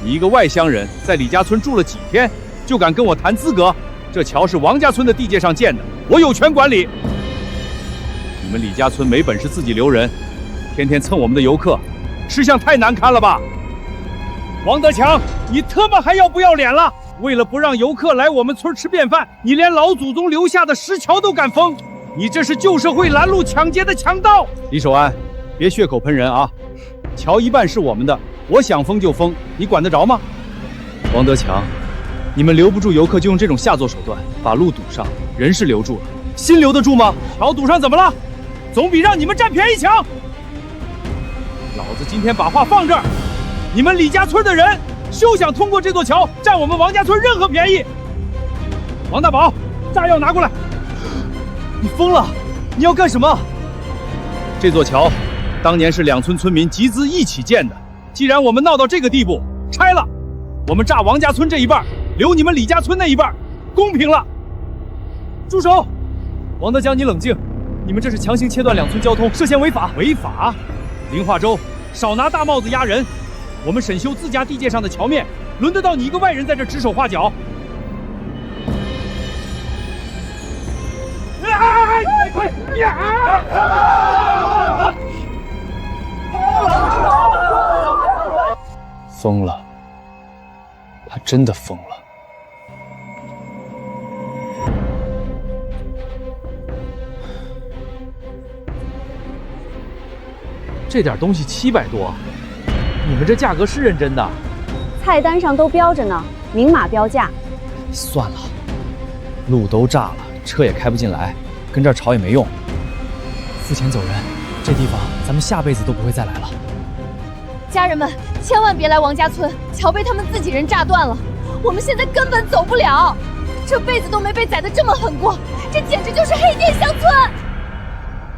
你一个外乡人，在李家村住了几天，就敢跟我谈资格？这桥是王家村的地界上建的，我有权管理。你们李家村没本事自己留人，天天蹭我们的游客，吃相太难看了吧？王德强，你他妈还要不要脸了？为了不让游客来我们村吃便饭，你连老祖宗留下的石桥都敢封，你这是旧社会拦路抢劫的强盗！李守安，别血口喷人啊！桥一半是我们的，我想封就封，你管得着吗？王德强，你们留不住游客就用这种下作手段，把路堵上，人是留住了，心留得住吗？桥堵上怎么了？总比让你们占便宜强。老子今天把话放这儿，你们李家村的人休想通过这座桥占我们王家村任何便宜！王大宝，炸药拿过来！你疯了？你要干什么？这座桥当年是2村村民集资一起建的，既然我们闹到这个地步，拆了，我们炸王家村这一半，留你们李家村那一半，公平了。住手！王德江，你冷静，你们这是强行切断2村交通，涉嫌违法。违法？林化州，少拿大帽子压人。我们审修自家地界上的桥面，轮得到你一个外人在这指手画脚？快！疯了，他真的疯了。这点东西700多，你们这价格是认真的？菜单上都标着呢，明码标价。算了，路都炸了，车也开不进来，跟这儿吵也没用。付钱走人，这地方咱们下辈子都不会再来了。家人们，千万别来王家村，桥被他们自己人炸断了，我们现在根本走不了，这辈子都没被宰得这么狠过，这简直就是黑店乡村。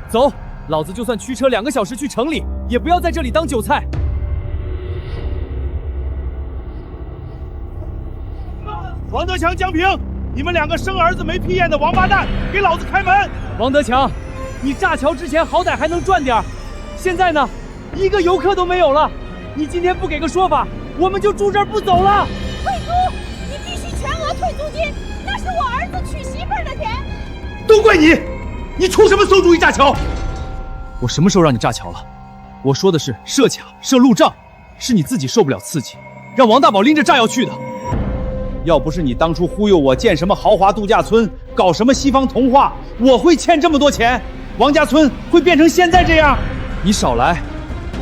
走，老子就算驱车2个小时去城里，也不要在这里当韭菜。王德强、江平，你们2个生儿子没屁眼的王八蛋，给老子开门！王德强，你炸桥之前好歹还能赚点，现在呢，一个游客都没有了。你今天不给个说法，我们就住这儿不走了。退租，你必须全额退租金，那是我儿子娶媳妇儿的钱。都怪你，你出什么馊主意炸桥？我什么时候让你炸桥了？我说的是设卡、设路障，是你自己受不了刺激，让王大宝拎着炸药去的。要不是你当初忽悠我建什么豪华度假村，搞什么西方童话，我会欠这么多钱？王家村会变成现在这样？你少来！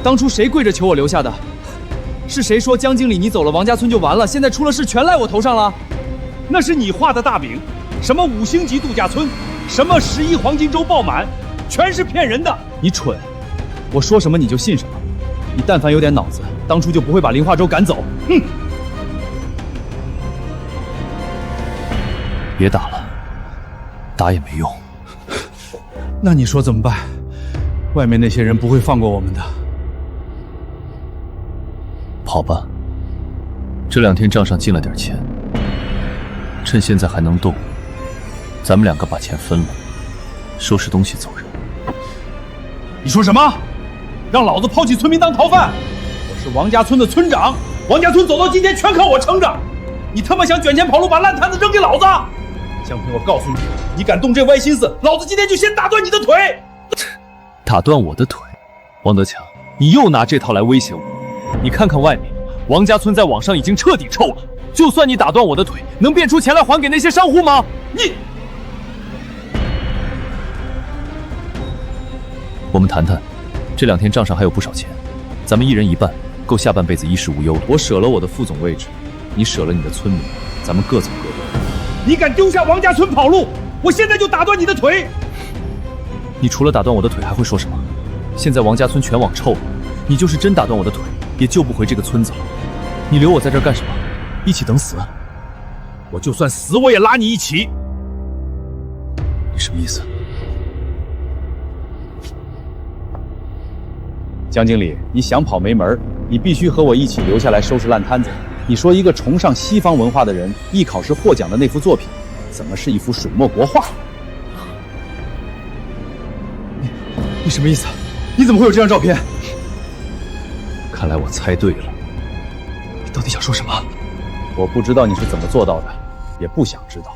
当初谁跪着求我留下的？是谁说江经理你走了，王家村就完了？现在出了事，全赖我头上了。那是你画的大饼，什么5星级度假村，什么11黄金周爆满，全是骗人的。你蠢，我说什么你就信什么。你但凡有点脑子，当初就不会把林化州赶走。哼！别打了，打也没用。那你说怎么办？外面那些人不会放过我们的。跑吧，这2天账上进了点钱，趁现在还能动，咱们2个把钱分了，收拾东西走人。你说什么？让老子抛弃村民当逃犯？我是王家村的村长，王家村走到今天全靠我撑着。你他妈想卷钱跑路，把烂摊子扔给老子？江平，我告诉你，你敢动这歪心思，老子今天就先打断你的腿！打断我的腿？王德强，你又拿这套来威胁我。你看看外面，王家村在网上已经彻底臭了。就算你打断我的腿，能变出钱来还给那些商户吗？我们谈谈，这2天账上还有不少钱，咱们1人1半，够下半辈子衣食无忧了。我舍了我的副总位置，你舍了你的村民，咱们各走各的。你敢丢下王家村跑路，我现在就打断你的腿！你除了打断我的腿还会说什么？现在王家村全网臭了，你就是真打断我的腿，也救不回这个村子了。你留我在这儿干什么？一起等死？我就算死，我也拉你一起。你什么意思？江经理，你想跑没门，你必须和我一起留下来收拾烂摊子。你说一个崇尚西方文化的人，艺考时获奖的那幅作品，怎么是一幅水墨国画？你什么意思？你怎么会有这张照片？看来我猜对了。你到底想说什么？我不知道你是怎么做到的，也不想知道。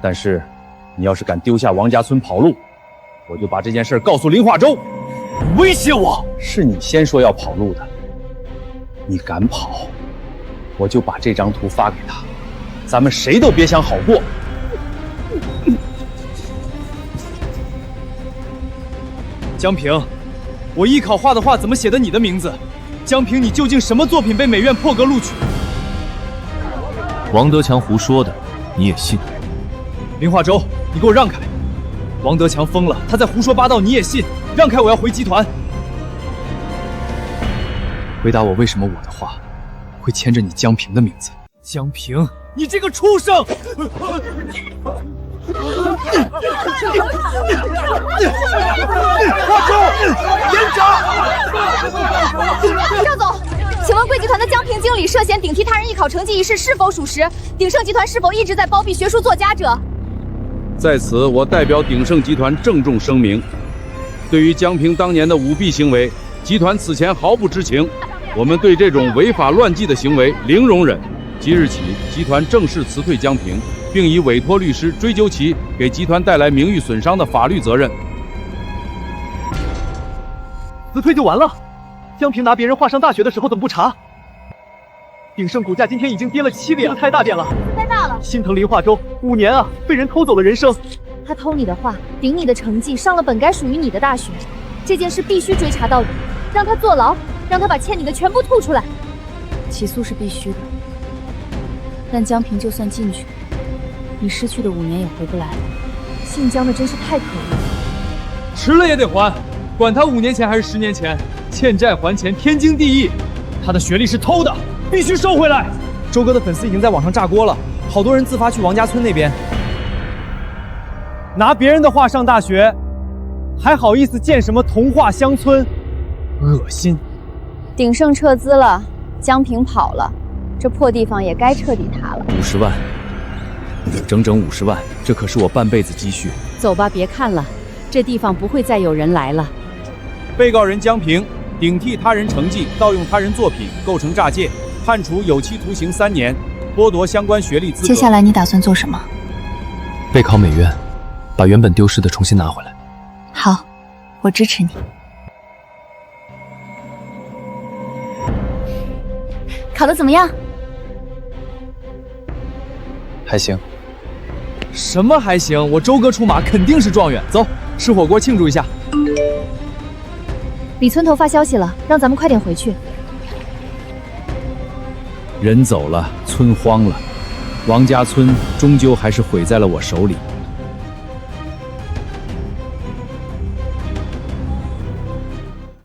但是，你要是敢丢下王家村跑路，我就把这件事告诉林化州。你威胁我？是你先说要跑路的。你敢跑，我就把这张图发给他，咱们谁都别想好过。江平，我艺考画的画怎么写的你的名字？江平，你究竟什么作品被美院破格录取？王德强胡说的，你也信？林化州，你给我让开！王德强疯了，他在胡说八道，你也信？让开，我要回集团。回答我，为什么我的画会牵着你江平的名字？江平，你这个畜生！化州，严查！赵总，请问贵集团的江平经理涉嫌顶替他人艺考成绩一事是否属实？鼎盛集团是否一直在包庇学术作家者？在此，我代表鼎盛集团郑重声明，对于江平当年的舞弊行为，集团此前毫不知情。我们对这种违法乱纪的行为零容忍。即日起，集团正式辞退江平，并已委托律师追究其给集团带来名誉损伤的法律责任。辞退就完了？江平拿别人画上大学的时候怎么不查？鼎盛股价今天已经跌了7个，太大点了，太大了！心疼林化州，5年啊，被人偷走了人生。他偷你的画，顶你的成绩，上了本该属于你的大学，这件事必须追查到底，让他坐牢，让他把欠你的全部吐出来。起诉是必须的，但江平就算进去，你失去的5年也回不来了。姓江的真是太可恶了，迟了也得还，管他5年前还是10年前，欠债还钱天经地义。他的学历是偷的，必须收回来。周哥的粉丝已经在网上炸锅了，好多人自发去王家村那边，拿别人的画上大学，还好意思建什么童话乡村，恶心！鼎盛撤资了，江平跑了，这破地方也该彻底塌了。50万，整整50万，这可是我半辈子积蓄。走吧，别看了，这地方不会再有人来了。被告人江平顶替他人成绩，盗用他人作品，构成诈借，判处有期徒刑3年，剥夺相关学历资格。接下来你打算做什么？备考美院，把原本丢失的重新拿回来。好，我支持你。考得怎么样？还行。什么还行？我周哥出马肯定是状元。走，吃火锅庆祝一下。李村头发消息了，让咱们快点回去。人走了，村荒了，王家村终究还是毁在了我手里。